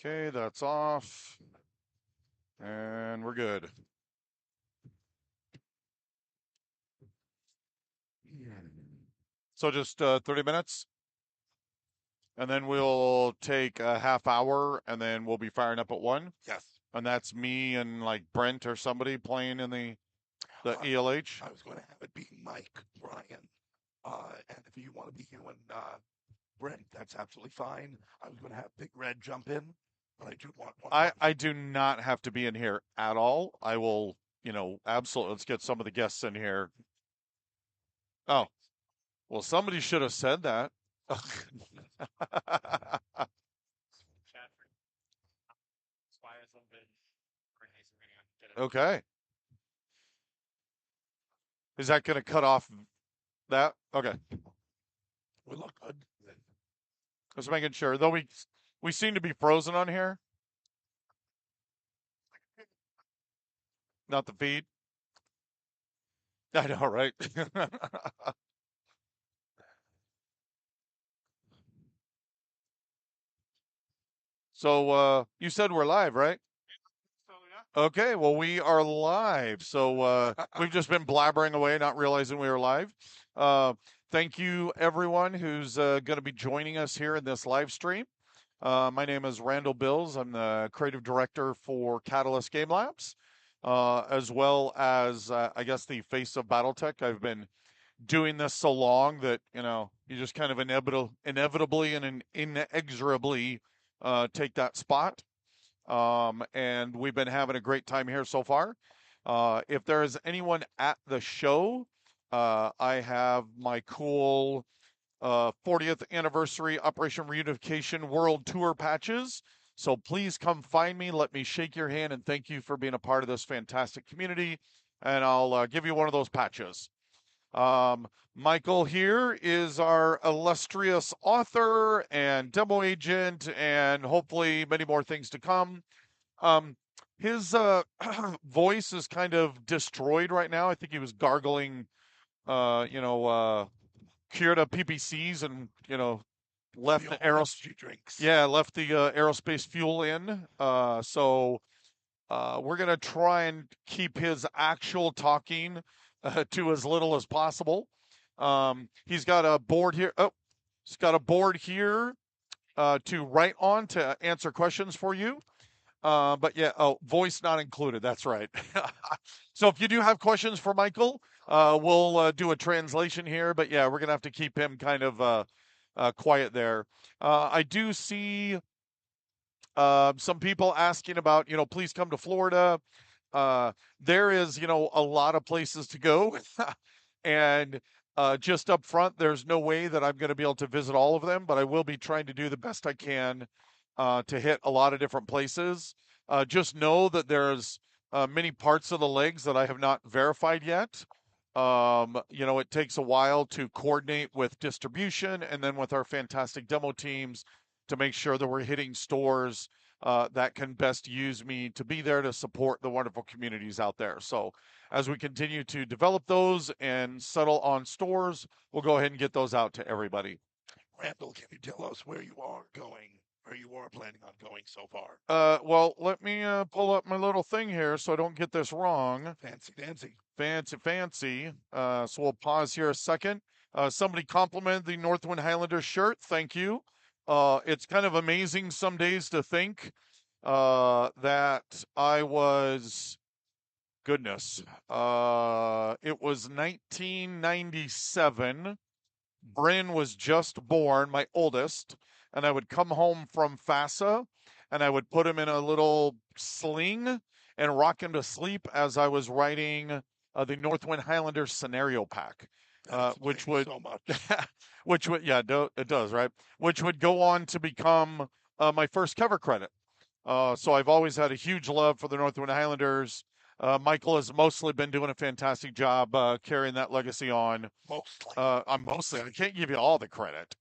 Okay, that's off. And we're good. So just 30 minutes, and then we'll take a half hour, and then we'll be firing up at 1. Yes. And that's me and like Brent or somebody playing in the ELH. I was going to have it be Mike, Brian, and if you want to be you and Brent, that's absolutely fine. I was going to have Big Red jump in, but I do want one more. I do not have to be in here at all. I will, absolutely. Let's get some of the guests in here. Oh, well, somebody should have said that. Okay. Is that going to cut off that? Okay. We look good. Just making sure. Though we seem to be frozen on here. Not the feed. I know, right? So you said we're live, right? Okay, well we are live. So we've just been blabbering away, not realizing we were live. Thank you everyone who's going to be joining us here in this live stream. My name is Randall Bills. I'm the creative director for Catalyst Game Labs, as well as I guess the face of BattleTech. I've been doing this so long that you just kind of inevitably and inexorably take that spot. And we've been having a great time here so far. If there is anyone at the show, I have my cool 40th anniversary Operation Reunification World Tour patches. So please come find me. Let me shake your hand and thank you for being a part of this fantastic community. And I'll give you one of those patches. Michael here is our illustrious author and demo agent, and hopefully many more things to come. His voice is kind of destroyed right now. I think he was gargling, Kyoto PPCs and left the drinks. Yeah, left the aerospace fuel in. So we're gonna try and keep his actual talking to as little as possible. He's got a board here. Oh, he's got a board here to write on to answer questions for you. But yeah, voice not included. That's right. So if you do have questions for Michael, we'll do a translation here. But yeah, we're gonna have to keep him kind of quiet there. I do see some people asking about, please come to Florida. There is, a lot of places to go. And just up front, there's no way that I'm going to be able to visit all of them, but I will be trying to do the best I can to hit a lot of different places. Just know that there's many parts of the legs that I have not verified yet. It takes a while to coordinate with distribution and then with our fantastic demo teams to make sure that we're hitting stores that can best use me to be there to support the wonderful communities out there. So as we continue to develop those and settle on stores, we'll go ahead and get those out to everybody. Randall, can you tell us where you are going, where you are planning on going so far? Well, let me pull up my little thing here so I don't get this wrong. Fancy dancy. Fancy. So we'll pause here a second. Somebody complimented the Northwind Highlanders shirt. Thank you. It's kind of amazing some days to think that I was, goodness, it was 1997. Bryn was just born, my oldest, and I would come home from FASA and I would put him in a little sling and rock him to sleep as I was writing the Northwind Highlanders scenario pack, which would so much. which would it does, right? Which would go on to become my first cover credit. So I've always had a huge love for the Northwind Highlanders. Michael has mostly been doing a fantastic job carrying that legacy on. Mostly. I can't give you all the credit.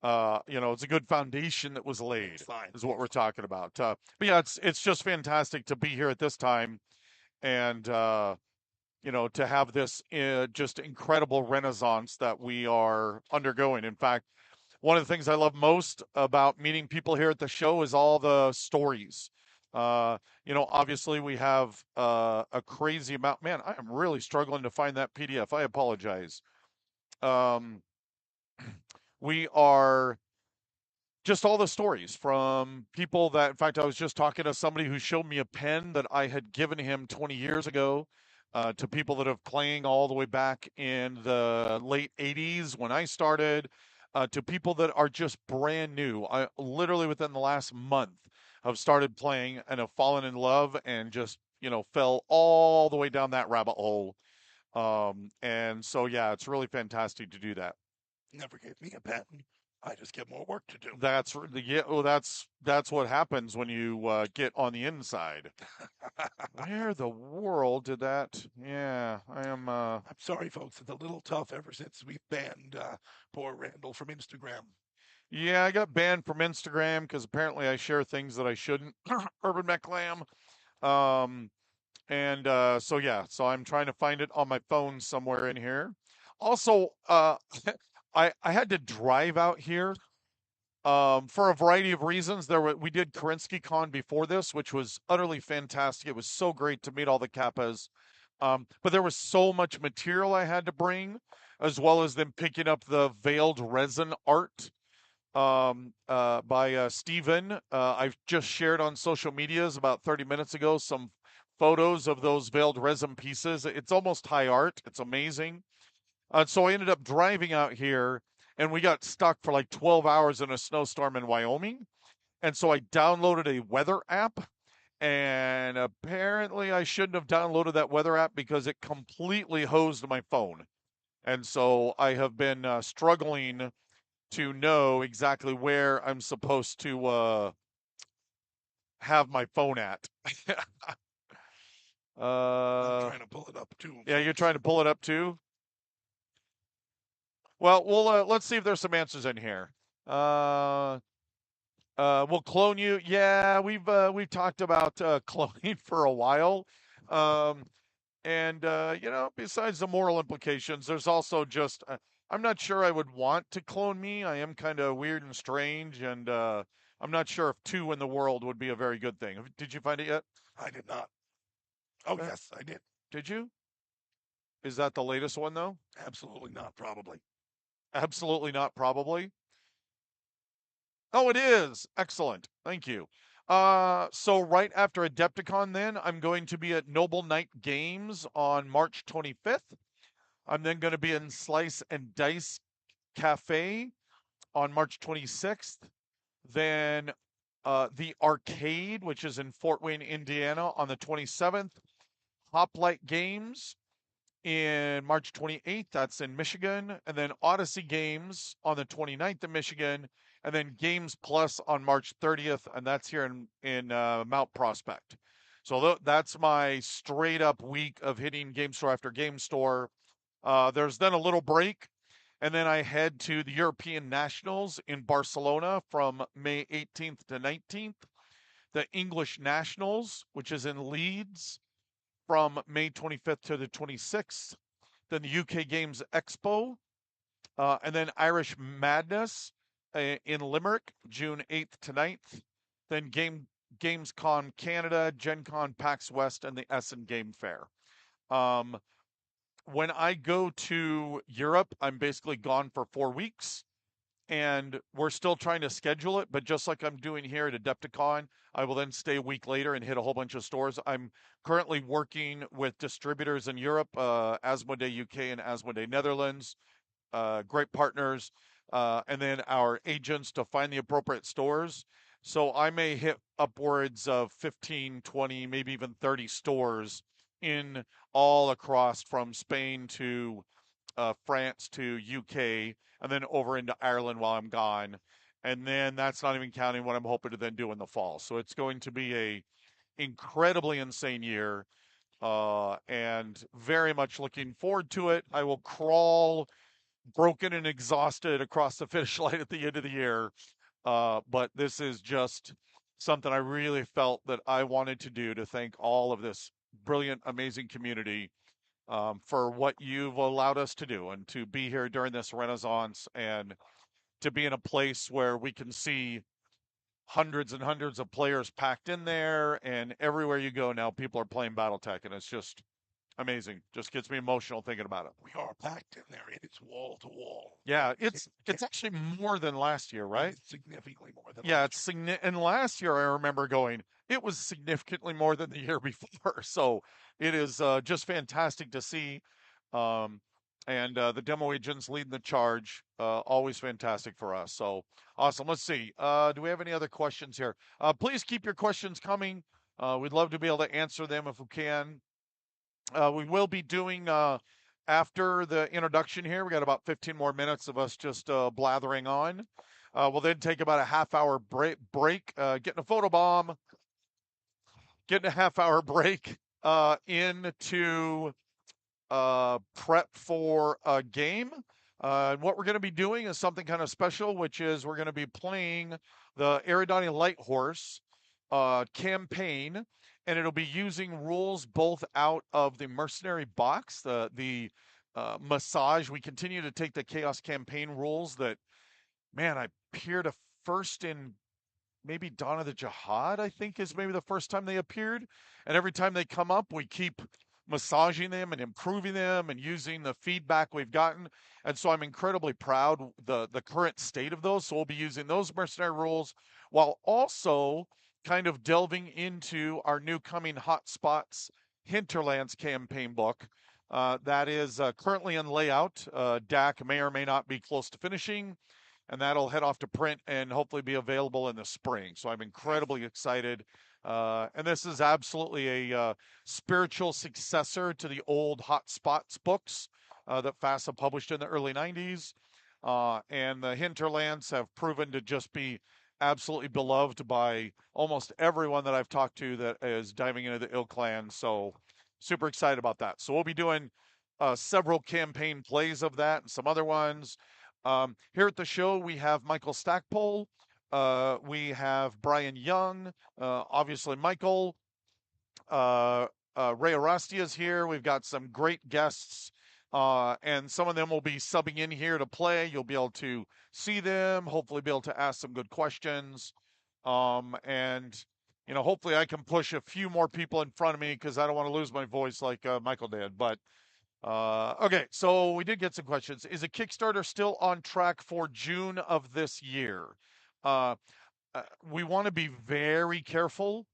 It's a good foundation that was laid, is what we're talking about. But yeah, it's just fantastic to be here at this time and, to have this just incredible renaissance that we are undergoing. In fact, one of the things I love most about meeting people here at the show is all the stories. Uh, obviously we have a crazy amount. Man, I am really struggling to find that PDF. I apologize. Um, we are just all the stories from people that, in fact, I was just talking to somebody who showed me a pen that I had given him 20 years ago, to people that have playing all the way back in the late 80s when I started, to people that are just brand new. I literally within the last month have started playing and have fallen in love and just, fell all the way down that rabbit hole. And so, yeah, it's really fantastic to do that. Never gave me a pen. I just get more work to do. Yeah. Oh, that's what happens when you get on the inside. Where the world did that? Yeah, I am. I'm sorry, folks. It's a little tough ever since we've banned poor Randall from Instagram. Yeah, I got banned from Instagram because apparently I share things that I shouldn't. Urban McLam. Um, and so yeah, so I'm trying to find it on my phone somewhere in here. Also, I had to drive out here for a variety of reasons. We did Karinsky Con before this, which was utterly fantastic. It was so great to meet all the kappas. But there was so much material I had to bring, as well as them picking up the veiled resin art by Steven. I've just shared on social medias about 30 minutes ago some photos of those veiled resin pieces. It's almost high art. It's amazing. So I ended up driving out here and we got stuck for like 12 hours in a snowstorm in Wyoming. And so I downloaded a weather app. And apparently, I shouldn't have downloaded that weather app because it completely hosed my phone. And so I have been struggling to know exactly where I'm supposed to have my phone at. I'm uh, trying to pull it up too, yeah, you're folks. trying to pull it up too? Well, let's see if there's some answers in here. Uh, we'll clone you. Yeah, we've talked about cloning for a while. Um, and besides the moral implications, there's also just I'm not sure I would want to clone me. I am kind of weird and strange, and I'm not sure if two in the world would be a very good thing. Did you find it yet? I did not. Oh, Uh, yes, I did. did you? Is that the latest one though? Absolutely not, probably. Absolutely not. Probably. Oh, it is. Excellent. Thank you. So right after Adepticon, then I'm going to be at Noble Knight Games on March 25th. I'm then going to be in Slice and Dice Cafe on March 26th. Then the Arcade, which is in Fort Wayne, Indiana, on the 27th. Hoplite Games in March 28th. That's in Michigan. And then Odyssey Games on the 29th in Michigan. And then Games Plus on March 30th. And that's here in Mount Prospect. So that's my straight up week of hitting game store after game store. There's then a little break, and then I head to the European Nationals in Barcelona from May 18th to 19th. The English Nationals, which is in Leeds, from May 25th to the 26th. Then the UK Games Expo, and then Irish Madness in Limerick, June 8th to 9th. Then Gamescom Canada, Gen Con PAX West, and the Essen Game Fair. Um, when I go to Europe, I'm basically gone for 4 weeks and we're still trying to schedule it. But just like I'm doing here at Adepticon, I will then stay a week later and hit a whole bunch of stores. I'm currently working with distributors in Europe, Asmodee UK and Asmodee Netherlands, great partners, and then our agents to find the appropriate stores. So I may hit upwards of 15, 20, maybe even 30 stores in all across from Spain to France to UK, and then over into Ireland while I'm gone. And then that's not even counting what I'm hoping to then do in the fall. So it's going to be a incredibly insane year, and very much looking forward to it. I will crawl broken and exhausted across the finish line at the end of the year. But this is just something I really felt that I wanted to do to thank all of this brilliant, amazing community for what you've allowed us to do and to be here during this renaissance. And to be in a place where we can see hundreds and hundreds of players packed in there, and everywhere you go now, people are playing BattleTech, and it's just amazing. Just gets me emotional thinking about it. We are packed in there. It is wall to wall. Yeah, it's actually more than last year, It right? is significantly more than Yeah, last it's and last year I remember going, it was significantly more than the year before. So it is just fantastic to see. Um, and the demo agents leading the charge, always fantastic for us. So awesome. Let's see. Do we have any other questions here? Please keep your questions coming. We'd love to be able to answer them if we can. We will be doing after the introduction here. We got about 15 more minutes of us just blathering on. We'll then take about a half-hour break, getting a photo bomb, getting a half-hour break into prep for a game. What we're going to be doing is something kind of special, which is we're going to be playing the Eridani Light Horse campaign, and it'll be using rules both out of the Mercenary box, the massage. We continue to take the Chaos campaign rules that, man, I appeared to first in maybe Dawn of the Jihad, I think is maybe the first time they appeared. And every time they come up, we keep massaging them and improving them and using the feedback we've gotten. And so I'm incredibly proud the current state of those. So we'll be using those mercenary rules while also kind of delving into our new coming Hotspots Hinterlands campaign book. That is currently in layout. DAC may or may not be close to finishing, and that'll head off to print and hopefully be available in the spring. So I'm incredibly excited. And this is absolutely a spiritual successor to the old Hotspots books that FASA published in the early 90s. And the Hinterlands have proven to just be absolutely beloved by almost everyone that I've talked to that is diving into the Ill Clan. So super excited about that. So we'll be doing several campaign plays of that and some other ones. Here at the show, we have Michael Stackpole. We have Brian Young. Obviously, Michael. Uh, Ray Arastia is here. We've got some great guests, and some of them will be subbing in here to play. You'll be able to see them, hopefully, be able to ask some good questions. And, hopefully, I can push a few more people in front of me because I don't want to lose my voice like Michael did. But okay, so we did get some questions. Is a Kickstarter still on track for June of this year? Uh, we want to be very careful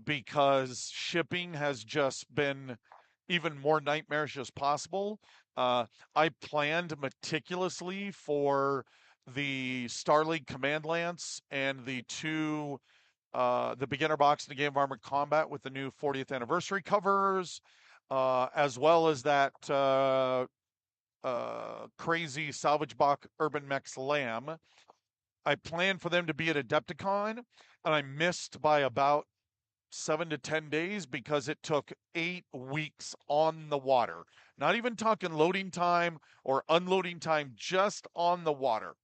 because shipping has just been even more nightmarish as possible. Uh, I planned meticulously for the Star League Command Lance and the beginner box and the Game of Armored Combat with the new 40th anniversary covers, as well as that crazy Salvage Box Urban Mechs Lamb. I planned for them to be at Adepticon, and I missed by about 7 to 10 days because it took 8 weeks on the water. Not even talking loading time or unloading time, just on the water.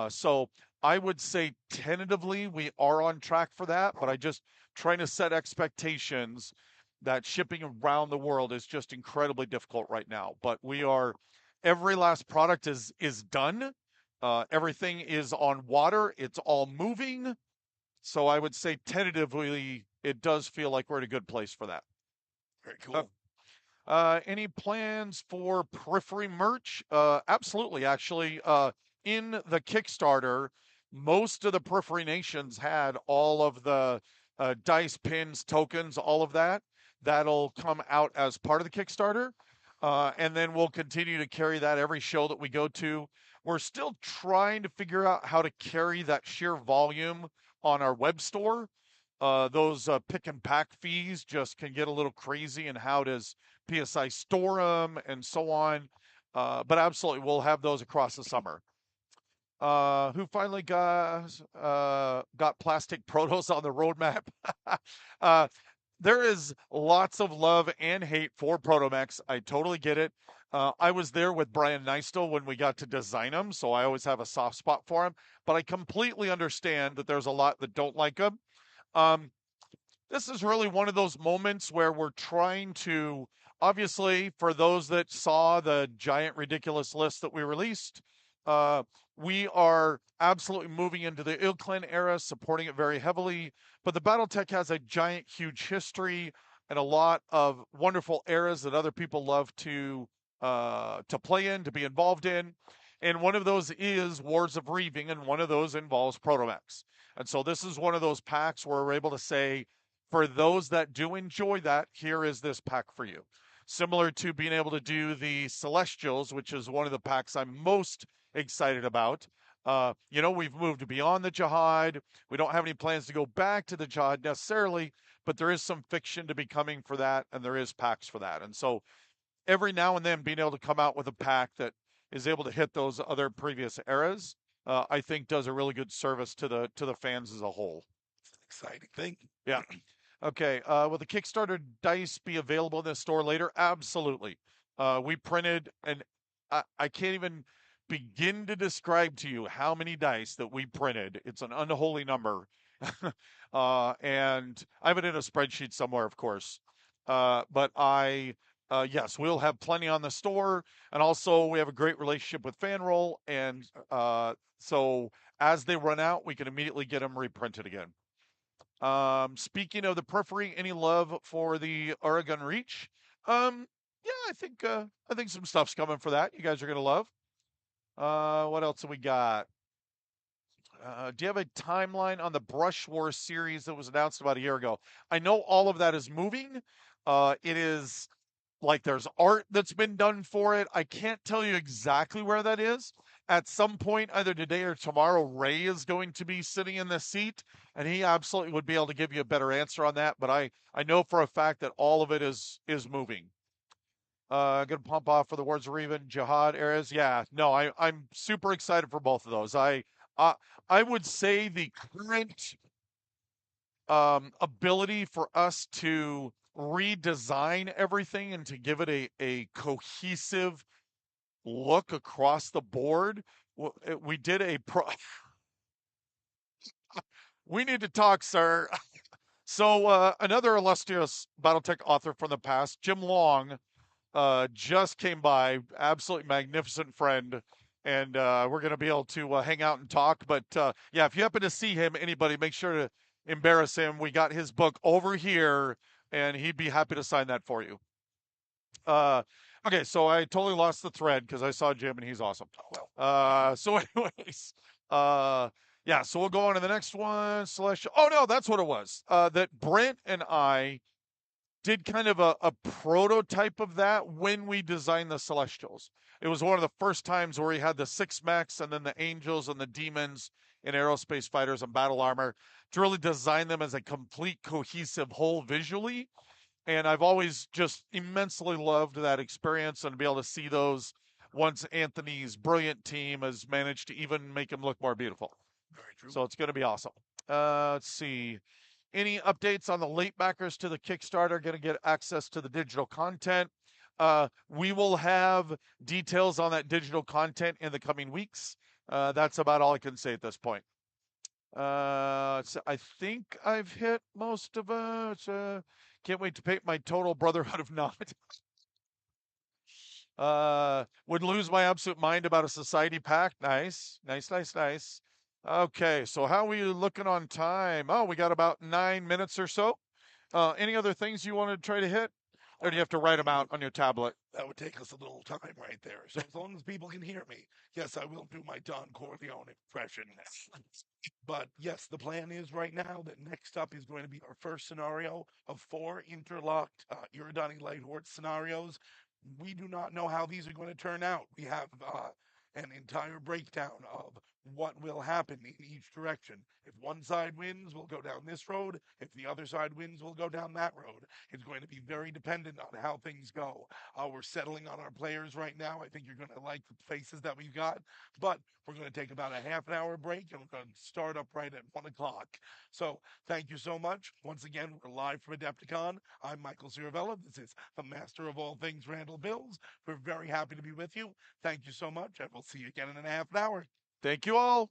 So I would say tentatively we are on track for that, but I just trying to set expectations that shipping around the world is just incredibly difficult right now. But we are, every last product is done. Everything is on water. It's all moving. So I would say tentatively, it does feel like we're in a good place for that. Very cool. Any plans for periphery merch? Absolutely. Actually, in the Kickstarter, most of the periphery nations had all of the dice, pins, tokens, all of that. That'll come out as part of the Kickstarter. And then we'll continue to carry that every show that we go to. We're still trying to figure out how to carry that sheer volume on our web store. Those pick and pack fees just can get a little crazy, and how does PSI store them and so on. But absolutely, we'll have those across the summer. Who finally got plastic protos on the roadmap? uh, there is lots of love and hate for Protomechs. I totally get it. I was there with Brian Neistel when we got to design them, so I always have a soft spot for him. But I completely understand that there's a lot that don't like them. Um, this is really one of those moments where we're trying to, obviously, for those that saw the giant ridiculous list that we released, Uh, we are absolutely moving into the Ilklin era, supporting it very heavily. But the BattleTech has a giant, huge history and a lot of wonderful eras that other people love to play in, to be involved in. And one of those is Wars of Reaving, and one of those involves Protomax. And so this is one of those packs where we're able to say, for those that do enjoy that, here is this pack for you. Similar to being able to do the Celestials, which is one of the packs I'm most excited about. We've moved beyond the Jihad. We don't have any plans to go back to the Jihad necessarily, but there is some fiction to be coming for that, and there is packs for that. And so every now and then being able to come out with a pack that is able to hit those other previous eras, I think does a really good service to the fans as a whole. It's an exciting thing. Yeah. Okay. Will the Kickstarter dice be available in the store later? Absolutely. We printed, and I can't even begin to describe to you how many dice that we printed. It's an unholy number. And I have it in a spreadsheet somewhere, of course. Yes, we'll have plenty on the store. And also, we have a great relationship with Fanroll. And so as they run out, we can immediately get them reprinted again. Speaking of the periphery, any love for the Oregon Reach? Yeah, I think some stuff's coming for that. You guys are gonna love. What else have we got? Do you have a timeline on the Brush War series that was announced about a year ago? I know all of that is moving. It is like there's art that's been done for it. I can't tell you exactly where that is. At some point, either today or tomorrow, Ray is going to be sitting in the seat, and he absolutely would be able to give you a better answer on that. But I know for a fact that all of it is moving. Gonna pump off for the Wars of Reven, Jihad eras. Yeah, no, I'm super excited for both of those. Uh, I would say the current ability for us to redesign everything and to give it a cohesive look across the board. We did a pro. We need to talk, sir. So another illustrious BattleTech author from the past, Jim Long, just came by. Absolutely magnificent friend. And we're going to be able to hang out and talk. But yeah, if you happen to see him, anybody, make sure to embarrass him. We got his book over here, and he'd be happy to sign that for you. Uh, okay, so I totally lost the thread because I saw Jim and he's awesome. Well, So anyways, uh, yeah, so we'll go on to the next one. Celestial. Oh no, that's what it was. That Brent and I did kind of a prototype of that when we designed the Celestials. It was one of the first times where we had the six mechs and then the angels and the demons in aerospace fighters and battle armor to really design them as a complete cohesive whole visually. And I've always just immensely loved that experience and to be able to see those once Anthony's brilliant team has managed to even make them look more beautiful. very true. So it's going to be awesome. Let's see. Any updates on the late backers to the Kickstarter going to get access to the digital content? We will have details on that digital content in the coming weeks. That's about all I can say at this point. So I think I've hit most of it. Can't wait to paint my total Brotherhood of Not. Would lose my absolute mind about a society pack. Nice, nice, nice, nice. Okay, so how are we looking on time? Oh, we got about 9 minutes or so. Any other things you want to try to hit? Or do you have to write them out on your tablet? That would take us a little time right there. So as long as people can hear me, yes, I will do my Don Corleone impression. But yes, the plan is right now that next up is going to be our first scenario of four interlocked Iridani Light Horde scenarios. We do not know how these are going to turn out. We have an entire breakdown of what will happen in each direction. If one side wins, we'll go down this road. If the other side wins, we'll go down that road. It's going to be very dependent on how things go. We're settling on our players right now. I think you're going to like the faces that we've got, but we're going to take about a half an hour break and we're going to start up right at 1 o'clock. So thank you so much. Once again, we're live from Adepticon. I'm Michael Ciravella. This is the master of all things, Randall Bills. We're very happy to be with you. Thank you so much, and we'll see you again in a half an hour. Thank you all.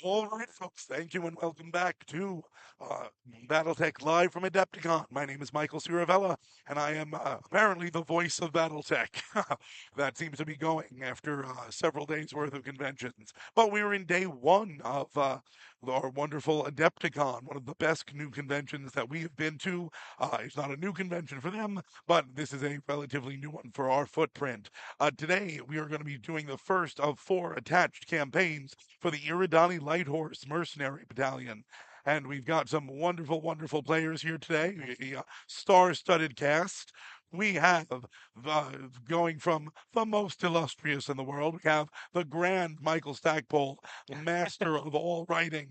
All right, folks, thank you and welcome back to uh, Battletech Live from Adepticon. My name is Michael Ciravella, and I am apparently the voice of Battletech. That seems to be going after several days' worth of conventions. But we're in day one of our wonderful Adepticon, one of the best new conventions that we have been to. It's not a new convention for them, but this is a relatively new one for our footprint. Today, we are going to be doing the first of 4 attached campaigns for the Iridani Light Horse Mercenary Battalion. And we've got some wonderful, wonderful players here today, a star-studded cast. We have going from the most illustrious in the world. We have the grand Michael Stackpole, the master of all writing.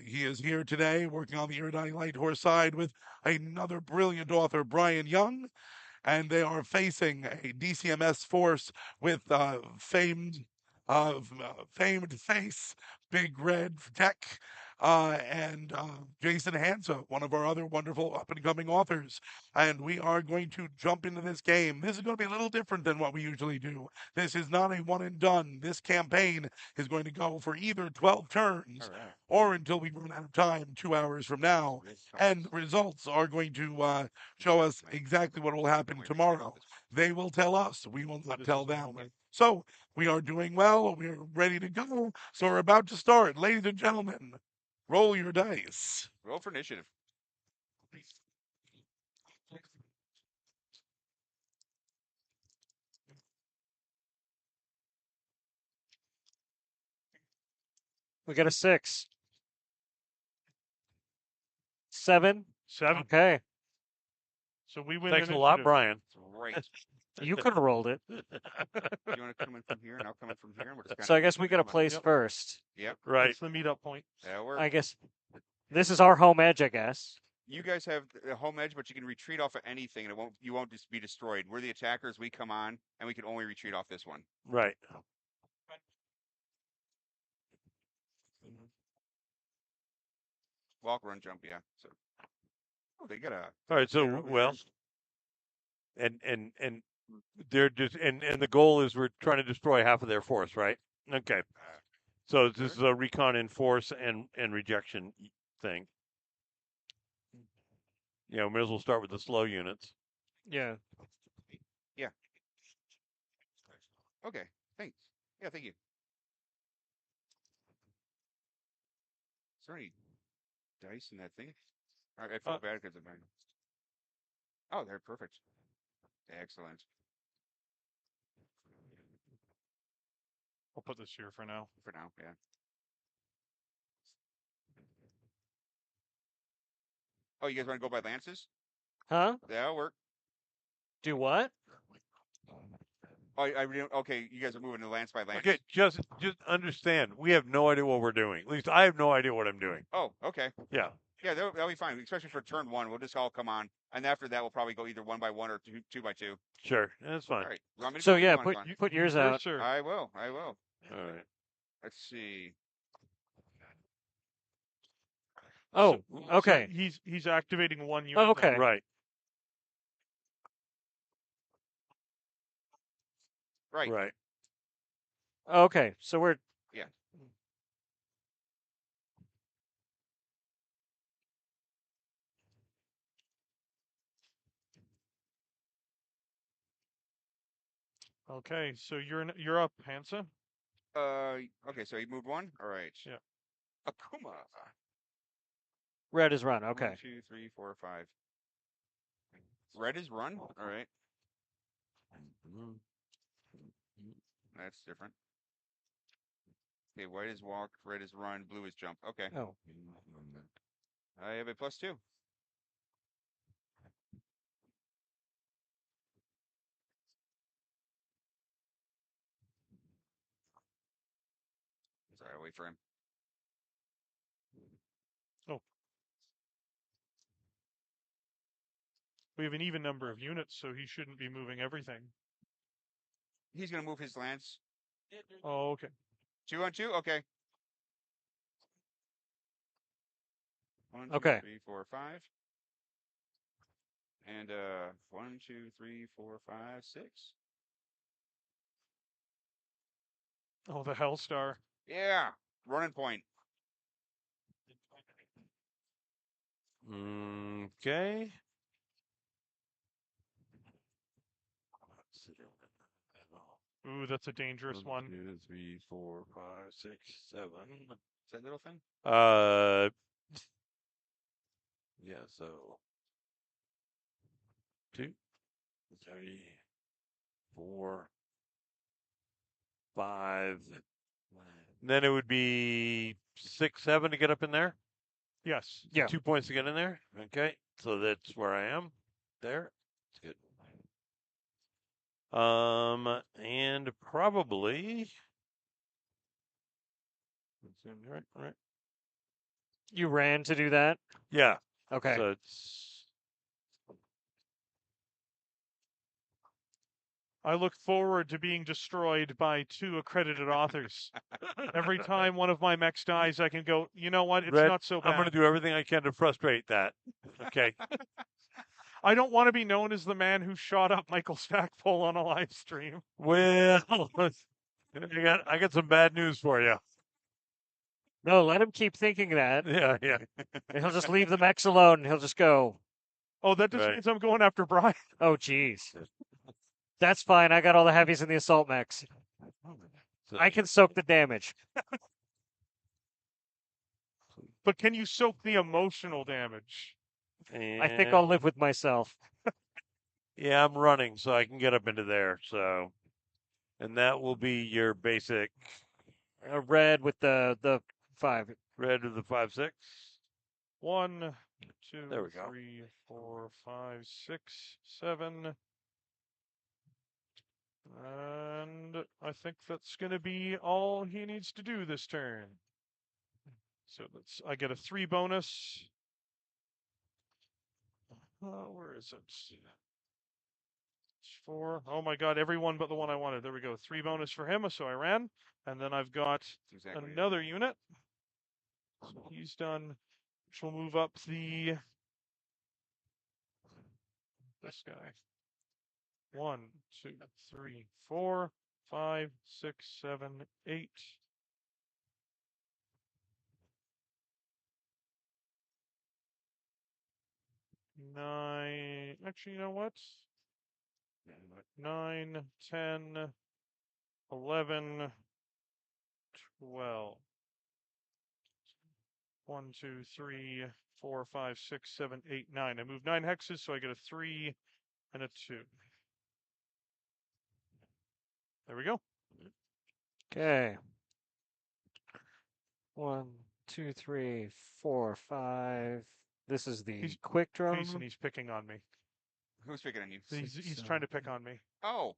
He is here today working on the Iridani Light Horse side with another brilliant author, Brian Young, and they are facing a DCMS force with famed face, Big Red Tech, and Jason Hansa, one of our other wonderful up and coming authors. And we are going to jump into this game. This is going to be a little different than what we usually do. This is not a one and done. This campaign is going to go for either 12 turns or until we run out of time 2 hours from now. And results are going to show us exactly what will happen tomorrow. They will tell us. We will not tell them. So we are doing well. We're ready to go. So we're about to start. Ladies and gentlemen, roll your dice. Roll for initiative. We got a 6. 7. 7. Okay. So we win. Thanks a lot, initiative. Brian. Great. You could have rolled it. You want to come in from here, and I'll come in from here. And we'll just So I kinda guess we got to place Yep. first. Yep. Right. It's the meetup point. That works. I guess this is our home edge, I guess. You guys have the home edge, but you can retreat off of anything, and you won't just be destroyed. We're the attackers. We come on, and we can only retreat off this one. Right. Walk, run, jump. Yeah. So. Oh, they got a. All right, so there over well, there. and they're just and the goal is we're trying to destroy half of their force, right? Okay, so this is a recon in force and rejection thing. Yeah, we might as well start with the slow units. Yeah. Okay. Thanks. Yeah. Thank you. Is there any dice in that thing? I feel bad because of mine. Oh, they're perfect. Excellent. I'll put this here for now. For now, yeah. Oh, you guys want to go by lances? Huh? That'll work. Do what? Oh, I really don't. Okay, you guys are moving to lance by lance. Okay, just understand, we have no idea what we're doing. At least I have no idea what I'm doing. Oh, okay. Yeah. Yeah, that'll be fine, especially for turn one. We'll just all come on, and after that, we'll probably go either 1 by 1 or 2 by 2. Sure, that's fine. All right. You want me to So go? You yeah, want to put yours First, out. sir. I will. I will. All right. Let's see. Oh, So okay. he's activating one unit. Oh, okay. now. Right. Right. Right. Okay. So we're Yeah. Okay, so you're up, Hansa. Okay, so he moved 1. All right. Yeah. Akuma. red is run. Okay. 1, 2, 3, 4, 5. Red is run. All right. That's different. Okay, white is walk, red is run, blue is jump. Okay. Oh. I have a +2. Sorry, I'll wait for him. We have an even number of units, so he shouldn't be moving everything. He's gonna move his lance. Oh, okay. 2 on 2. Okay. 1, 2, Okay. 3, 4, 5. And 1, 2, 3, 4, 5, 6. Oh, the Hellstar. Yeah, running point. Okay. Ooh, that's a dangerous one. 2, 3, 4, 5, 6, 7. Is that little thing? Yeah. So 2, 3, 4, 5. Then it would be 6, 7 to get up in there. Yes. Yeah. 2 points to get in there. Okay, so that's where I am. There. That's good. And probably. Right. You ran to do that? Yeah. Okay. So it's. I look forward to being destroyed by 2 accredited authors. Every time one of my mechs dies, I can go, you know what? It's Red, not so bad. I'm going to do everything I can to frustrate that. Okay. I don't want to be known as the man who shot up Michael Stackpole on a live stream. Well, I got some bad news for you. No, let him keep thinking that. Yeah. And he'll just leave the mechs alone and he'll just go, Oh, that just Right. means I'm going after Brian. oh, jeez. That's fine. I got all the heavies in the assault mechs. So- I can soak the damage. But can you soak the emotional damage? I think I'll live with myself. Yeah, I'm running, so I can get up into there. So, and that will be your basic Red with the 5. red of the 5, 6. 1, 2, There we go. 3, 4, 5, 6, 7. And I think that's going to be all he needs to do this turn. So I get a 3 bonus. Where is it? 4. Oh my god, every one but the one I wanted. There we go. 3 bonus for him, so I ran. And then I've got That's exactly it. another unit. So he's done, which will move up this guy. 1, 2, 3, 4, 5, 6, 7, 8. 9. Actually, you know what? 9, 10, 11, 12. 1, 2, 3, 4, 5, 6, 7, 8, 9. I move 9 hexes, so I get a 3 and a 2. There we go. Okay. 1, 2, 3, 4, 5. This is the He's- quick draw. Jason, he's picking on me. Who's picking on you? He's trying to pick on me. Oh,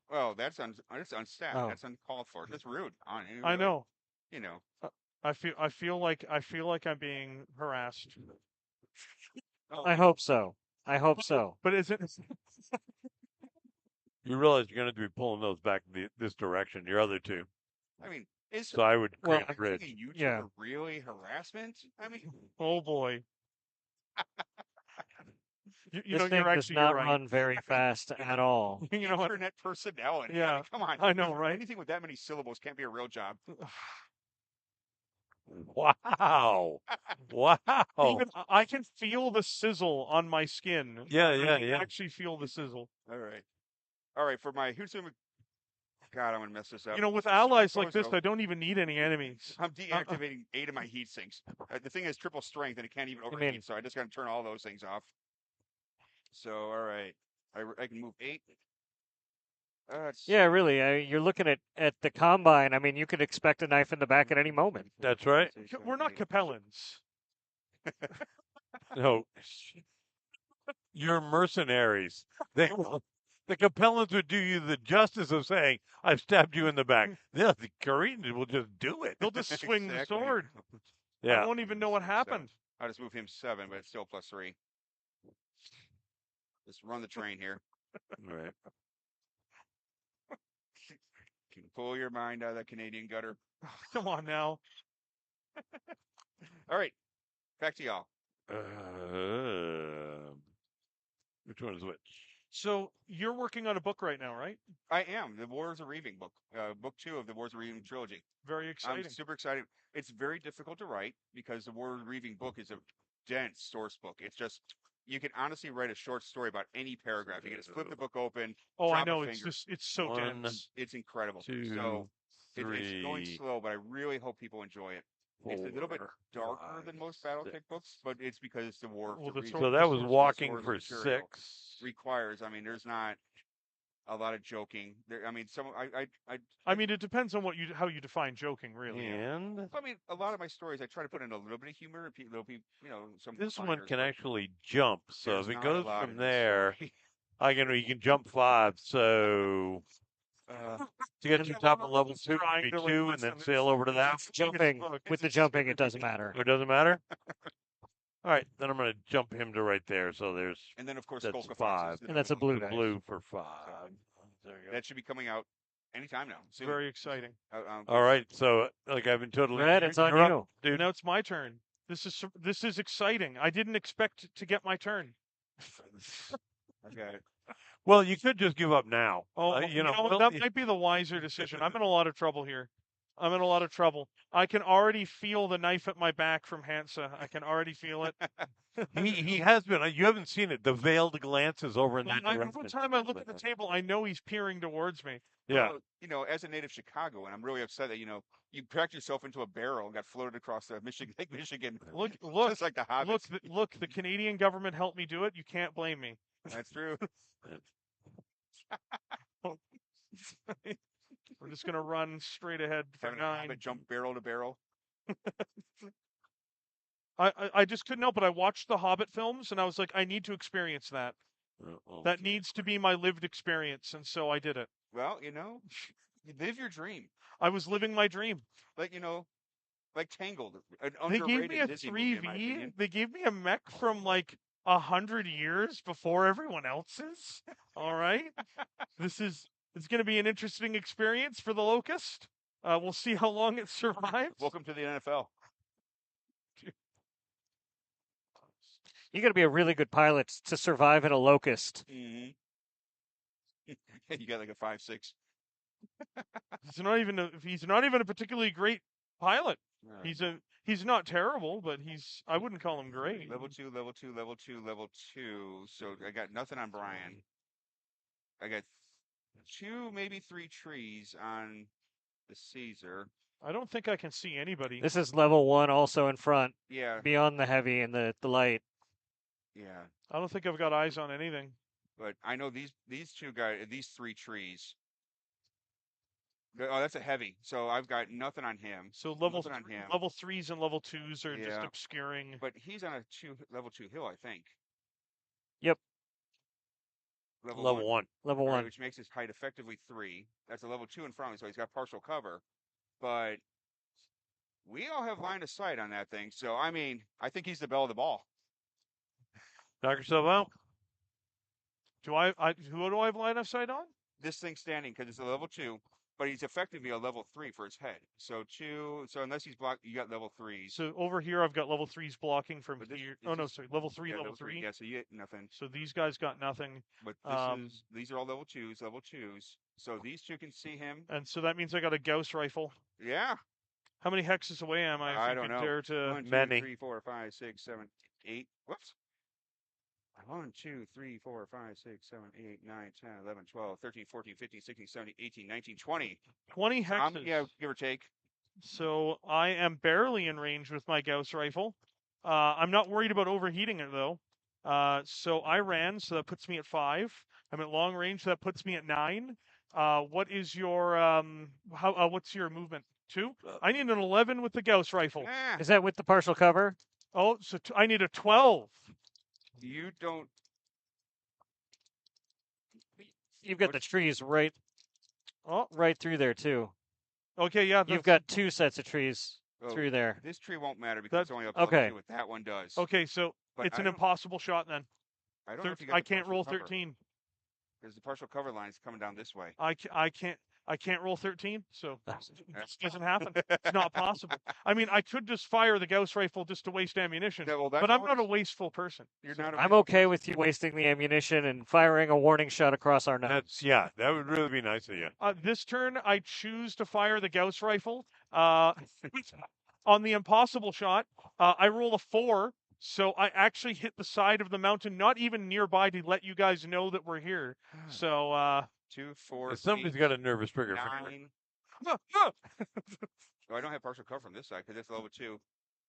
well, that's unstat. Oh. That's uncalled for. That's rude. I know. You know. I feel like I'm being harassed. Oh, I hope so. I hope so. But is it? You realize you're going to be pulling those back this direction. Your other 2. I mean, is So I would Well, create a are bridge. being a YouTuber Yeah. really harassment? I mean, Oh boy. You This know, thing you're does actually not right. run very fast at all. You know what? internet personality. I Yeah. mean, come on. I know, right? Anything with that many syllables can't be a real job. Wow. Wow. Even I can feel the sizzle on my skin. Yeah. I can actually feel the sizzle. All right. For my Husum. God, I'm gonna mess this up. You know, with allies like this, Proposal. I don't even need any enemies. I'm deactivating 8 of my heat sinks. The thing is triple strength, and it can't even mean- overheat, so I just gotta turn all those things off. So, all right, I can move 8. Yeah, really. You're looking at the combine. I mean, you could expect a knife in the back at any moment. That's right. We're not Capellans. No. You're mercenaries. The Capellans would do you the justice of saying, I've stabbed you in the back. The Caretans will just do it. They'll just swing the Exactly. sword. I Yeah. won't even know what happened. I'll just move him 7, but it's still +3. Just run the train here. All right. Can pull your mind out of that Canadian gutter. Come on now. All right, back to y'all. Which one is which? So you're working on a book right now, right? I am the Wars of Reaving book, book 2 of the Wars of Reaving trilogy. Very I'm exciting. super excited. It's very difficult to write because the Wars of Reaving book is a dense source book. It's just you can honestly write a short story about any paragraph. You can just flip the book open, Oh, I drop know. a It's finger. just it's so One, dense. It's incredible. two, So it's going three, slow, but I really hope people enjoy it. It's a little bit four, darker five, than most BattleTech six. books, but it's because it's the War Well, of the Reaving. thor- So the that was source- walking source for material 6. requires. I mean, there's not a lot of joking. There, I mean, some I mean, it depends on how you define joking, really. And I mean, a lot of my stories, I try to put in a little bit of humor and little people, some. this one one-liners, can but actually jump. So there's if it not a goes lot from in this there, story. you can jump 5. So to get And to the top one of level that's 2, trying be to, 2, like, and then listen, sail over to that. Jumping with the jumping, it doesn't matter. Oh, it doesn't matter. All right, then I'm going to jump him to right there. So there's And then, of course, that's Skolka 5. Foxes, And that's a blue The dice. blue for 5. There you go. That should be coming out anytime now. Soon. very exciting. All right, so like I've been totally. Red, it's on you're up, you. dude. Now it's my turn. This is exciting. I didn't expect to get my turn. Okay. Well, you could just give up now. Oh, well, that might be the wiser decision. I'm in a lot of trouble here. I'm in a lot of trouble. I can already feel the knife at my back from Hansa. I can already feel it. he has been. You haven't seen it. The veiled glances over in that direction. Every time I look at the table, I know he's peering towards me. Yeah. Well, as a native Chicagoan, I'm really upset that you packed yourself into a barrel and got floated across the Lake Michigan. Look, Just like the Hobbits. look. The Canadian government helped me do it. You can't blame me. That's true. We're just gonna run straight ahead for Having a 9. Hobbit jump barrel to barrel. I just couldn't help it. I watched the Hobbit films and I was like, I need to experience that. That needs to be my lived experience, and so I did it. Well, you live your dream. I was living my dream. Like Tangled, an They gave underrated me a Disney movie, in my 3V. opinion. They gave me a mech from like 100 years before everyone else's. All right, it's going to be an interesting experience for the Locust. We'll see how long it survives. Welcome to the NFL. You got to be a really good pilot to survive in a locust. Mm-hmm. You got like a 5.6. He's not even a particularly great pilot. Right. He's not terrible, but I wouldn't call him great. Level 2, level 2, level 2, level 2. So I got nothing on Brian. I got 2, maybe 3 trees on the Caesar. I don't think I can see anybody. This is level 1 also in front, Yeah, beyond the heavy and the light. yeah. I don't think I've got eyes on anything. But I know these 3 trees. Oh, that's a heavy. So I've got nothing on him. So Nothing on him. level 3s and level 2s are just Yeah. obscuring. But he's on a level 2 hill, I think. Yep. Level 1. Level Right, 1. which makes his height effectively 3. That's a level 2 in front of him, so he's got partial cover. But we all have line of sight on that thing. So, I mean, I think he's the belle of the ball. Knock yourself out. Who do I have line of sight on? This thing's standing because it's a level 2, but he's effectively a level 3 for his head. So unless he's blocked, you got level 3s. So over here, I've got level 3s blocking from But this- here. this Oh, no, is- sorry. Level 3, Yeah, level 3. Yeah, so you get nothing. So these guys got nothing. But these are all level 2s. So these 2 can see him. And so that means I got a Gauss rifle. Yeah. How many hexes away am I? If I you don't could know. Dare to... 1, 2, Many. 3, 4, 5, 6, 7, 8. Whoops. 1, 2, 3, 4, 5, 6, 7, 8, 9, 10, 11, 12, 13, 14, 15, 16, 17, 18, 19, 20. 20 hexes. Yeah, give or take. So I am barely in range with my Gauss rifle. I'm not worried about overheating it though. So I ran, so that puts me at 5. I'm at long range, so that puts me at 9. What is your what's your movement? 2? I need an 11 with the Gauss rifle. Ah, Is that with the partial cover? Oh, so I need a 12. you don't. You've got the trees right through there too. Okay, yeah. You've got 2 sets of trees Oh, through there. This tree won't matter because it's only up to okay. level 2. What that one does. Okay, so But it's I an don't- impossible shot then. I don't know if you got I the can't partial roll cover, 13. because the partial cover line is coming down this way. I can't. I can't roll 13, so this doesn't happen. It's not possible. I mean, I could just fire the Gauss rifle just to waste ammunition, Yeah, well, that's but I'm not a always- wasteful person. You're so- not. A I'm wasteful okay person. with you wasting the ammunition and firing a warning shot across our nose. That would really be nice of you. This turn, I choose to fire the Gauss rifle. On the impossible shot, I roll a 4, so I actually hit the side of the mountain, not even nearby to let you guys know that we're here. So, 2, 4, Somebody's 8, got a nervous trigger finger. 9. Oh, I don't have partial cover from this side because it's level 2.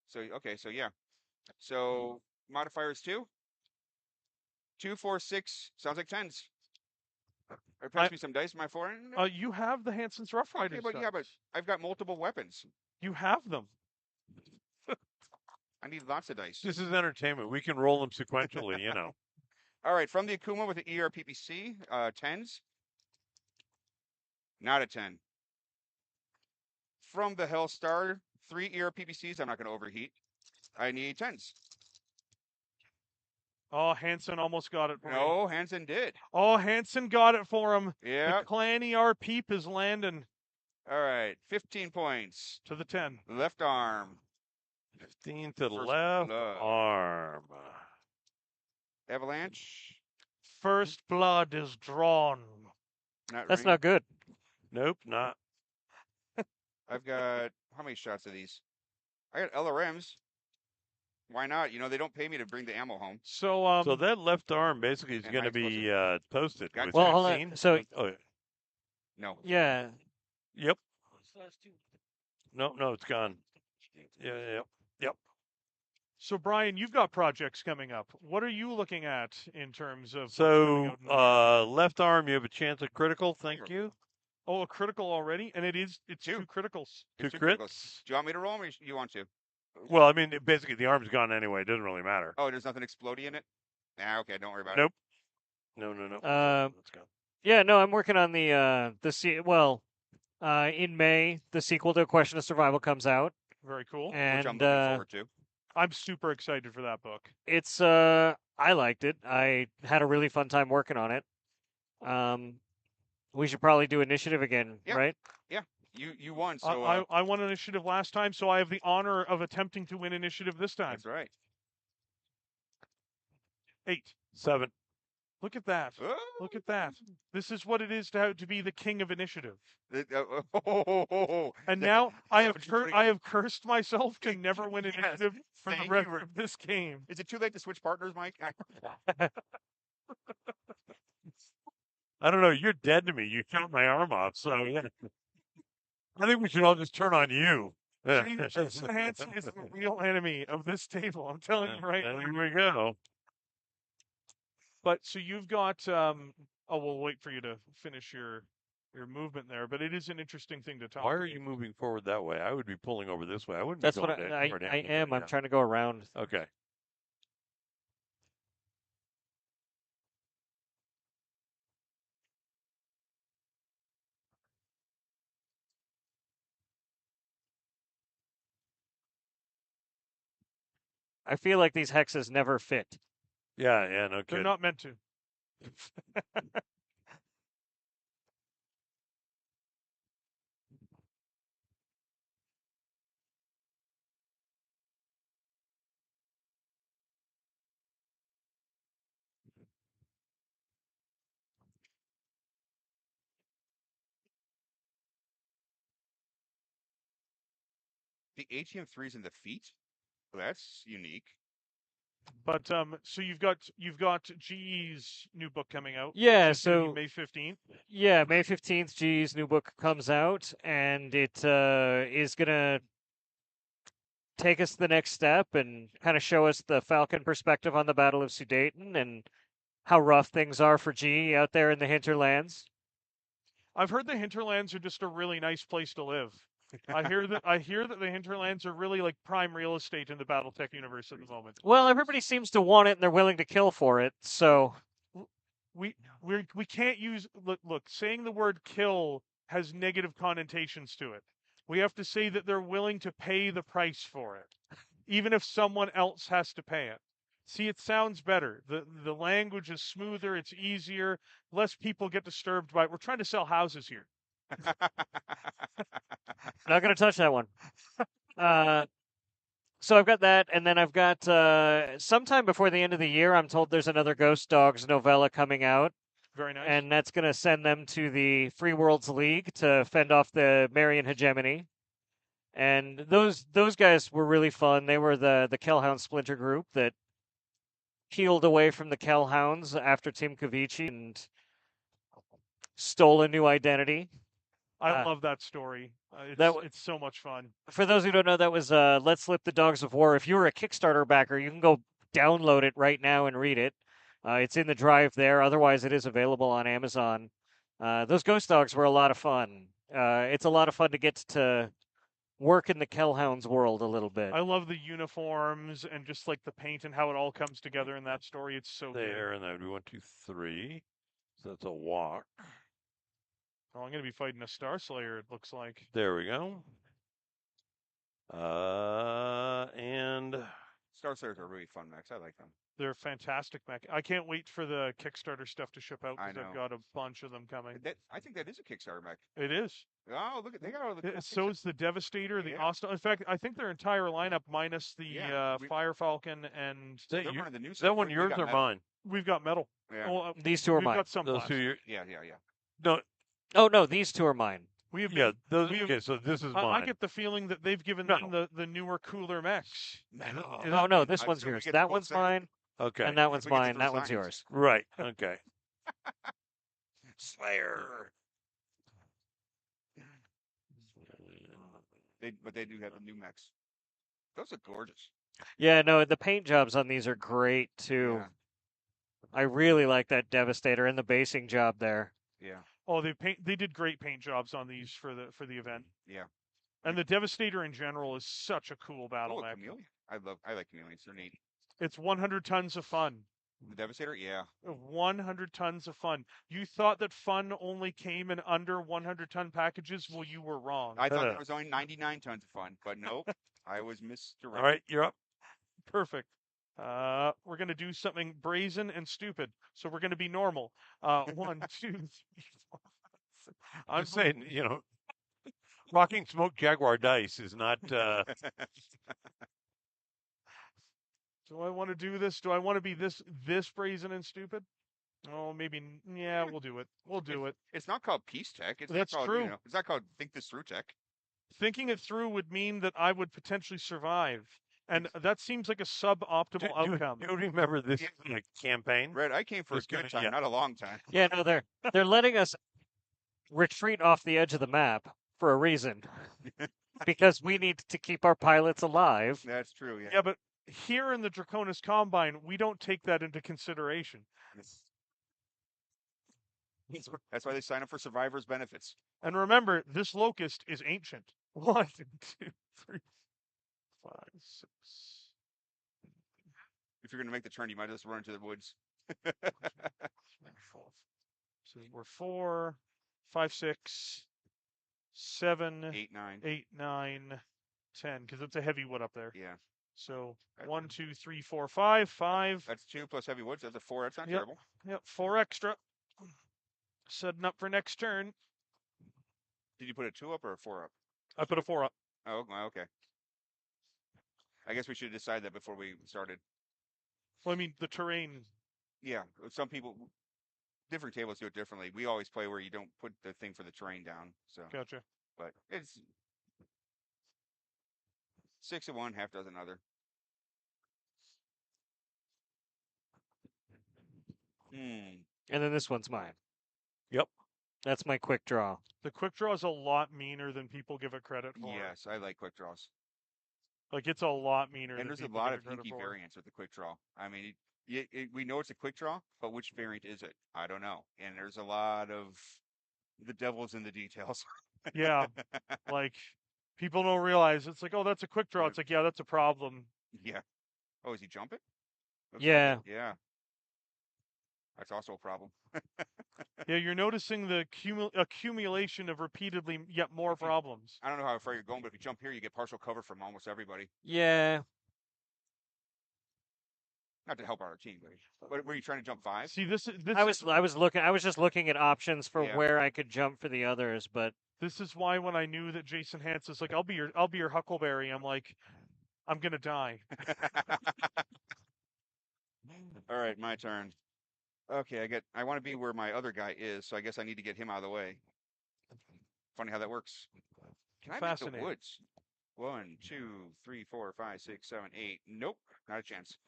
So okay, so yeah. So modifier is 2. 2, 4, 6. Sounds like 10s. Or pass me some dice, my foreign. you have the Hanson's Rough Riders. Okay, but yeah, but dice. I've got multiple weapons. You have them. I need lots of dice. This is entertainment. We can roll them sequentially, All right, from the Akuma with the ERPPC, 10s. Not a 10. From the Hellstar, 3 ERPPCs. I'm not going to overheat. I need 10s. Oh, Hanson almost got it for you. No, Hansen did. Oh, Hanson got it for him. Yeah. The Clan ER peep is landing All right, 15 points. to the 10. Left arm. 15 to the First left blood. arm. Avalanche. First blood is drawn. That's ring. not good. Nope, not. I've got how many shots of these? I got LRMs. Why not? They don't pay me to bring the ammo home. So, So that left arm basically is Am going I to be toasted. Got with Well, hold vaccine. on. So, Oh, No. yeah. yep. No, it's gone. Yep. so Brian, you've got projects coming up. What are you looking at in terms of? what's So coming out in the- left arm, you have a chance at critical. Thank you. oh, a critical already, and it's 2 criticals. Two Two crits. criticals. Do you want me to roll them or you want to? Well, I mean, basically the arm's gone anyway. It doesn't really matter. Oh, there's nothing exploding in it? Nah, okay, don't worry about Nope. it. No. Um, It's gone. Yeah, no, I'm working on in May, the sequel to A Question of Survival comes out, Very cool. Which I'm and looking forward to. I'm super excited for that book. it's I liked it. I had a really fun time working on it. We should probably do initiative again, Yeah. right? You won, so I won initiative last time, so I have the honor of attempting to win initiative this time. that's right. 8. 7. Look at that. Oh, Look at that. This is what it is to be the king of initiative. And now I have I have cursed myself to never win Yes, initiative for the thank rest you. of this game. Is it too late to switch partners, Mike? I don't know. You're dead to me. You shot my arm off. So yeah. I think we should all just turn on you. Jason Hansen is the real enemy of this table. I'm telling you right now. There we go. But so you've got we'll wait for you to finish your movement there, but it is an interesting thing to talk Why about. are you moving forward that way? I would be pulling over this way. I wouldn't. That's be what going I toward am. Hampton, I'm trying to go around. Okay. I feel like these hexes never fit. Yeah. No They're kidding. not meant to. The ATM3's in the feet? Well, that's unique. But so you've got GE's new book coming out. Yeah, It's gonna be so May 15th. yeah, May 15th, G's new book comes out, and it is gonna take us to the next step and kind of show us the Falcon perspective on the Battle of Sudeten and how rough things are for G out there in the hinterlands. I've heard the hinterlands are just a really nice place to live. I hear that the hinterlands are really like prime real estate in the BattleTech universe at the moment. Well, everybody seems to want it, and they're willing to kill for it. So We can't use look saying the word kill has negative connotations to it. We have to say that they're willing to pay the price for it, even if someone else has to pay it. See, it sounds better. The language is smoother, it's easier, less people get disturbed by it. We're trying to sell houses here. Not going to touch that one. So I've got that, and then I've got sometime before the end of the year, I'm told there's another Ghost Dogs novella coming out, Very nice. and that's going to send them to the Free Worlds League to fend off the Marian hegemony. And those guys were really fun. They were the Kellhound Splinter group that peeled away from the Kellhounds after Tim Cavici and stole a new identity. I uh, love that story. that It's so much fun. For those who don't know, that was Let's Slip the Dogs of War. If you were a Kickstarter backer, you can go download it right now and read it. It's in the drive there. Otherwise, it is available on Amazon. Those Ghost Dogs were a lot of fun. It's a lot of fun to get to work in the Kellhounds world a little bit. I love the uniforms and just like the paint and how it all comes together in that story. It's so There, and that would be 1, 2, 3. So that's a walk. good. Oh, I'm going to be fighting a Star Slayer, it looks like. There we go. And Star Slayers are really fun mechs. I like them. They're fantastic mech. I can't wait for the Kickstarter stuff to ship out I because know. I've got a bunch of them coming. I think that is a Kickstarter mech. It is. Oh, look at they got all the. Cool So is the Devastator, the Yeah. Austin. In fact, I think their entire lineup minus the Yeah, Fire Falcon and is that, They're you, running the new is stuff. that one We yours got or metal. mine? we've got metal. Yeah. Well, These two are we've mine. got some Those plastic. two, Yeah. no, Oh no, these two are mine. We have yeah, those. we have- Okay, so this is I mine. get the feeling that they've given No. them the newer, cooler mechs. Oh no, this I one's assume we yours. get That both one's sets. mine, Okay, and that one's We get the mine. That one's designs. yours. right. Okay. Slayer. But they do have the new mechs. Those are gorgeous. Yeah, no, the paint jobs on these are great too. Yeah. I really like that Devastator and the basing job there. Oh, they did great paint jobs on these for the event. Yeah. And the Devastator in general is such a cool battle Oh, mech. chameleon. I like chameleons. They're neat. It's 100 tons of fun. The Devastator, yeah. 100 tons of fun. You thought that fun only came in under 100-ton packages? Well, you were wrong. I thought there was only 99 tons of fun, but nope. I was misdirected. All right, you're up. Perfect. We're going to do something brazen and stupid. So we're going to be normal. 1, 2, 3, 4, 5, 6. I'm just saying, rocking smoked Jaguar dice is not. Do I want to do this? Do I want to be this brazen and stupid? Oh, maybe. Yeah, we'll do it. We'll do it. It's not called peace tech. It's That's not called, true. It's not called think this through tech. Thinking it through would mean that I would potentially survive. And that seems like a suboptimal outcome. Do you remember this is a campaign? Red, I came for a It's good gonna- time, yeah. not a long time. Yeah, no, they're letting us retreat off the edge of the map for a reason. Because we need to keep our pilots alive. That's true, yeah. Yeah, but here in the Draconis Combine, we don't take that into consideration. That's why they sign up for survivors benefits. And remember, this locust is ancient. 1, 2, 3, 5, 6. If you're going to make the turn, you might just run into the woods. So we're 4, 5, 6, 7, 8, 9. 8, 9, 10, because it's a heavy wood up there. Yeah. So 1, 2, 3, 4, 5, 5. That's 2 plus heavy woods. That's a 4. That's not Yep. terrible. Yep, 4 extra. Setting up for next turn. Did you put a 2 up or a 4 up? I put a 4 up. Oh, okay. I guess we should decide that before we started. Well, I mean, the terrain. Yeah, some people, different tables do it differently. We always play where you don't put the thing for the terrain down. So, Gotcha. but it's 6 of one, half dozen other. And then this one's mine. Yep. That's my quick draw. The quick draw is a lot meaner than people give it credit for. Yes, I like quick draws. Like, it's a lot meaner And than there's a people lot give of it credit hinky for. variants with the quick draw. I mean, we know it's a quick draw, but which variant is it? I don't know. And there's a lot of the devil's in the details. Yeah. Like, people don't realize. It's like, oh, that's a quick draw. It's like, yeah, that's a problem. Yeah. Oh, is he jumping? Looks like Yeah. it. Yeah. That's also a problem. Yeah, you're noticing the accumulation of repeatedly yet more problems. I don't know how far you're going, but if you jump here, you get partial cover from almost everybody. Yeah. Not to help out our team, but were you trying to jump 5? See, this I was just looking at options for Yeah. where I could jump for the others, but This is why when I knew that Jason Hans is like, I'll be your Huckleberry, I'm like, I'm gonna die. All right, my turn. Okay, I want to be where my other guy is, so I guess I need to get him out of the way. Funny how that works. Can I make the Fascinating. woods? 1, 2, 3, 4, 5, 6, 7, 8. Nope, not a chance.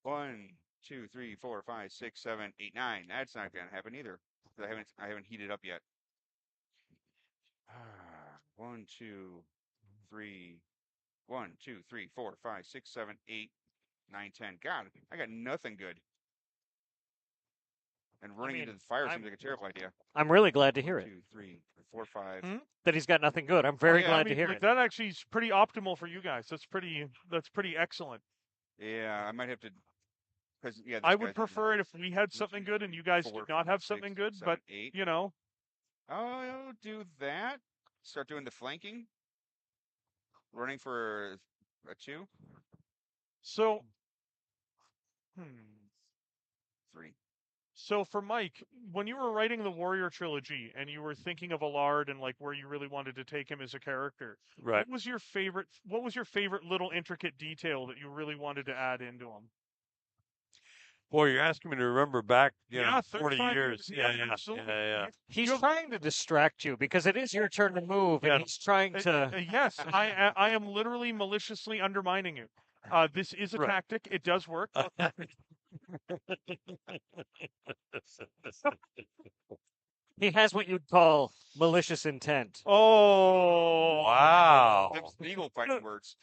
1, 2, 3, 4, 5, 6, 7, 8, 9. That's not gonna happen either. I haven't heated up yet. 1, 2, 3. 1, 2, 3, 4, 5, 6, 7, 8, 9, 10. God, I got nothing good. And running into the fire seems like a terrible idea. I'm really glad to hear 1, it. 2, 3, 4, 5. That he's got nothing good. I'm very yeah, glad I to mean, hear like it. that actually is pretty optimal for you guys. That's pretty excellent. Yeah, I might have to. Because yeah, I would prefer it if we had something good and you guys did not have something good. But 8. you know, I'll do that. Start doing the flanking. Running for a 2. so 3. So for Mike, when you were writing the Warrior trilogy and you were thinking of Allard and like where you really wanted to take him as a character, Right. what was your favorite little intricate detail that you really wanted to add into him? Boy, you're asking me to remember back, Yeah, 40 35 years. years, yeah, Yeah, yeah, absolutely. yeah. He's You have- trying to distract you because it is your turn to move, Yeah. and he's trying to. yes, I am literally maliciously undermining you. This is a Right. tactic. It does work. He has what you'd call malicious intent. Oh, Wow. That's legal fighting words.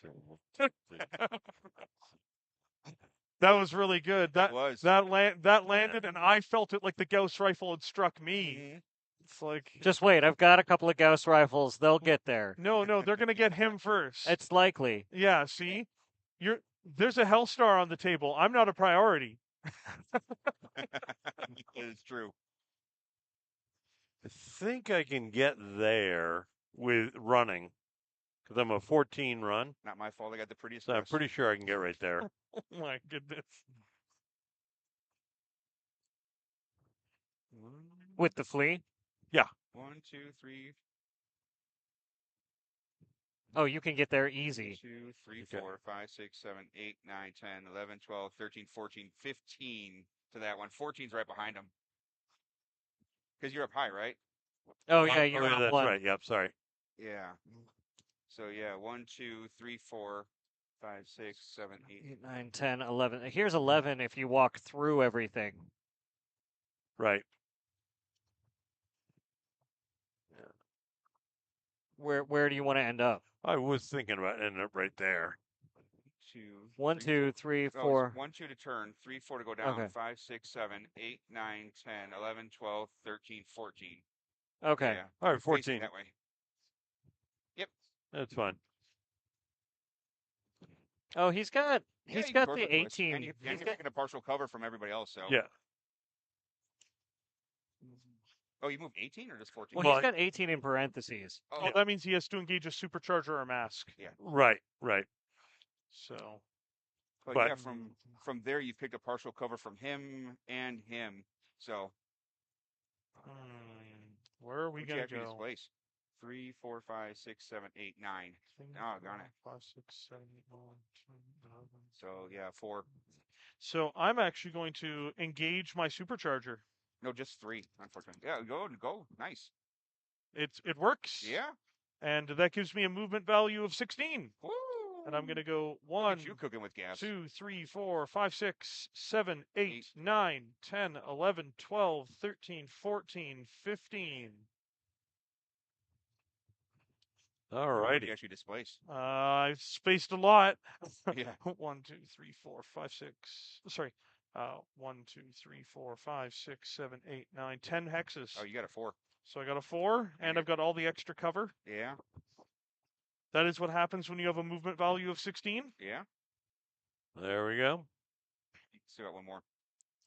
that was really good. That was. that landed, and I felt it like the Gauss rifle had struck me. Mhm. It's like Just wait, I've got a couple of Gauss rifles. They'll get there. no, they're gonna get him first. It's likely. Yeah, see, there's a Hellstar on the table. I'm not a priority. It's true. I think I can get there with running because I'm a 14 run. Not my fault. I got the prettiest. So I'm dress. pretty sure I can get right there. Oh my goodness. With the flea? 1, 2, 3. Oh, you can get there easy. 2, 3, Okay. 4, 5, 6, 7, 8, 9, 10, 11, 12, 13, 14, 15 to that one. 14's right behind him. Because you're up high, right? Oh, yeah, you're yeah, up that's one. right. Yep, sorry. Yeah. So yeah, 1, 2, 3, 4, 5, 6, 7, 8. 8, 9, 10, 11. Here's 11 if you walk through everything. Right. Where do you want to end up? I was thinking about ending up right there. 2, 1, 2, 3, Oh, 4. it's 1, 2 to turn, 3, 4 to go down, Okay. 5, 6, 7, 8, 9, 10, 11, 12, 13, 14. Okay. Yeah, All right, facing 14. that way. Yep. That's fine. Oh, he's got Yeah, he's you got can the torture twist. 18. And you're He's got, taking a partial cover from everybody else, so. Yeah. Oh, you moved 18 or just 14? well, Well, he's got 18 in parentheses. Oh, Oh, that means he has to engage a supercharger or a mask. Right. Right. So but but- yeah, from there you picked a partial cover from him and him. So where are we who'd you gonna actually go? displace? 3, 4, 5, 6, 7, 8, 9. Oh, darn it. 5, 6, 7, 8, 9, 10, 11. So yeah, 4. So I'm actually going to engage my supercharger. No, just 3, unfortunately. Yeah, go. Nice. It works. Yeah. And that gives me a movement value of 16. Woo! And I'm gonna go Look 1, at you cooking with gas. 2, 3, 4, 5, 6, 7, 8, Eight. 9, 10, 11, 12, 13, 14, 15. All Who righty. did you actually displace? I've spaced a lot. Yeah. 1, 2, 3, 4, 5, 6. Sorry. 1, 2, 3, 4, 5, 6, 7, 8, 9, 10 hexes. Oh, you got a 4. So I got a 4, and I've got all the extra cover. Yeah. That is what happens when you have a movement value of 16. Yeah. There we go. Still got one more.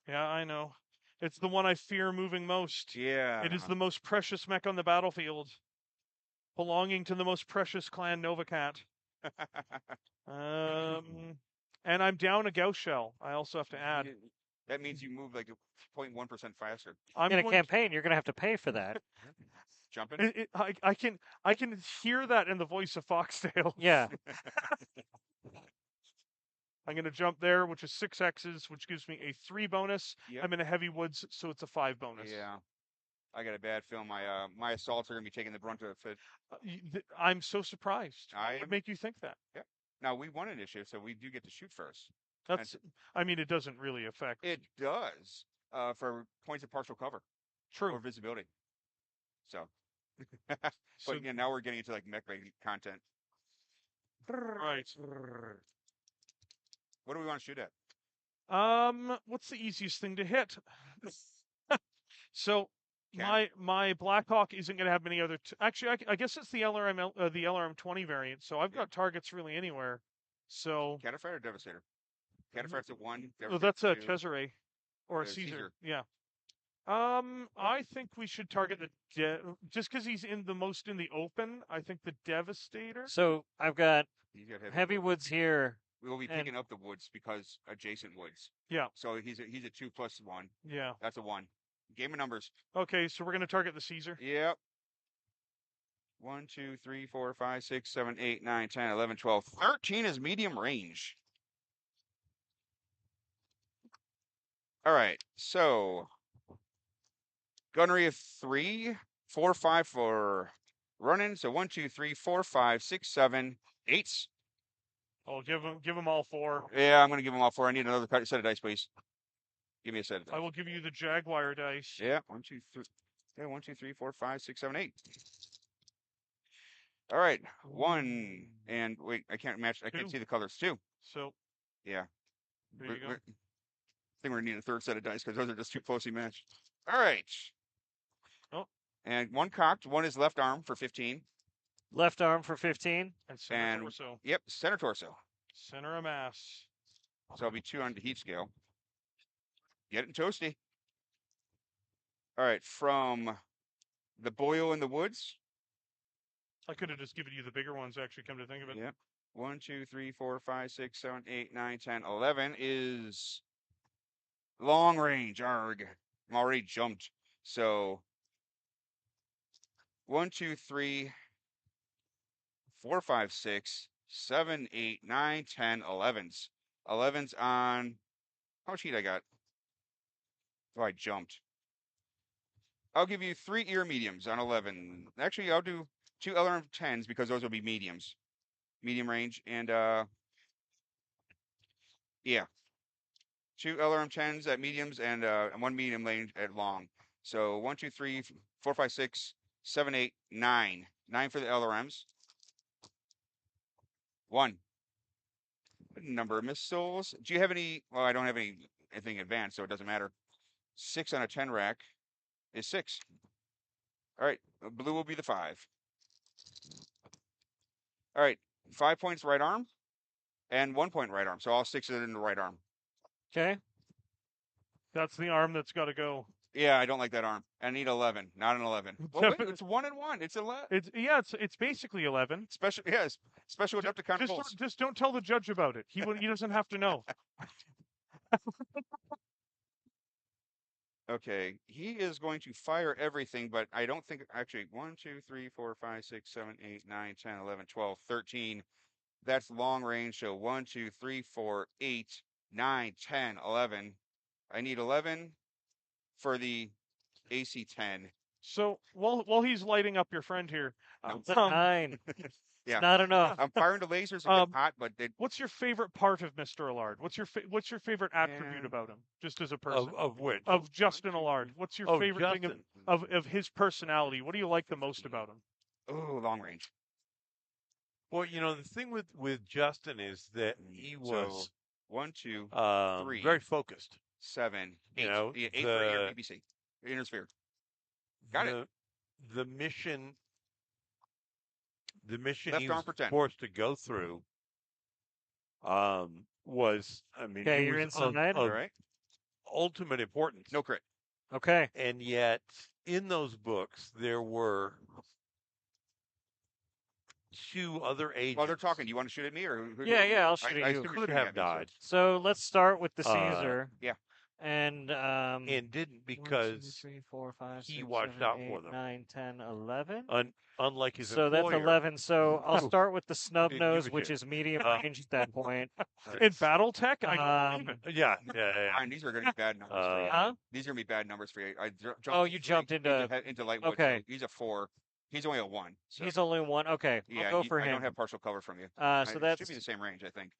Yeah, I know. It's the one I fear moving most. Yeah. It is the most precious mech on the battlefield, belonging to the most precious clan Novacat. And I'm down a Gauss shell. I also have to add. That means you move like 0.1% faster. I'm In a going campaign, you're going to have to pay for that. jumping. I can hear that in the voice of Foxtail. Yeah. I'm going to jump there, which is 6 X's, which gives me a 3 bonus. Yep. I'm in a heavy woods, so it's a 5 bonus. Yeah. I got a bad feeling my assaults are gonna be taking the brunt of it. I'm so surprised. I What would am- make you think that? Yep. Now we won initiative, so we do get to shoot first. That's. I mean, it doesn't really affect. It does for points of partial cover True. or visibility. So, So, but yeah, now we're getting into like mech content. right. What do we want to shoot at? What's the easiest thing to hit? So Cannon. my Blackhawk isn't going to have many other. Actually, I guess it's the the LRM 20 variant. So I've got targets really anywhere. So Cataphractor or Devastator? Cataphractor's at 1. oh, that's a Devastator's 2. Cesare or a Caesar. Caesar. Yeah. I think we should target the just because he's in the most in the open. I think the Devastator. So I've got He's got heavy woods here. We will be and- picking up the woods because adjacent woods. Yeah. So he's a 2+1. Yeah. That's a 1. Game of numbers. Okay, so we're going to target the Caesar. Yep. 1, 2, 3, 4, 5, 6, 7, 8, 9, 10, 11, 12. 13 is medium range. All right. So gunnery of 3, 4, 5 for running. So 1, 2, 3, 4, 5, 6, 7, 8. I'll give him all 4. Yeah, I'm gonna give them all 4. I need another set of dice, please. Give me a set of dice. I will give you the Jaguar dice. Yeah, 1, 2, 3. Yeah, 1, 2, 3, 4, 5, 6, 7, 8. All right, 1 and wait, I can't match. I can't 2. see the colors. 2. So Yeah. there you go. I think we're gonna need a third set of dice because those are just too closely matched. All right. Oh. And 1 cocked. 1 is left arm for 15. Left arm for 15. And center And- torso. Yep, center torso. Center of mass. So it'll be 2 on the heat scale. Get it toasty. All right, from the boyo in the woods. I could have just given you the bigger ones, actually, come to think of it. Yep. 1, 2, 3, 4, 5, 6, 7, 8, 9, 10, 11 is long range. Arg. I'm already jumped. So 1, 2, 3, 4, 5, 6, 7, 8, 9, 10, 11s. 11s on how much heat I got? Oh, I jumped. I'll give you 3 ear mediums on 11. Actually, I'll do 2 LRM 10s because those will be mediums. Medium range. And, yeah. 2 LRM 10s at mediums and 1 medium range at long. So 1, 2, 3, 4, 5, 6, 7, 8, 9. 9 for the LRMs. 1. Number of missiles. Do you have any? Well, I don't have anything advanced, so it doesn't matter. 6 on a 10 rack is 6. All right, blue will be the 5. All right, 5 points right arm, and 1 point right arm. So all 6 are in the right arm. Okay. That's the arm that's got to go. Yeah, I don't like that arm. I need 11, not an 11. Well, wait, it's 1 and 1. It's 11. It's basically 11. Special, yes, special Adepticon rules. Just don't tell the judge about it. He doesn't have to know. Okay, he is going to fire everything, but I don't think actually 1, 2, 3, 4, 5, 6, 7, 8, 9, 10, 11, 12, 13. That's long range. So 1, 2, 3, 4, 8, 9, 10, 11. I need 11 for the AC 10. So while he's lighting up your friend here, It's a 9. Yeah. Not enough. I'm firing the lasers and get hot, but they, what's your favorite part of Mr. Allard? What's your favorite attribute Yeah. about him, just as a person? Of which? Of Justin Allard. What's your Oh, favorite thing Justin. of his personality? What do you like the most about him? oh, long range. Well, the thing with Justin is that he was So 1, 2, three. very focused. 7, 8. You know, Yeah, 8 for air BBC. Inner sphere. Got it. The mission Left he arm was for 10. forced to go through was, I mean, Okay, it you're was of, inside. of All right. ultimate importance. No crit. Okay. And yet, in those books, there were 2 other agents. While they're talking, do you want to shoot at me or? Yeah, I'll shoot at I you. assume you're Could shooting have at me, so- died. So let's start with the Caesar. Yeah. And and didn't 1, 2, because 3, 4, 5, he 6, watched 7, out 8, for them. 9, 10, 11. Unlike his So that's employer, 11. So I'll who start with the snub didn't give nose, a which shit. is medium range at that point. In BattleTech, I don't believe Um, it. Yeah, yeah. Ryan, these are going to be bad numbers for you. huh? These are going to be bad numbers for you. I jumped. Oh, you jumped into. into Lightwood. Okay. So he's a 4. He's only a 1. So He's only 1. Okay, yeah, I'll go for I don't him. have partial cover from you. So It should that's be the same range, I think.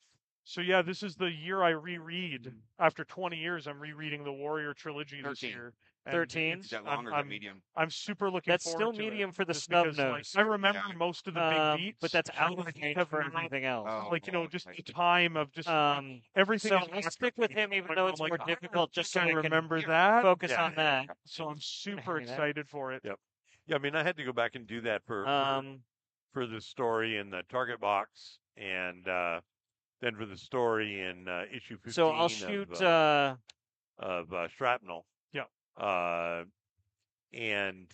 So yeah, this is the year I reread. After 20 years, I'm rereading the Warrior trilogy this 13. year. and 13? Is that long or is that medium? I'm super looking That's forward still to medium it, for the just snub because, like, nose. I remember Yeah. most of the big beats, But that's out but of I range have for not- everything else. Oh, like, you know, well, just I the see. time of just everything. So is I'll stick with him, even though it's I'm more like, difficult, I just so think I can remember that. focus Yeah. on that. So I'm super Hang that. excited for it. Yep. Yeah, I mean, I had to go back and do that for the story in the target box, and then for the story in issue 15 So I'll shoot. of Shrapnel. Yeah. And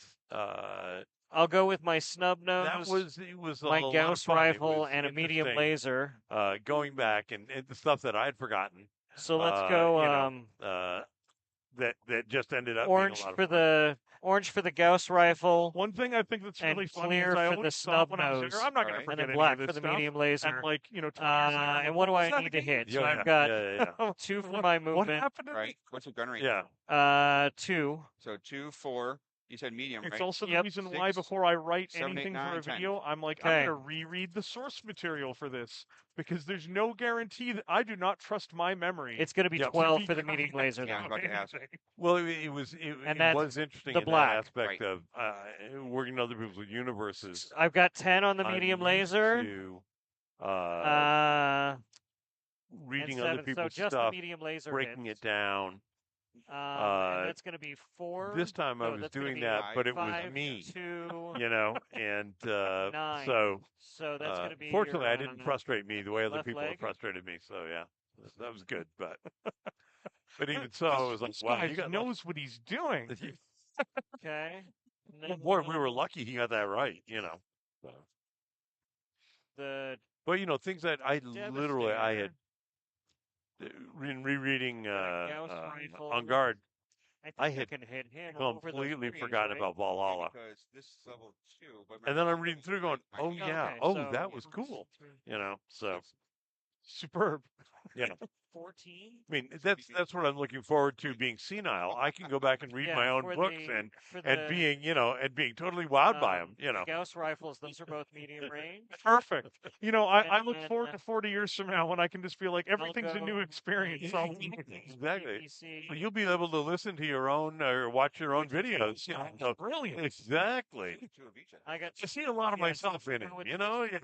I'll go with my snub nose, it was a my lot of Gauss fun. It rifle, was and a medium interesting, laser. going back and the stuff that I'd forgotten. So let's you go. know, that just ended up Orange being a lot of for fun. the Gauss rifle, One thing I think that's and really funny clear is I for the always snub thought when I was nose, younger, I'm not going Alright. to and forget then any black of this for the stuff. medium laser. And like, you know, 20 years later, I'm like, And what do was I that need to again? hit? So Yeah, I've got yeah. 2 for What- my What movement. happened to Right. me? What's your gun rate? Yeah. 2. So 2, 4. You said medium, It's right? also the Yep. reason why 6, before I write 7, 8, anything for 9, a 10. video, I'm like, Okay. I'm going to reread the source material for this because there's no guarantee that I do not trust my memory. It's going to be Yep. 12 for the medium laser, Yeah, I was though. about to ask. Well, it was interesting the in black. that aspect Right. of working in other people's universes. I've got 10 on the I'm medium used laser. to, And reading other 7. So people's just the stuff, medium laser breaking hits. it down. And that's going to be 4. This time I No, was that's gonna doing be that, but it was 5, me, 2, you know, and 9. so So that's going to be. fortunately, your, I didn't frustrate me the way other left people have leg? frustrated me. So yeah, that was good. But even so, I was like, This wow, guy you got knows what he's doing. Okay. Well, boy, we were lucky he got that right, you know. So. The But you know, things that I literally I had Devastator. in rereading Gauss rifle. On Guard, I I think had I can hit him over those completely trees, forgotten right? about Valhalla. Because this is level 2. But And then I'm reading through going, my oh medium- yeah, Okay, oh so- that was cool, you know. So Superb. yeah, 14. I mean that's what I'm looking forward to being senile. I can go back and read Yeah, my own for books the- for and the, being and being totally wowed by them, you know. the Gauss rifles, those are both medium range. Perfect. You know, I And look then, forward to 40 years from now when I can just feel like everything's a go- new experience. all over. Exactly. APC. Well, you'll be able to listen to your own or watch your own videos. You know. Brilliant. Exactly. Two of each, I think. I got I see a lot of Yeah, myself in it, you know. Yeah.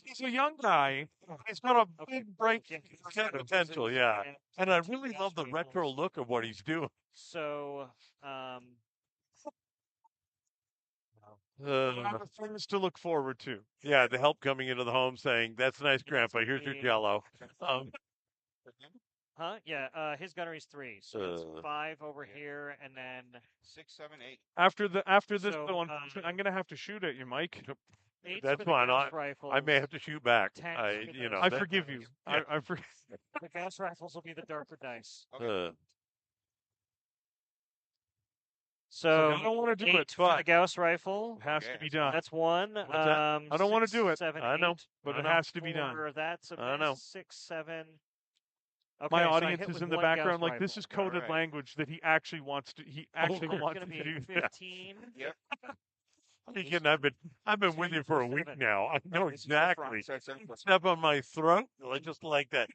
He's a young guy. He's got a Okay. big, bright Potential, yeah. And I really love the retro look of what he's doing. So, a lot of things to look forward to. Yeah, the help coming into the home saying, "That's nice, Grandpa. Here's your Jello." huh? Yeah. His gunnery's 3, so it's 5 over here, and then 6, 7, 8. After this, So, though, I'm going to have to shoot at you, Mike. 8's That's for the fine. Gauss rifles. I may have to shoot back. 10's I, for you the- know, I that- forgive you. Yeah. I forgive. The Gauss rifles will be the darker dice. So I don't want to do 8 it, for the but Gauss rifle. it has Okay, to be that's done. That's 1. that? I don't wanna 6, do it. 7, I know, 8. But I it know. has to be done. That's a I know. miss. 6, 7. Okay, My so I audience hit is with in the 1 Gauss background like this rifle. is coded Alright. language that he actually wants to. He actually It's wants gonna to be do this. 15. Yep. You kidding? I've been with you for a week 7. now. I know It's in the front, exactly. so it's 7 plus Step on my throat, just like that.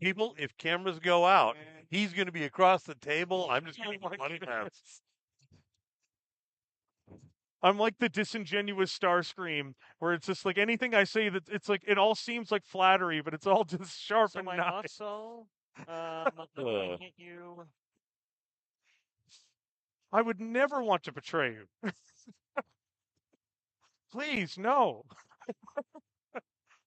People, if cameras go out, he's going to be across the table. I'm just going to be money grabs. I'm like the disingenuous Starscream, where it's just like anything I say that it's like it all seems like flattery, but it's all just sharp So and my knife. muscle, I'm gonna hit you. I would never want to betray you. Please, no.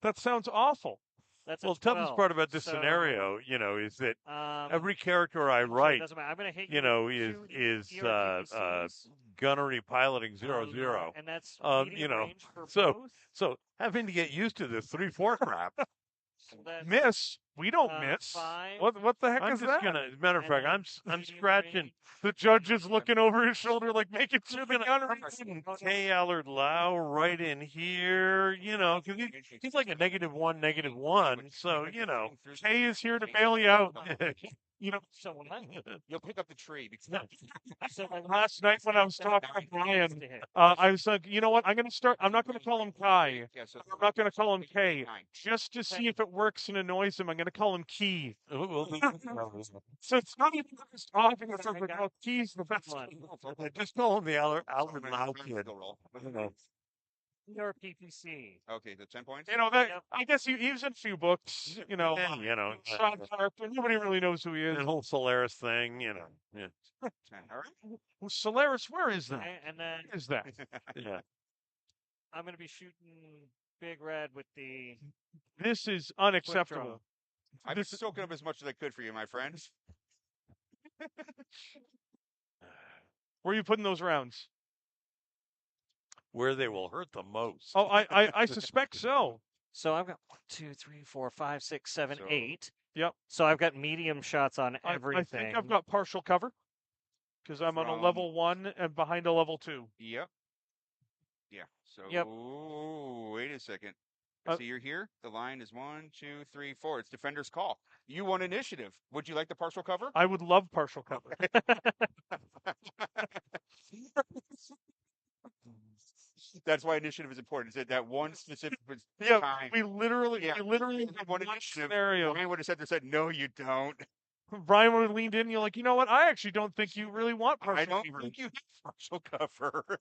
That sounds awful. That's a Well, the toughest 12. part about this So, scenario, is that Um, every character I so it write, doesn't matter. I'm gonna hit you know, with is 2 ERGPCs, gunnery piloting 0-0. and that's you medium know, range for so- both. So having to get used to this 3-4 crap. That's, Miss? We don't miss. 5. What the heck I'm is just that? gonna. As a matter of And fact, then I'm medium scratching. range. The judge is looking over his shoulder, like making sure the gun. K. Allard Lau right in here, you know, 'cause he's like a -1, -1. So, you know. Kay is here to bail you out. You know, So when I, You'll pick up the tree. so last night when I was talking to Brian, to hit. I was like, you know what? I'm not going to call him Kai. Yeah, so I'm not going to call him K. 9. Just to see if it works and annoys him, I'm going to call him Key. Well, So it's not even just talking. It's like, oh, Key's the best. One. just call him the Allard Lau kid. Roll. Your PPC. Okay, the 10 points. You know that. Yep. I guess he was in a few books. You know, Yeah, you know, side character. Nobody really knows who he is. the whole Solaris thing, you know. Yeah. 10. All right. Well, Solaris, where is that? Okay, and then What is that? Yeah. I'm going to be shooting Big Red with the This is quick unacceptable. draw. I've been This is- soaking up as much as I could for you, my friend. Where are you putting those rounds? Where they will hurt the most. Oh, I suspect so. So I've got 1, 2, 3, 4, 5, 6, 7, So- 8. Yep. So I've got medium shots on I everything. think I've got partial cover because I'm on a From- level 1 and behind a level 2. Yep. Yeah. So Yep. wait a second. Uh, See, you're here. The line is 1, 2, 3, 4. It's defender's call. You won initiative. Would you like the partial cover? I would love partial cover. That's why initiative is important. Is that that one specific Yeah, time? we literally Yeah. had One one initiative. scenario. Brian would have said, "No, you don't. Brian would have leaned in. And you're like, you know what? I actually don't think you really want partial I don't cover. think you have partial cover."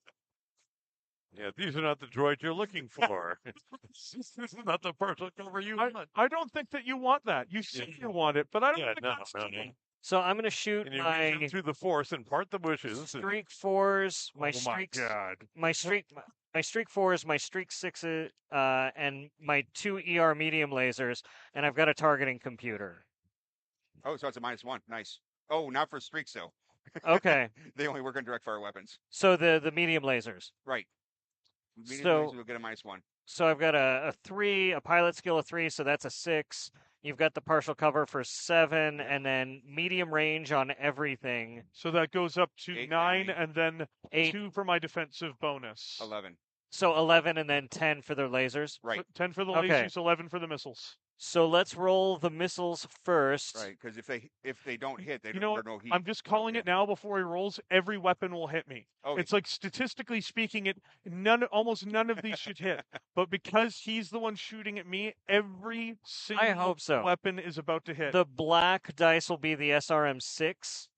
Yeah, these are not the droids you're looking for. This is not the partial cover you want. I don't think that you want that. You say you want it, but I don't Yeah, think no, that's no, true. no. So I'm going to shoot And you reach my in through the force and part the bushes. and- streak 4s, my Oh streaks, my God. my streak 4s, my streak 6s, and my 2 ER medium lasers, and I've got a targeting computer. Oh, so it's a -1. Nice. Oh, not for streaks though. Okay, They only work on direct fire weapons. so the medium lasers. Right. Medium So- lasers will get a -1. So I've got a 3, a pilot skill of 3, so that's a 6. You've got the partial cover for 7, and then medium range on everything. So that goes up to 8, 9, 9. and then 8, 2 for my defensive bonus. 11. so 11, and then 10 for the lasers. Right. 10 for the Okay. lasers, 11 for the missiles. So let's roll the missiles first. Right. Because if they don't hit, they You don't, know they're what? no heat. I'm just calling it now before he rolls. Every weapon will hit me. Oh, It's like statistically speaking, almost none of these should hit. But because he's the one shooting at me, every single hope so. weapon is about to hit. The black dice will be the SRM 6.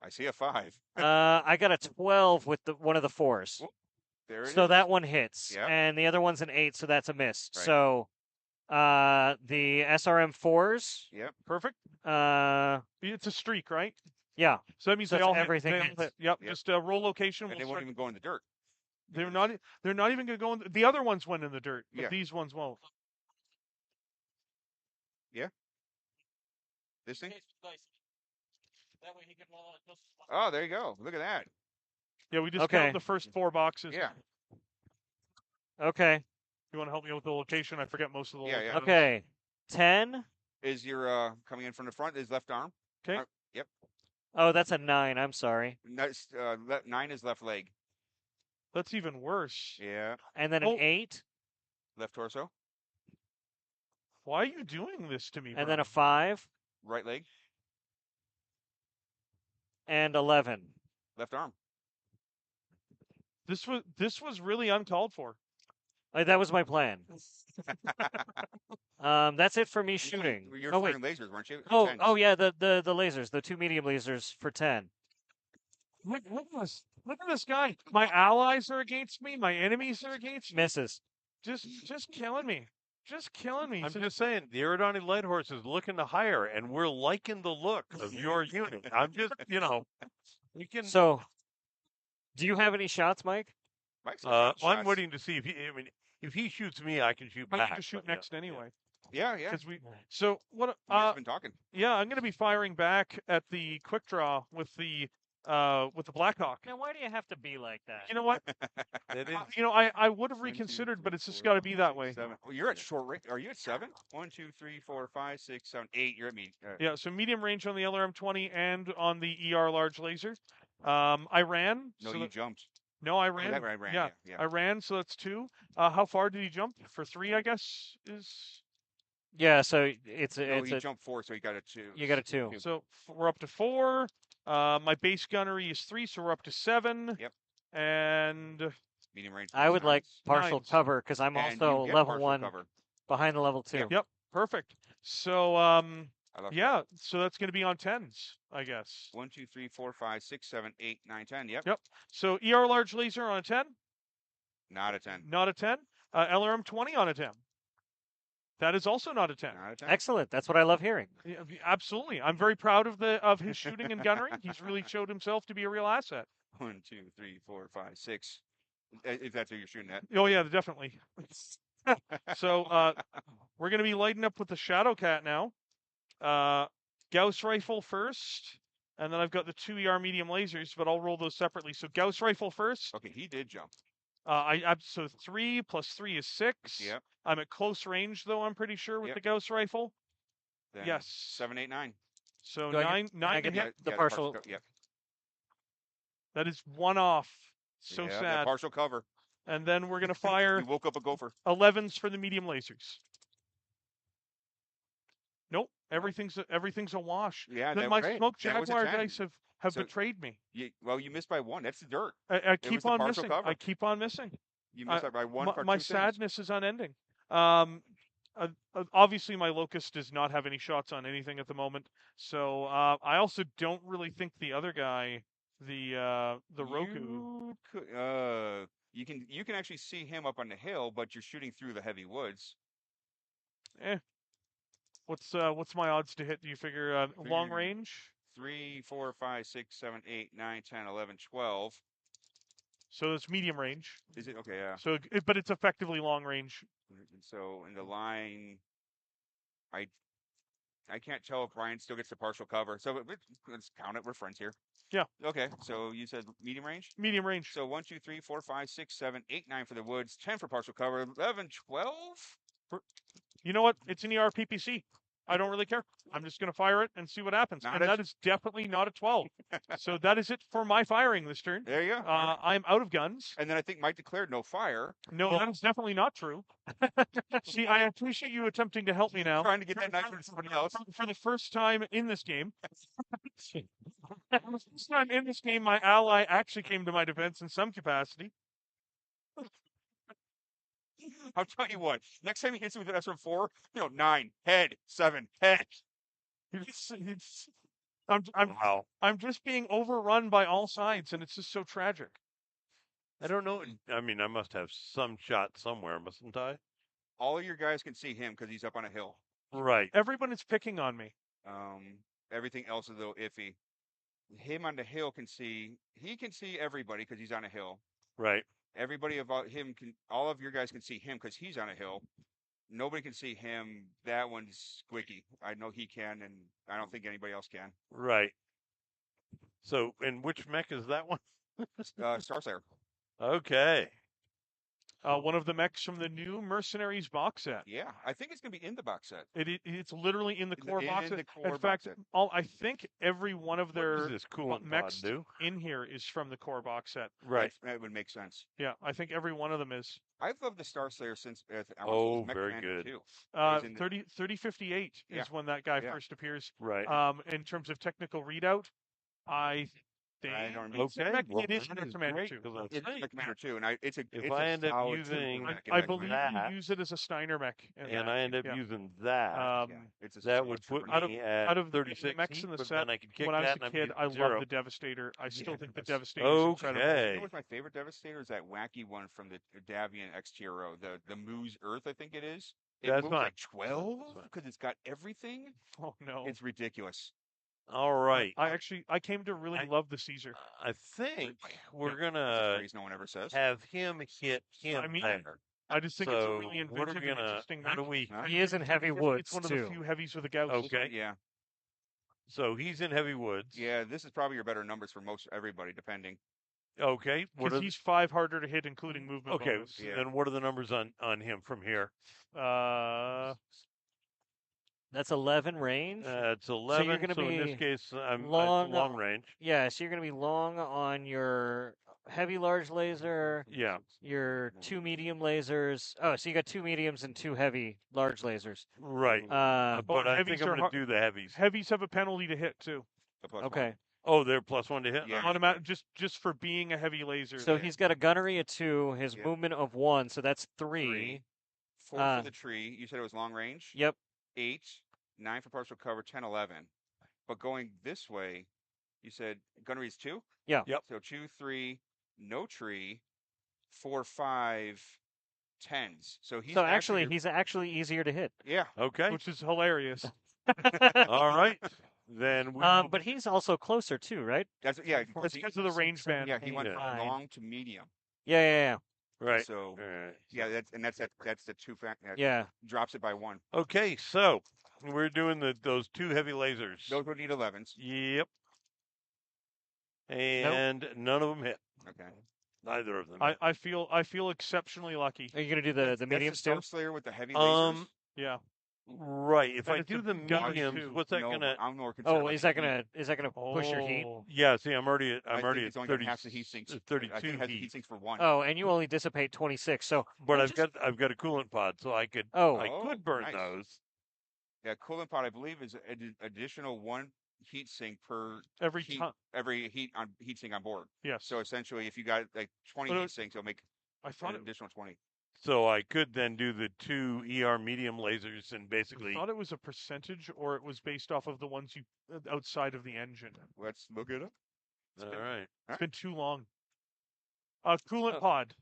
I see a 5. I got a 12 with one of the 4s. There it is. So that one hits. Yep. And the other one's an 8, so that's a miss. Right. So the SRM 4s, Yep. Perfect. uh, It's a streak, right? yeah. So that means So they it's all hit. everything They all hits. hit. Yep. Yep. Just roll location. And We'll they won't start- even go in the dirt. They're not. They're not even going to go in. The other ones went in the dirt, but Yeah. these ones won't. This thing? That way he can roll it. Oh, there you go. Look at that. Yeah, we just Okay. count the first 4 boxes. Yeah. Okay. You want to help me with the location? I forget most of the. Yeah, yeah. locations. Okay. 10. Is your coming in from the front? Is left arm? Okay. Yep. Oh, that's a 9. I'm sorry. Nice. 9 is left leg. That's even worse. Yeah. And then Oh. an 8. Left torso. Why are you doing this to me? And then a Brian? 5. Right leg. And 11. Left arm. This was really uncalled for. That was my plan. That's it for me shooting. You're Oh, wait. firing lasers, weren't you? Oh, 10s. oh yeah, the lasers, the 2 medium lasers for 10. Look at this. Look at this guy. My allies are against me. My enemies are against me. Misses. Just killing me. Just killing me. I'm So- just saying, the Iridani Light Horse is looking to hire, and we're liking the look of your unit. I'm just, you know, we can. So, do you have any shots, Mike? Mike's got I'm shots. waiting to see if he. I mean, if he shoots me, I can shoot I back. get to shoot but, yeah, next anyway. Yeah, yeah. Because we. So what? You guys have been talking. Yeah, I'm going to be firing back at the quick draw with the with the Blackhawk. Now, why do you have to be like that? You know what? That is I would have reconsidered, but it's just got to be that way. Well, you're at short range. Are you at 7? 1, 2, 3, 4, 5, 6, 7, 8. You're at me. Yeah, so medium range on the LRM-20 and on the ER large laser. I ran. No, so you that- jumped. No, I Oh, ran. that I ran. Yeah, Yeah. I ran, so that's 2. How far did he jump? For 3, I guess is. Yeah, so it's No, it's he a jumped 4, so he got a 2. you got a 2. So we're up to 4. My base gunnery is 3, so we're up to 7. Yep. And Medium range. I would like nines. partial Nines. cover because I'm And also you get level partial 1 cover. behind the level 2. yep, perfect. So I love yeah, so that's going to be on 10s, I guess. 1, 2, 3, 4, 5, 6, 7, 8, 9, 10. Yep. Yep. So ER large laser on a 10, Not a 10. not a 10. LRM 20 on a 10. That is also not a 10. Not a 10. Excellent. That's what I love hearing. Yeah, absolutely. I'm very proud of his shooting and gunnery. He's really showed himself to be a real asset. 1, 2, 3, 4, 5, 6. If that's who you're shooting at. Oh yeah, definitely. So we're going to be lighting up with the Shadow Cat now. Gauss rifle first, and then I've got the 2 ER medium lasers, but I'll roll those separately. So Gauss rifle first. Okay, he did jump. So 3 plus 3 is 6. Yep. I'm at close range though. I'm pretty sure with Yep. the Gauss rifle. Then Yes. 7, 8, 9. So Do I get- 9 can I 9 get hit. the partial- Yep. That is 1 off. So Yeah, that sad. partial cover. And then we're gonna fire You woke up a gopher. 11s for the medium lasers. Nope, everything's a wash. Yeah, Then that, my right. smoke That was a jaguar 10. dice have So- betrayed me. Well, you missed by 1. That's the dirt. I was keep the on partial missing. cover. I keep on missing. You missed that by 1 for My 2 things. sadness is unending. Obviously, my locust does not have any shots on anything at the moment. So I also don't really think the other guy, the Roku. You can actually see him up on the hill, but you're shooting through the heavy woods. What's my odds to hit? Do you figure long Figure- range? 3, 4, 5, 6, 7, 8, 9, 10, 11, 12. So it's medium range. Is it? Okay, yeah. So, but it's effectively long range. So in the line, I can't tell if Brian still gets the partial cover. So let's count it. We're friends here. Yeah. Okay. So you said medium range? Medium range. So 1, 2, 3, 4, 5, 6, 7, 8, 9 for the woods, 10 for partial cover, 11, 12? You know what? It's an ER PPC. I don't really care. I'm just going to fire it and see what happens. Not And a- that is definitely not a 12. So that is it for my firing this turn. There you go. I'm out of guns. And then I think Mike declared no fire. No, that is definitely not true. See, I appreciate you attempting to help me now. Trying to get that knife from somebody else. For the first time in this game. For the first time in this game, my ally actually came to my defense in some capacity. I'll tell you what. Next time he hits me with an SR4, 9, head, 7, head. wow. I'm just being overrun by all sides, and it's just so tragic. I don't know. I mean, I must have some shot somewhere, mustn't I? All of your guys can see him because he's up on a hill. Right. Everyone is picking on me. Everything else is a little iffy. Him on the hill he can see everybody because he's on a hill. Right. Everybody about him all of your guys can see him because he's on a hill. Nobody can see him. That one's squicky. I know he can, and I don't think anybody else can. Right. So, and which mech is that one? Starslayer. Okay. One of the mechs from the new Mercenaries box set. Yeah, I think it's gonna be in the box set. It's literally in the core box in set. the core In box fact, set. I think every one of What their does this coolant pod mechs do? in here is from the core box set. Right. That would make sense. Yeah, I think every one of them is. I've loved the Starslayer since I Oh, was Mech very Commander good. too. 3058 Yeah. is when that guy Yeah. first appears. Right. In terms of technical readout, I think I don't remember. it's Okay. Mech- Well, it is that Mech is Commander great, 2. 'cause that's It's right. Mech Commander 2, and it's a If it's I a end up solid using- mech in I Mech believe Commander. you that, use it as a Steiner mech. and I end up yeah. using that, Um, Yeah, it's a that solid would put super out of- me at out of the 36 mechs heat, in the but set, then I can kick when I was that a and kid, I'm I using zero. loved the Devastator. I still think the that's- Devastator is incredible. You Okay. know what's my favorite Devastator is that wacky one from the Davian XTRO, the Moose Earth, I think it is. It That's moves fine. like 12 That's fine. because it's got everything. Oh no! It's ridiculous. All right. I came to really I- love the Caesar. I think we're That's a gonna phrase no one ever says. have him hit him I mean, there. I just think it's a So really what are inventive we and gonna? interesting How do mech. we? Huh? He is in heavy woods It's one of too. the few heavies with a Gauss. Okay. Yeah. So he's in heavy woods. Yeah, this is probably your better numbers for most everybody, depending. Okay. What Because are he's 5 harder to hit, including movement okay? bonus. Yeah. Then what are the numbers on him from here? That's 11 range. It's 11. gonna So in this be case, I'm long- long range. Yeah, so you're going to be long on your heavy large laser, Yeah. your 2 medium lasers. Oh, so you got 2 mediums and 2 heavy large lasers. Right. Uh, But I heavies think I'm are going to do the heavies. Heavies have a penalty to hit too. The plus okay. Oh, they're +1 to hit. Yeah. Automatic, just for being a heavy laser. So he's got a gunnery of 2, his Yeah. movement of 1, so that's 3. Three. 4 Uh, for the tree. You said it was long range. Yep. 8, 9 for partial cover, 10, 11. But going this way, you said gunnery's 2? Yeah. Yep. So 2, 3, no tree, 4, 5, 10s. So he's So actually, your- he's actually easier to hit. yeah. Okay. Which is hilarious. All right. Then we will- But he's also closer too, right? That's yeah. It's because of the range band. Yeah, he went Yeah. from Fine. long to medium. Yeah. right. So All right. yeah, that's the 2 fact that Yeah. drops it by 1. Okay, so we're doing those 2 heavy lasers. Those would need 11s. Yep. And none of them hit. Okay. Neither of them. I feel exceptionally lucky. Are you going to do the mediums That's the too? Star Slayer with the heavy lasers. Yeah. Right. If And I it's do a the gunnery mediums, too. what's that No, gonna? I'm more concerned. Oh, about is the that heat. gonna push your heat? Oh. Yeah. See, I'm already I think at it's only got 30, half the heat sinks. I think 32 it has the heat. heat sinks for 1. Oh, and you only dissipate 26. So But I I've got a coolant pod, so I could Oh. I could burn nice. those. Yeah, coolant pod I believe is additional 1 heat sink per Every heat, time. every heat sink on board. Yes. So essentially, if you got like 20 Well, heat sinks, it'll make I an thought it, additional 20. So I could then do the 2 ER medium lasers and I basically. thought it was a percentage, or it was based off of the ones you outside of the engine. Let's look it up. All right. It's been too long. Coolant Oh. pod.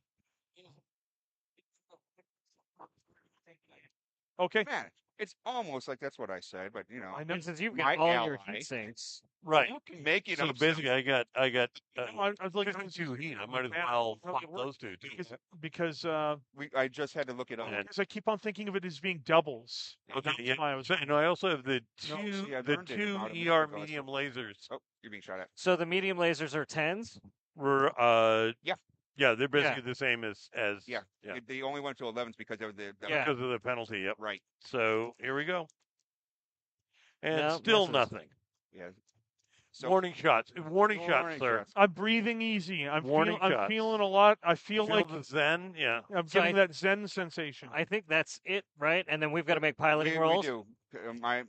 Okay. Man, it's almost like that's what I said, but you know, I know. and since you've my got all your ally. heat sinks, Right. you can make it So up. basically, I got I was like 52 heat. I might as Yeah, well how pop it works. those 2 too. because I just had to look it up. And- I keep on thinking of it as being doubles. Okay, That's yeah. why I was. So, and I also have the No, two see, I the learned it 2 about a month ER ago. medium lasers. Oh, you're being shot at. so the medium lasers are 10s. Were Yeah. yeah, they're basically the same as Yeah. They only went to 11s because of the Yeah. because of the penalty. Yep. right. So here we go. And No, still misses. nothing. Yeah. So Warning shots. Warning shots, warning sir. shots. I'm breathing easy. I'm Warning I'm feeling a lot. I feel Feel like the zen. Yeah. I'm So getting that Zen sensation. I think that's it, right? And then we've got to make piloting We rolls. do. I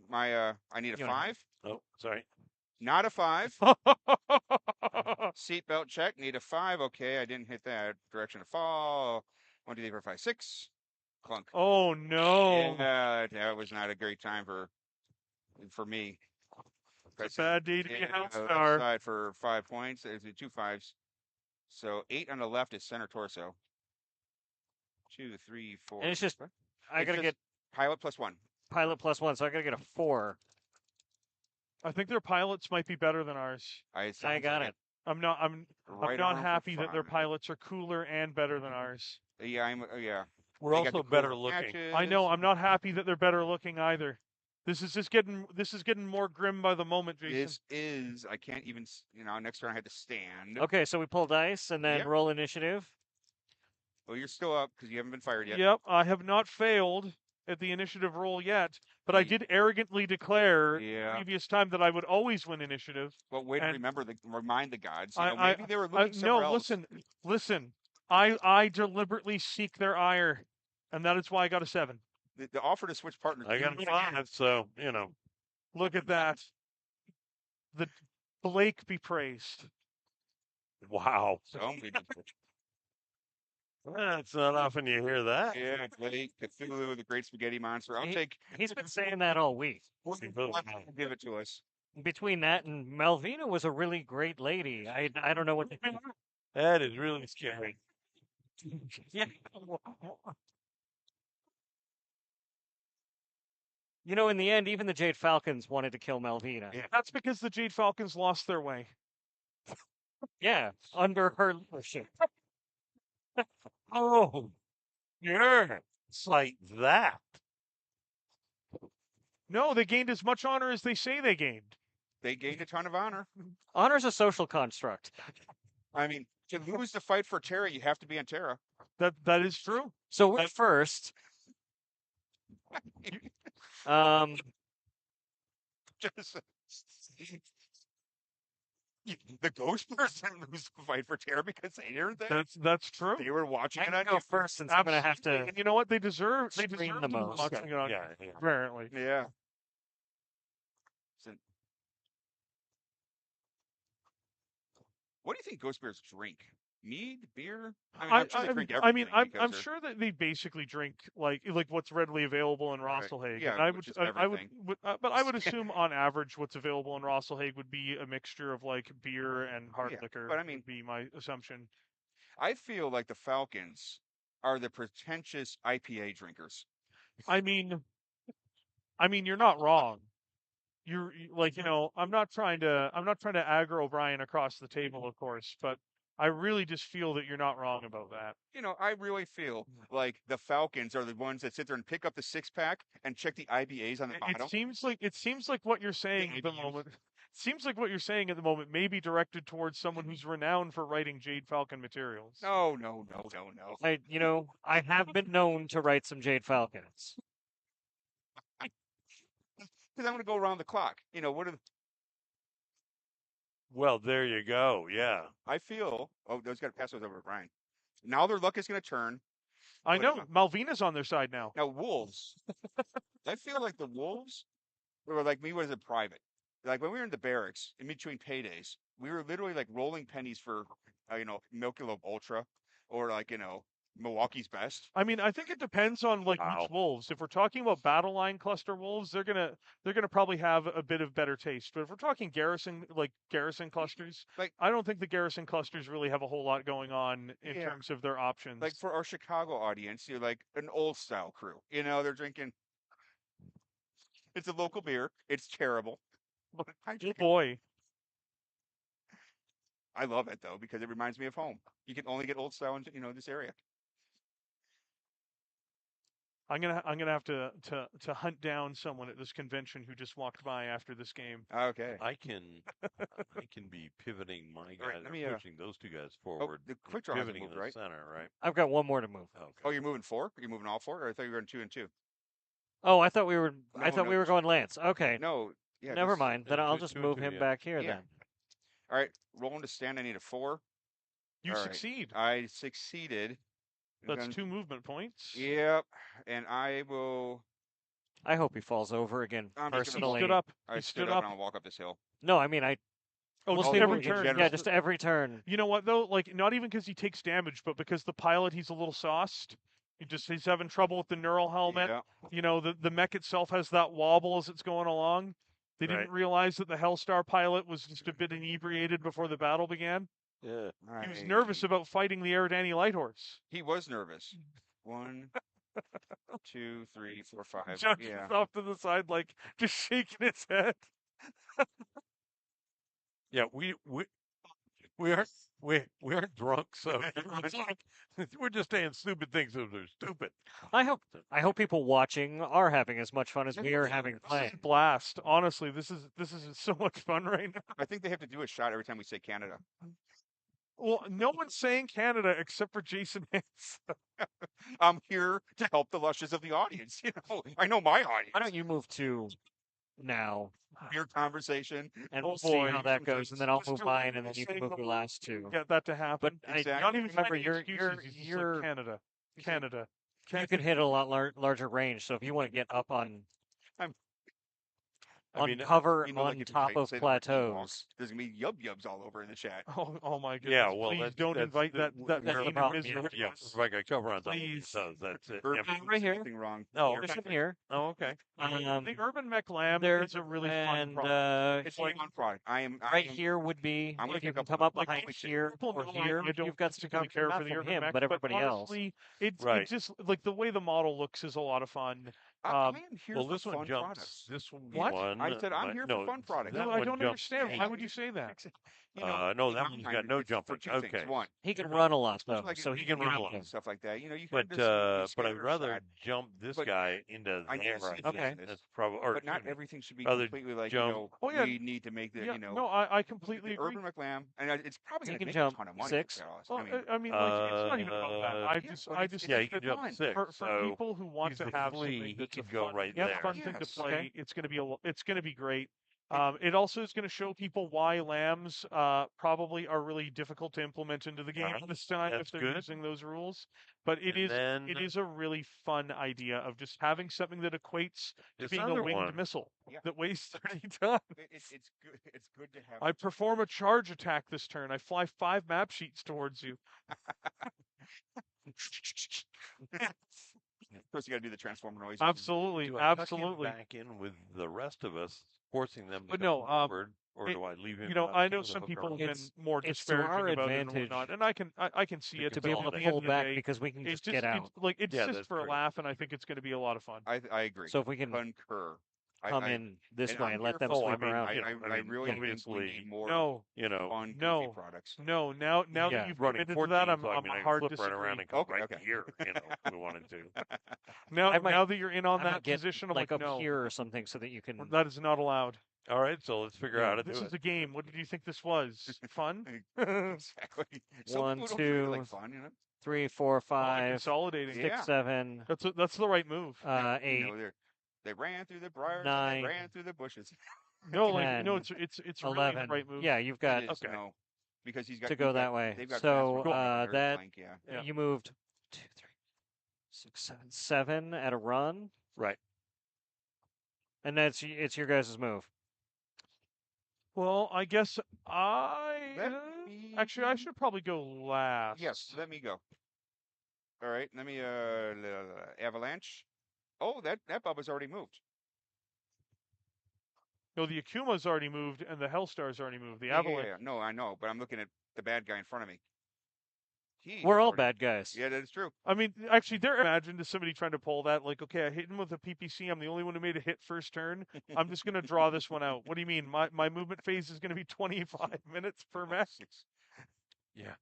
need a You wanna- 5. Oh, sorry. Not a 5. Seatbelt check. Need a 5. Okay, I didn't hit that. Direction of fall. 1, 2, 3, 4, 5, 6. Clunk. Oh no! Yeah, that was not a great time for me. It's a bad day to be a Yeah, house left star. side for 5 points. There's the 2 5s. So 8 on the left is center torso. 2, 3, 4. And it's just- five. I It's got to just get pilot plus 1. pilot +1, so I got to get a 4. I think their pilots might be better than ours. I Sounds got like it. I'm not Right not arm for happy that their 5. pilots are cooler and better than ours. Yeah, yeah. We're They got also the better cooler looking. I know. patches. I'm not happy that they're better looking either. This is getting more grim by the moment, Jason. This is. I can't even. Next turn I had to stand. Okay, so we pull dice and then Yep. roll initiative. Well, you're still up because you haven't been fired yet. Yep, I have not failed at the initiative roll yet, but I Ye- did arrogantly declare Yeah. previous time that I would always win initiative. But way to And remind the gods. I- Maybe they were looking no, somewhere else. listen. I deliberately seek their ire, and that is why I got a 7. The offer to switch partners. I got a 5, so Look at that. The Blake be praised. wow. Somebody just- That's not often you hear that. yeah, Blake, Cthulhu, the Great Spaghetti Monster. I'll He- take. He's been saying that all week. Give it to us. Between that and Malvina was a really great lady. I don't know what. That is really scary. Yeah. In the end, even the Jade Falcons wanted to kill Malvina. Yeah. That's because the Jade Falcons lost their way. Yeah, under her leadership. Oh, yeah. It's like that. No, they gained as much honor as they say they gained. they gained a ton of honor. Honor's a social construct. I mean, to lose the fight for Terra, you have to be on Terra. That is true. So we're first. Um, Just the ghost person lose the fight for Terra because they were there. That's true. They were watching I it can on go first since I'm gonna have to. And you know what? They deserve scream the to be most. watching it on Yeah. apparently. Yeah. So, what do you think ghost bears drink? Mead, beer? I mean, I'm sure they drink everything. I'm sure that they basically drink like what's readily available in Right. Rosselhague. Yeah, and I which is would everything. but I would assume on average what's available in Rosselhague would be a mixture of like beer and hard Yeah, liquor. but I mean- would be my assumption. I feel like the Falcons are the pretentious IPA drinkers. I mean, you're not wrong. Like I'm not trying to aggro Brian across the table, of course, but I really just feel that you're not wrong about that. I really feel like the Falcons are the ones that sit there and pick up the 6-pack and check the IBAs on the bottom. It seems like what you're saying at the IBUs. moment. Seems like what you're saying at the moment may be directed towards someone who's renowned for writing Jade Falcon materials. No. I have been known to write some Jade Falcons. Because I'm going to go around the clock. What are Well, there you go. Yeah. I feel? Oh, those got to pass those over to Brian. Now their luck is going to turn. I But, know Malvina's on their side now. Now wolves. I feel like the wolves were like me as a private. Like when we were in the barracks in between paydays, we were literally like rolling pennies for Michelob Ultra or like Milwaukee's Best. I mean, I think it depends on like Wow. which wolves. If we're talking about battle line cluster wolves, they're gonna probably have a bit of better taste. But if we're talking garrison clusters, Like- I don't think the garrison clusters really have a whole lot going on in Yeah. terms of their options. Like for our Chicago audience, you're like an old style crew. They're drinking. It's a local beer. It's terrible. But I oh drink it. boy, I love it though because it reminds me of home. You can only get old style in this area. I'm gonna have to hunt down someone at this convention who just walked by after this game. Okay. I can be pivoting my All right, guys, let me, pushing those two guys forward. the quick draw hasn't pivoting in moved, the right? center, right? I've got one more to move. Okay. Oh, you're moving 4? Are you moving all 4? Or I thought you were in 2 and 2. Oh, I thought we were. I No, thought no, we were just- going Lance. Okay, No. Yeah. never this- mind. Then yeah, I'll two- just two and move two, him yeah. back here Yeah. then. All right. Rolling to stand. I need a 4. You All right. succeed. I succeeded. That's Then- 2 movement points. Yep. And I will. I hope he falls over again. I'm just gonna He Personally, stood up. I He stood stood up up. and I'll walk up this hill. no. I mean, Oh, we'll just see every what we can- turn. Yeah, just every turn. You know what though? Like not even because he takes damage, but because the pilot he's a little sauced. He's having trouble with the neural helmet. Yeah. The mech itself has that wobble as it's going along. They didn't Right. realize that the Hellstar pilot was just a bit inebriated before the battle began. Yeah. He was nervous about fighting the Eridani Light Horse. He was nervous. 1, 2, 3, 4, 5. Josh Yeah. is off to the side, like just shaking his head. Yeah. We aren't drunk, so it's like, we're just saying stupid things that are stupid. I hope people watching are having as much fun as we are having This is playing. a blast. Honestly, this is so much fun right now. I think they have to do a shot every time we say Canada. Well, no one's saying Canada except for Jason Hicks. I'm here to help the lushes of the audience. I know my audience. Why don't you move to now, Beer conversation. and Oh, we'll see boy. how that goes, and then I'll Just move do it. mine, and then you Saying can move the your last two. Get that to happen. But Exactly. Not even remember, finding you're excuses. He's just like, you're Canada, Canada. you can hit a lot larger range. So if you want to get up on cover on if top I of say the word Ewok, plateaus. there's gonna be yubs all over in the chat. Oh my goodness! Yeah, well, please don't invite that that's the vein of problem, misery. Yeah, if I got cover on top, Please. so that's it. Urban Yeah. right here. Something wrong. Oh, Here. There's some here. Oh, okay. The Urban Mech Lamb There is a really fun and product. It's like one product. I am right here would be I'm gonna if you pick can up come up like behind quick here People or know here. I don't You've got some particularly care not for the from Urban him, Mech, but everybody else. honestly, it's Right. just like the way the model looks is a lot of fun. Um, I am here Well, for this one fun jumps. products. This What? one. I said I'm here for no, fun products. That no, I one don't jumps understand. Why eight. would you say that? You know, No, in that my one's mind, got no it's for jumping. two things. Okay. One, He can run a lot especially though, like so in he can run a run. lot. and stuff like that. You know, you But kind of but I'd rather sad, jump this but guy into I can there. see I the think Okay. business. that's probably. Or But not excuse me, everything should be rather completely like jump. Oh yeah, we need to make the yeah. No, I completely the agree. urban reclam, and it's probably He going to can make jump a ton of money. 6. To be honest. Well, I mean, I mean, like it's not even about that. Uh, I yeah, just but I just yeah, think he can that jump fun. 6. for So people who want he's to the have flea. something He that's can a go fun, right Yep. there. fun thing to Yes. play, Okay. it's going to be it's going to be great. It also is going to show people why lambs probably are really difficult to implement into the game this time if That's they're good. using those rules. But And then it is a really fun idea of just having something that equates to this being a other winged one. missile Yeah. that weighs 30 tons. It's good. It's good to have. I perform a charge attack this turn. I fly 5 map sheets towards you. Of course, you got to do the transformer noise. Absolutely, Do I tuck him absolutely. back in with the rest of us, forcing them to But go no, forward, or it- do I leave him? You know, out I know with a some hook people arm? have It's- been more it's to disparaging our about it and advantage whatnot, and I can see it. to but be able at to the end pull of the back day, because we can it's just get out. It's like it's Yeah, just that's for a true. laugh, and I think it's going to be a lot of fun. I agree. So if we can Concur. come in this and way I'm and let here them for- Oh, I sweep mean, around. you know, I really think we obviously, need more No, you know, fun, goofy no, products. no. Now yeah, that you've running committed to 14, that, I'm so I mean, I can hard flip right disagree. around and come Okay, right okay. here, you know, if we wanted to. Now I might- now that you're in on I might that get position, I'm like like, up no, here or something so that you can. that is not allowed. All right, so let's figure out how to This do is it. a game. What did you think this was? Fun? Exactly. Some 1, people don't treat it 2, like fun, you know. 3, 4, Oh, 5, consolidating. 6, Yeah. 7, That's the right move. You 8. know, they ran through the briars, and 9, they ran through the bushes. No, like no, 10, it's 11. really the right move. Yeah, you've got It is, Okay. no, because he's got to go you've got- that way. They've got So transfer on their that flank, yeah. Yeah. you moved 2, 3, 6, 7, 7 at a run, Right. and it's your guys' move. Well, I guess Let actually I should probably go last. Yes, let me go. All right, let me avalanche. Oh, that Bubba's already moved. No, the Akuma's already moved and the Hellstar's already moved. The Yeah, Avalanche. yeah. No, I know, but I'm looking at the bad guy in front of me. We're all already- bad guys. Yeah, that is true. I mean, actually, there. Imagine to somebody trying to pull that. Like, okay, I hit him with a PPC. I'm the only one who made a hit first turn. I'm just gonna draw this one out. What do you mean? My movement phase is gonna be 25 minutes per match. Yeah.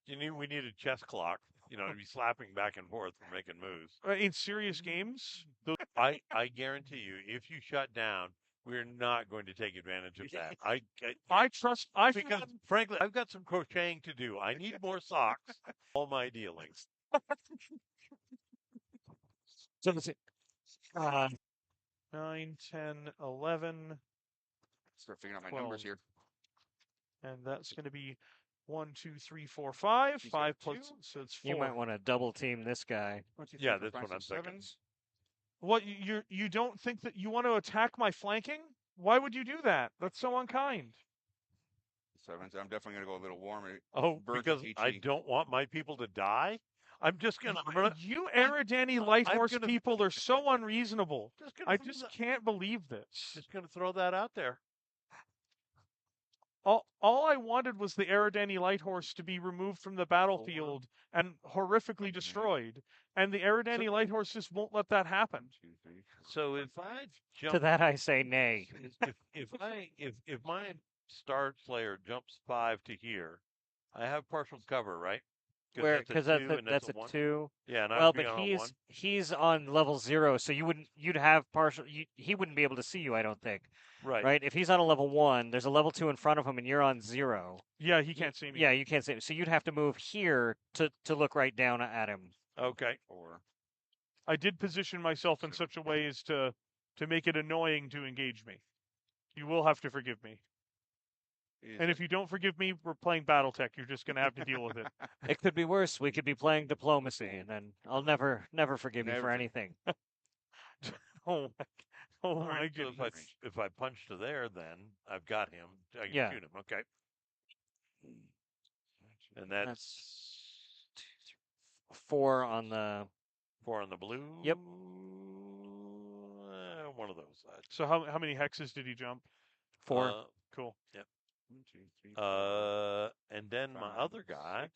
We need a chess clock, you know, to be slapping back and forth and making moves. In serious games, those, I guarantee you, if you shut down, we're not going to take advantage of that. I trust. I feel Because frankly, I've got some crocheting to do. I need more socks. All my dealings. So let's see. 9, 10, 11, Start figuring out my numbers 12. here. and that's gonna be 1, 2, 3, 4, 5. He's got 5 plus, 2. so it's 4. You might want to double team this guy. 1, 2, 3, Yeah, 4, that's 5, what I'm 6, thinking. 7s. What you don't think that you want to attack my flanking? Why would you do that? That's so unkind. 7s. I'm definitely gonna go a little warmer. Oh, Bird because I TT. don't want my people to die. I'm gonna You Eridani light I'm horse gonna- people are so unreasonable. just gonna I throw just that- can't believe this. just gonna throw that out there. All I wanted was the Eridani light horse to be removed from the battlefield and horrifically destroyed, and the Eridani light horse just won't let that happen. 1, 2, 3, 4. So if I jump To that I say nay. if my star player jumps 5 to here, I have partial cover, right? Where because that's a 1. 2. Yeah, and Well, I'd be but on a he's 1. he's on level 0, so you'd have partial. He wouldn't be able to see you, I don't think. Right. Right? If he's on a level 1, there's a level 2 in front of him, and you're on 0. Yeah, he can't see me. Yeah, you can't see him. So you'd have to move here to look right down at him. Okay. 4. I did position myself in such a way as to make it annoying to engage me. You will have to forgive me. And if you don't forgive me, we're playing BattleTech. You're just going to have to deal with it. It could be worse. We could be playing diplomacy, and then I'll never forgive you for Never. anything. Oh my, oh All my right, so goodness. if I punch to there, then I've got him. I can Yeah. shoot him. Okay. And that's 2, 3, 4 on the. 4 on the blue. Yep. One of those. So how many hexes did he jump? 4. Cool. 1, 2, 3, 4, And then my 5, other guy.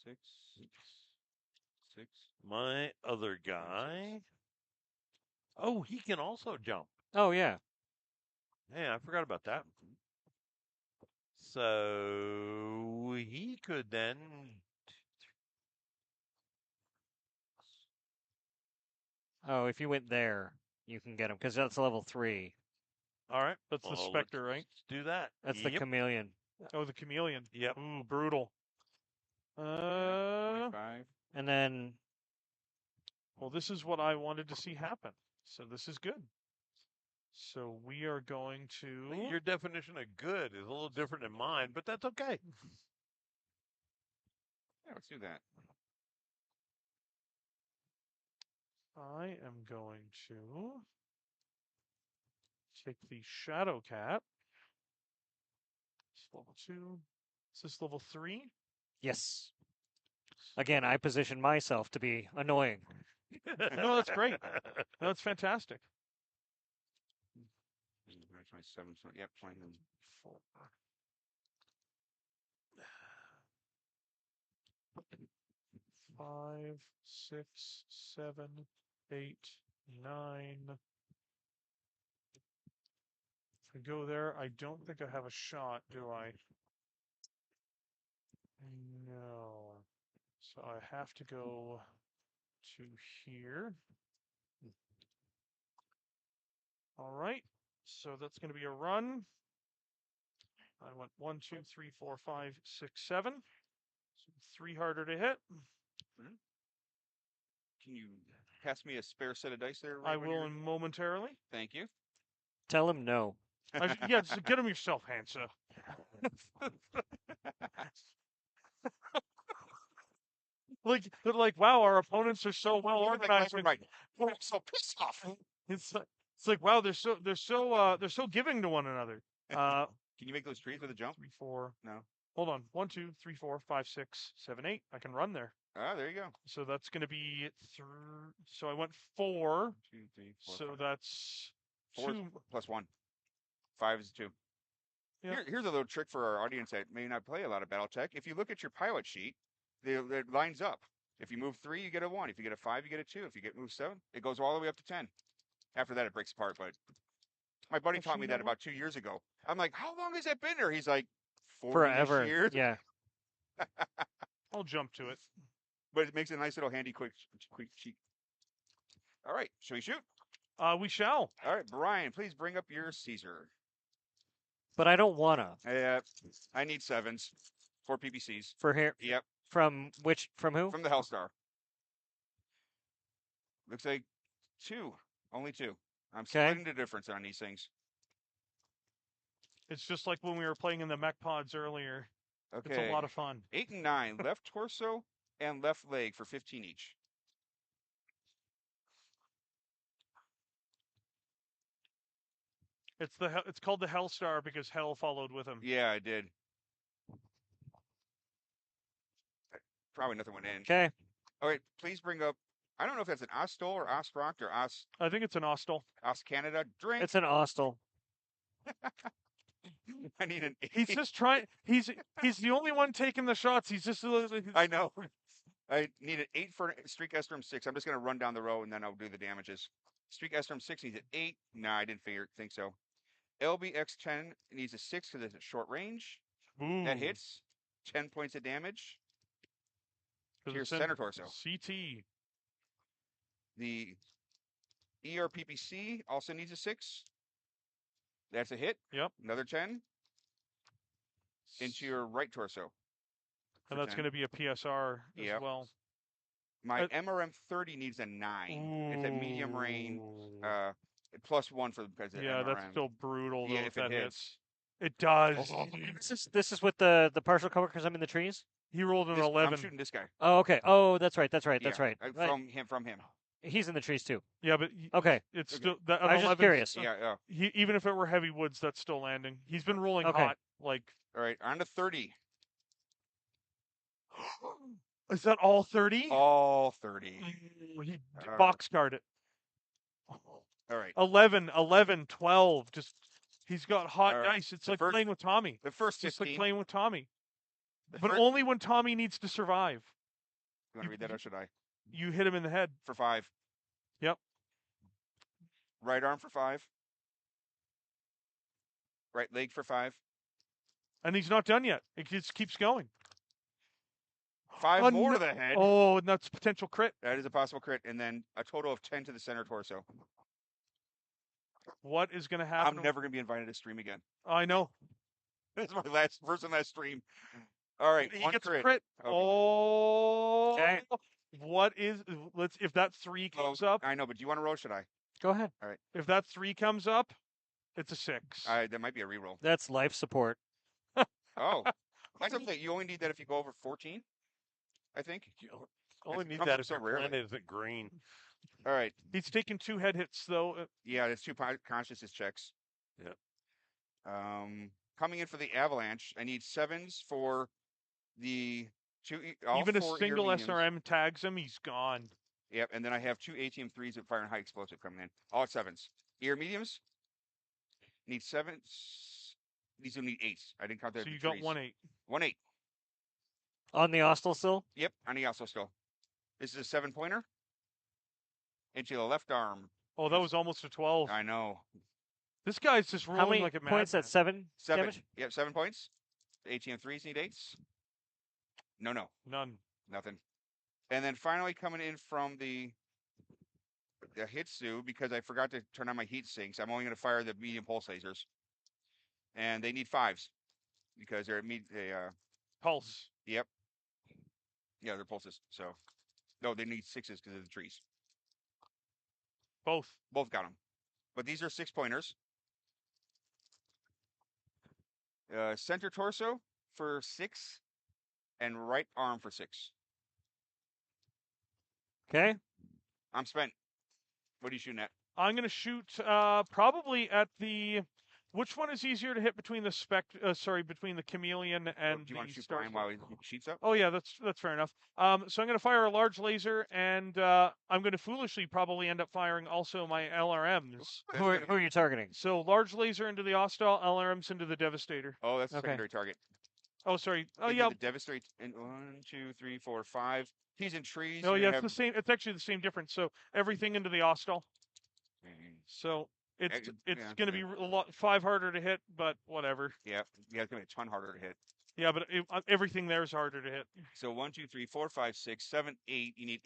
6, 6. 6. My other guy. Oh, he can also jump. Oh yeah. Hey, I forgot about that. So he could then. Oh, if you went there, you can get him because that's level 3. All right, that's the Well, Spectre, right? let's do that. That's the Yep. chameleon. Oh, the Chameleon. Yep. Ooh, brutal. 25. And then Well, this is what I wanted to see happen. So this is good. So we are going to. Your definition of good is a little different than mine, but that's okay. Yeah, let's do that. I am going to take the Shadow Cat. It's level 2. Is this level 3? yes. Again, I position myself to be annoying. No, that's great. No, that's fantastic. 27. Yep, 20. 5, 6, 7, 8, 9. If I go there, I don't think I have a shot, do I? No. So I have to go to here. All right. So that's going to be a run. I went 1, 2, 3, 4, 5, 6, 7. So 3 harder to hit. Can you pass me a spare set of dice there? I Right when will you're- momentarily. Thank you. Tell him no. Yeah, just get them yourself, Hansa. Like they're like, wow, our opponents are so well organized. Right. Oh, I'm so pissed off. It's like wow, they're so giving to one another. Can you make those trees with a jump? 3, 4. No. Hold on. 1, 2, 3, 4, 5, 6, 7, 8. I can run there. Ah, there you go. So that's going to be so I went 4. 2, 3, 4. So 5. that's 4 2. plus 1. 5 is 2. Yeah. Here's a little trick for our audience that may not play a lot of BattleTech. If you look at your pilot sheet, it lines up. If you move 3, you get a 1. If you get a 5, you get a 2. If you move 7, it goes all the way up to 10. After that, it breaks apart. But my buddy taught me that about 2 years ago. I'm like, how long has that been there? He's like, 40 Forever. years. Yeah. I'll jump to it. But it makes a nice little handy quick sheet. All right, shall we shoot? We shall. All right, Brian, please bring up your Caesar. But I don't wanna. I need 7s. 4 PPCs. For here. Yep. From which? From who? From the Hellstar. Looks like 2. Only 2. I'm splitting the difference on these things. It's just like when we were playing in the mech pods earlier. Okay. It's a lot of fun. 8 and 9. Left torso and left leg for 15 each. It's called the Hellstar because Hell followed with him. Yeah, I did. Probably nothing went in. Okay. All right, please bring up. I don't know if that's an Ostol or Ostrock or I think it's an Ostel. Canada. Drink. It's an Ostel. I need an 8. He's just trying. He's the only one taking the shots. He's just. I know. I need an 8 for Streak Estrom 6. I'm just going to run down the row and then I'll do the damages. Streak Estrom 6 needs an 8. No, I didn't think so. LBX 10 needs a 6 because it's at short range. Ooh. That hits. 10 points of damage. To your It's in center torso. CT. The ERPPC also needs a 6. That's a hit. Yep. Another 10 into your right torso. And that's going to be a PSR as well. My MRM 30 needs a 9. It's a medium range. Ooh. +1 for because of Yeah, MRM. that's still brutal. Yeah, though, if that it hits. It does. This is with the partial cover because I'm in the trees. He rolled an I'm 11. shooting this guy. Oh, okay. Oh, that's right. That's Yeah, right. Right. From him. He's in the trees too. Yeah, but Okay. it's Okay. still that. I was just curious. Yeah. Even if it were heavy woods, that's still landing. He's been rolling Okay. hot. Like, All right, on to 30. is that all 30? All 30. He All box guard it. All right. 11, 12. Just he's got hot All right. dice. It's The like first- playing with Tommy. The first It's 15. like playing with Tommy. The But first- only when Tommy needs to survive. You want to read that or should I? You hit him in the head. for 5. Yep. Right arm for 5. Right leg for 5. And he's not done yet. It just keeps going. 5 Oh, more no- to the head. Oh, and that's potential crit. That is a possible crit, and then a total of 10 to the center torso. What is going to happen? I'm never going to be invited to stream again. I know. That's my first and last stream. All right, He one gets crit. a crit. Okay. Oh. Okay. What is? Let's. If that 3 comes up, I know, but do you want to roll? Or should I? Go ahead. if that 3 comes up, it's a 6. That might be a reroll. That's life support. Oh, that's okay. You only need that if you go over 14, I think. You only It need comes that up if so your rarely. planet isn't green. All right. He's taken 2 head hits though. Yeah, it's 2 consciousness checks. Yep. Coming in for the avalanche, I need 7s for the 2. All Even a 4 single ear mediums. SRM tags him, he's gone. Yep, and then I have 2 ATM 3s with fire and high explosive coming in. All at 7s. Ear mediums need 7s. These will need 8s. I didn't count that. So you got 1-8. 1-8. On the hostile still? Yep, on the also still. This is a 7-pointer into the left arm. Oh, that was almost a 12. I know. This guy's just rolling How many like a points madman. at 7? 7. Damage? Yep, 7 points. The ATM 3s need 8s. No, None. nothing. And then finally coming in from the Hitsu, because I forgot to turn on my heat sinks, I'm only going to fire the medium pulse lasers. And they need 5s because they're Pulse. yep. Yeah, they're pulses. So, no, they need 6s because of the trees. Both. Both got them. But these are 6-pointers. Center torso for 6 and right arm for 6. Okay. I'm spent. What are you shooting at? I'm going to shoot probably at the. Which one is easier to hit between the between the chameleon and Do you want to the shoot star? Brian while he sheets up? Oh yeah, that's fair enough. So I'm going to fire a large laser, and I'm going to foolishly probably end up firing also my LRMs. Who are you targeting? So large laser into the hostile, LRMs into the Devastator. Oh, that's the Okay. secondary target. Oh, sorry. Oh Into yeah. The Devastator. And 1, 2, 3, 4, 5. He's in trees. Oh You're yeah, gonna it's the same. It's actually the same difference. So everything into the hostile. So it's yeah, going to be a lot 5 harder to hit, but whatever. Yeah, it's going to be a ton harder to hit. Yeah, but everything there is harder to hit. So 1, 2, 3, 4, 5, 6, 7, 8. You need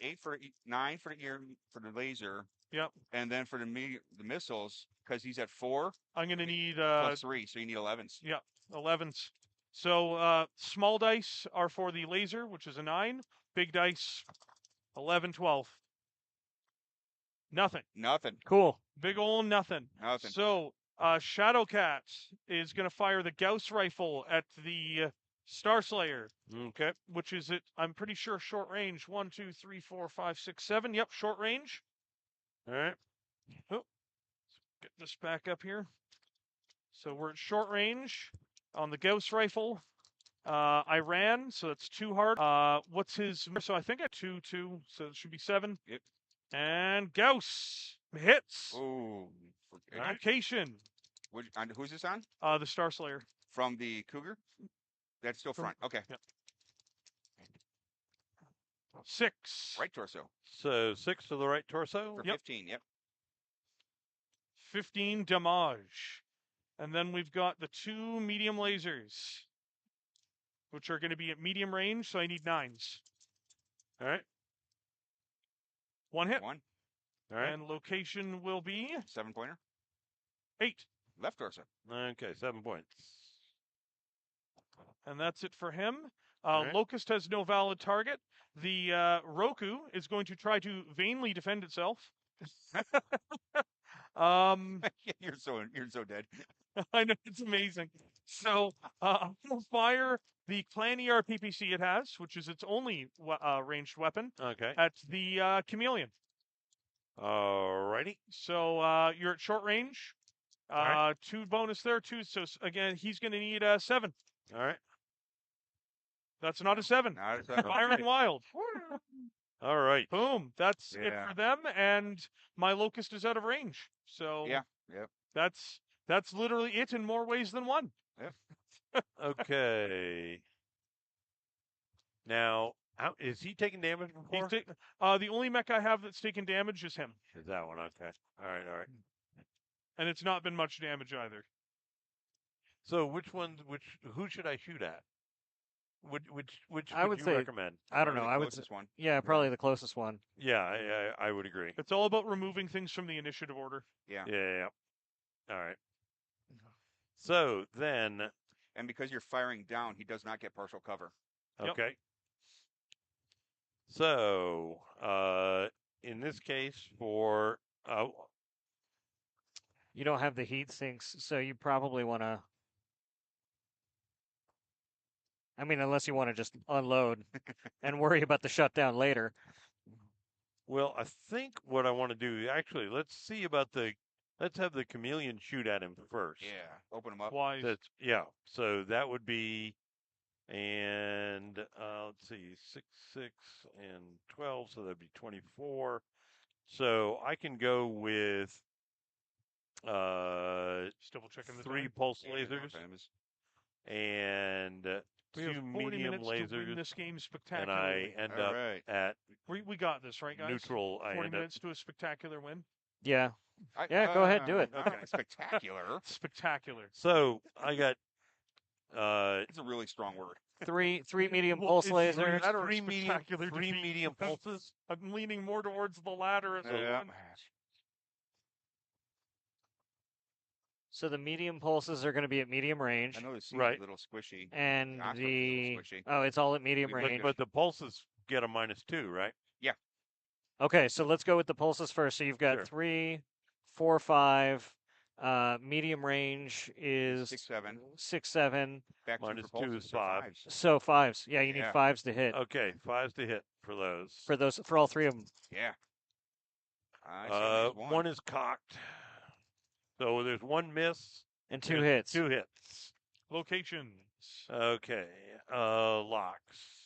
9 for the ear for the laser. Yep. And then for the missiles, because he's at 4 I'm going to need plus 3, so you need 11s. yeah, 11s. So small dice are for the laser, which is a 9. Big dice, 11, 12. Nothing. Nothing. Cool. Big ol' nothing. Nothing. So Shadowcat is going to fire the Gauss rifle at the Star Slayer, Okay. which is I'm pretty sure short range. 1, 2, 3, 4, 5, 6, 7. Yep, short range. All right. Get this back up here. So we're at short range on the Gauss rifle. I ran, so that's 2 hard. What's his? So I think I 2, 2, so it should be 7. Yep. And Gauss hits. Oh. Location. Who's this on? The Star Slayer. From the Cougar? That's still front. Okay. Yep. 6. Right torso. So 6 to the right torso. For Yep. 15. Yep. 15 damage. And then we've got the 2 medium lasers, which are going to be at medium range, so I need 9s. All right. 1 hit. 1. All right. And location will be 7-pointer. 8. Left torso. Okay. 7 points. And that's it for him. Alright. Locust has no valid target. The Roku is going to try to vainly defend itself. You're so dead. I know, it's amazing. So I'm going to fire the Clan ERPPC it has, which is its only ranged weapon, Okay. at the Chameleon. Alrighty. So you're at short range. Alright. 2 bonus there, 2. So again, he's going to need 7. All right. That's not a 7. Not a Firing wild. All right. Boom. That's it Yeah. for them. And my Locust is out of range. So Yeah. Yep. that's literally it in more ways than one. Okay. Now, How, is he taking damage before? The only mech I have that's taken damage is him, Is that one okay? All right, all right. and it's not been much damage either. So who should I shoot at? Which I would would you say- recommend? I don't Probably know. the I would. closest one. Yeah, probably the closest one. Yeah, I would agree. It's all about removing things from the initiative order. Yeah. Yeah. All right. So then, And because you're firing down, he does not get partial cover. Yep. okay. So, in this case, for You don't have the heat sinks, so you probably want to. I mean, unless you want to just unload and worry about the shutdown later. well, I think what I want to do actually, let's have the chameleon shoot at him first. Yeah. Open him up. Wise. Yeah. So that would be, and let's see, 6, 6, and 12. So that'd be 24. So I can go with Just double checking the 3 time. pulse Yeah, no lasers time is- and We have 2 40 medium minutes to win lasers, this game and spectacularly. I end All up right. at We got this, right, guys? neutral. I 40 end up minutes to a spectacular win. Yeah. Yeah, go ahead, do it. Not spectacular. Spectacular. So I got It's a really strong word. Three medium Well, pulse it's lasers. That or three medium spectacular three defeat. medium pulses. I'm leaning more towards the latter as a Yeah. one. So the medium pulses are going to be at medium range, I know this seems Right. a little squishy. and Oxford's a the little squishy. oh, it's all at medium But- range. But the pulses get a -2, right? Okay, so let's go with the pulses first. So you've got Sure. 3, 4, 5. Medium range is 6, 7. 6, 7. Back Minus for 2 pulses, is so 5. fives. So 5s. Yeah, you need Yeah. 5s to hit Okay, 5s to hit for those. for all 3 of them. Yeah. I see there's One is cocked. So there's 1 miss, And 2 there's hits. 2 hits. Locations. Okay, locks.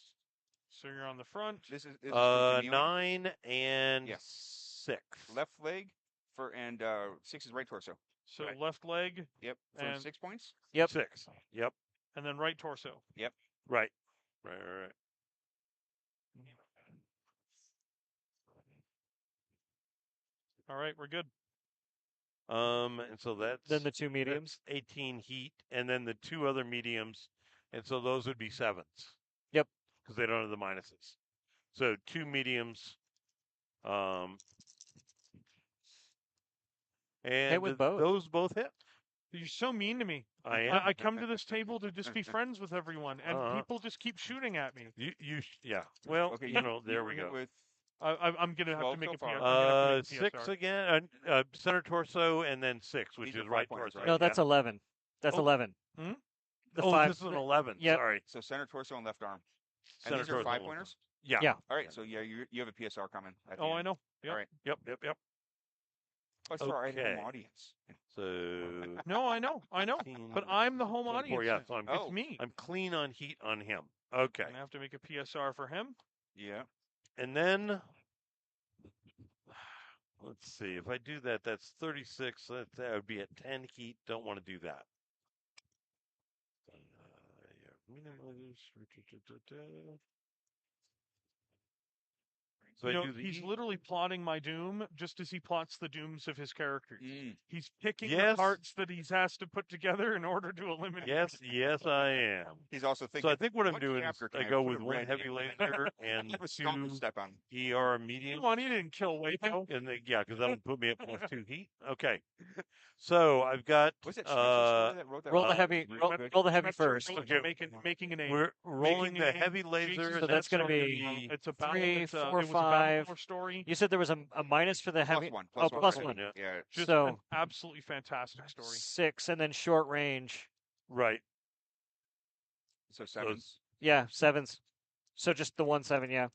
So you're on the front. This is for Chameleon. 9 and Yeah. 6. Left leg and 6 is right torso. So Right. left leg Yep. For And- 6 points. Yep. 6. Yep. and then right torso. Right. Right. All right, we're good. And so that's Then the 2 mediums. 18 heat, and then the 2 other mediums, and so those would be 7s. Yep. Because they don't have the minuses. So 2 mediums, and with both. those both hit. You're so mean to me. I am. I come to this table to just be friends with everyone, and Uh-huh. people just keep shooting at me. Yeah. Well, Okay. you know, there we bring it go. With I'm gonna have 12 to make so a far. PR. I'm gonna have to make a 6 PSR. again, center torso, and then 6, which These is are right 5-pointers, torso. right? No, that's 11. That's Oh. 11. Hmm? The oh, 5. this is an 11. Yep. Sorry. so center torso and left arm. And Center these are torso. 5-pointers. Yeah. Yeah. All right. So yeah, you have a PSR coming. At the Oh, I end. know. Yep. All right. Yep. Let's throw our Okay. home audience. So No, I know. 18, But I'm the home 24, audience. yeah, so I'm, Oh. It's me. I'm clean on heat on him. Okay. I'm gonna have to make a PSR for him. Yeah. And then let's see. If I do that, that's 36. That would be at 10 heat. Don't want to do that. So You I know, do the he's E- literally plotting my doom just as he plots the dooms of his characters. Mm. He's picking the Yes. parts that he has to put together in order to eliminate. Yes, I am. He's also thinking. So I think what I'm what doing is chapter can I I go put with a 1 red heavy in? laser and Have a stomach 2 step on. ER medium. Come on, he didn't kill Waco. And yeah, because that'll put me at +2 heat. Okay. So I've got Was it Chancellor that wrote that? Roll one? the heavy. Roll the heavy first. Okay. Making a name. we're rolling Making the a name. heavy laser. Jesus, and So that's gonna going to be It's a battle. 3, it's a, 4, it was a 5. Battlecore story. You said there was a minus for the heavy. +1. Oh, +1. +1. Yeah. Just So- an absolutely fantastic story. 6, and then short range. right. So So 7s. Yeah, 7s. So just the 1 7. Yeah.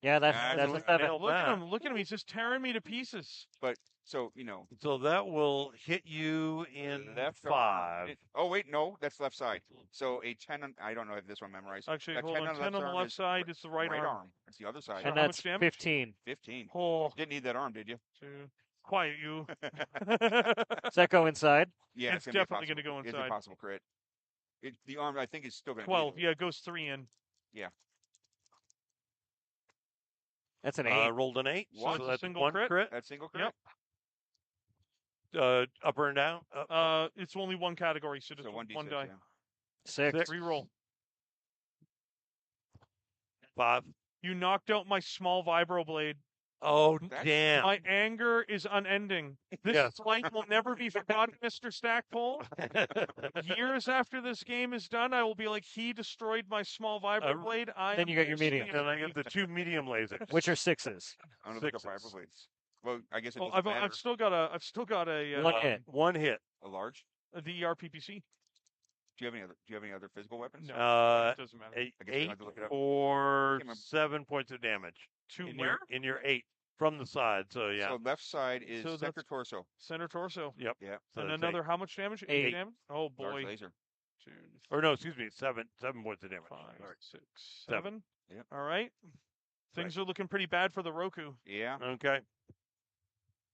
Yeah, that's Ah, that's so a 7. nailed Look at that. him! Look at him! He's just tearing me to pieces. So So that will hit you in left 5. Oh wait, no, that's left side. So a 10. I don't know if this one memorized. Actually, A hold 10 on. 10 on the arm left is side is the right arm. It's the other side. So And how that's much damage? 15. 15. Oh, Didn't need that arm, did you? quiet you. Does that go inside? Yeah, It's gonna be a definitely gonna possible- go It's inside. a possible crit. The arm, I think, is still going to 12. Yeah, it goes 3 in. That's an 8. Rolled an 8. What? So It's a that's single one crit. crit. That's single crit. Yep. Up and down. It's only one category, so just So one 1d6. die. Yeah. 6. Reroll. 5. You knocked out my small vibroblade. Oh, That's- damn. My anger is unending. This Yes. slight will never be forgotten, Mr. Stackpole. Years after this game is done, I will be like, he destroyed my small vibroblade. Then you got your medium. And I get the 2 medium lasers. Which are 6s. I don't know if it's a Sixes. vibroblades. Well, I guess it Oh, doesn't matter. I've still got a One hit. One hit. A large. the ERPPC. Do you have any other physical weapons? No, it doesn't matter. A, I guess we 8 have to look it up. or Can't remember. 7 points of damage. To in where? your 8 from the side. So yeah. So left side is So sector that's- torso. Center torso. Yep. Yeah. So And that's another, how much damage? 8. Damage? Oh, Large boy. laser. 2, Or no, excuse me, 7 points of damage. 5, All right. 6, Seven. 7. Yep. All right. Things are looking pretty bad for the Roku. Yeah. Okay.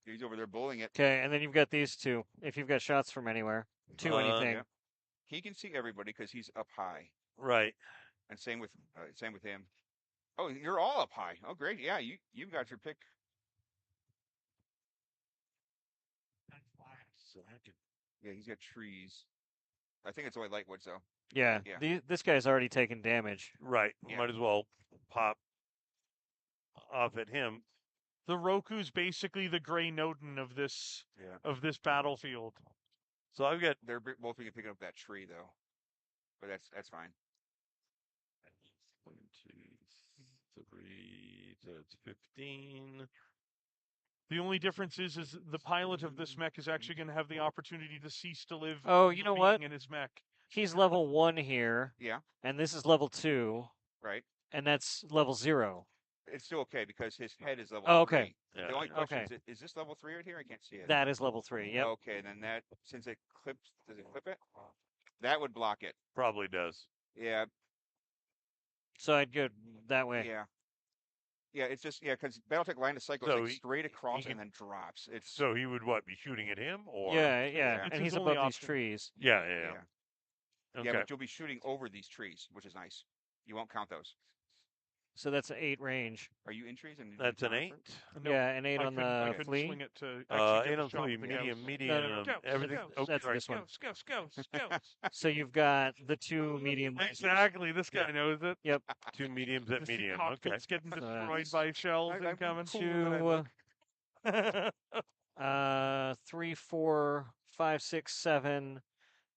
He's over there bullying it. Okay, and then you've got these 2. If you've got shots from anywhere. 2 anything. Yeah. He can see everybody because he's up high, Right. and same with him. Oh, you're all up high. Oh, great. Yeah, you got your pick. So I could- Yeah, he's got trees. I think it's only light woods though. Yeah. Yeah. This guy's already taken damage. Right. Yeah. Might as well pop off at him. The Roku's basically the Grey Noden of this Yeah. battlefield. So I've got They're both picking up that tree though, but that's fine. 1, 2, 3, so it's 15. The only difference is the pilot of this mech is actually going to have the opportunity to cease to live. Oh, you for know being what? In his mech. He's level 1 here, Yeah. and this is level 2, Right. and that's level 0. It's still okay because his head is level. Oh, okay. 3. Yeah. The only question Okay. is this level 3 right here? I can't see it. That is level 3. Yep. Okay, then that since it clips, does it clip it? That would block it. Probably does. Yeah. So I'd go that way. Yeah. Yeah, it's just because BattleTech line of sight goes So like he- straight across he and then drops. It's So he would what? Be shooting at him or? Yeah, Yeah. and It's he's his only above these option. trees. Yeah. yeah. Okay. Yeah, but you'll be shooting over these trees, which is nice. You won't count those. So that's an 8 range. Are you in trees? And did you That's an count 8. for it? No, Yeah, an 8 I on couldn't, I the couldn't flea. swing it to 8 actually get on the shot flea, with the medium, ghost. medium, Go, everything. go, Oh, That's sorry. this one. Go. So you've got the 2 medium. lasers. Exactly. This guy knows it. 2 mediums at Just the medium. Okay. cockpit's getting So destroyed that's- by shells I'm incoming. cool that I 2, 3, 4, 5, 6, 7,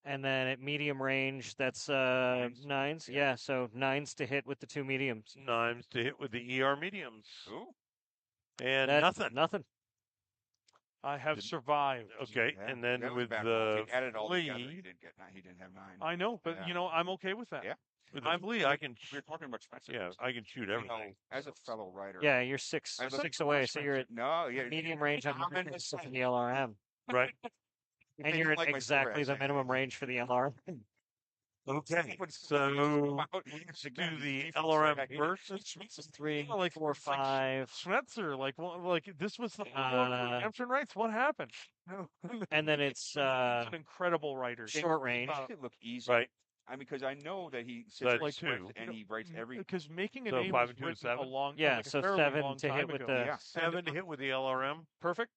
and then at medium range, that's nines. Yeah. Yeah, so 9s to hit with the 2 mediums. 9s to hit with the ER mediums. Ooh. And That- nothing. Nothing. I have Did- survived. Okay. Yeah, And then that was with bad roll. the If you added all together, flea, he didn't have 9. I know, but Yeah. you know, I'm okay with that. Yeah. with the flea, I can. We're talking about Spencer. Yeah, I can shoot You everything. know, as a fellow writer. Yeah, you're 6 I have a 6 away, so you're at No, yeah. medium range on I'm in the this from the LRM. Right. And They you're don't at like my story, exactly I the say. minimum range for the LRM. Okay. What's So about- do the Defense, LRM I hate it. first. 3, Yeah, like 4, it's like 5, Schmetzer, like this was the redemption rights. What happened? and then it's He's an incredible writer. short range. Make it look easy. Right. I mean, because I know that he sits That's like two. and he writes every. Because making a So name 5 was and 2 is written a 7? long Yeah, like a so fairly 7 long to hit time with ago. the Yeah. 7 to hit with the LRM. Perfect.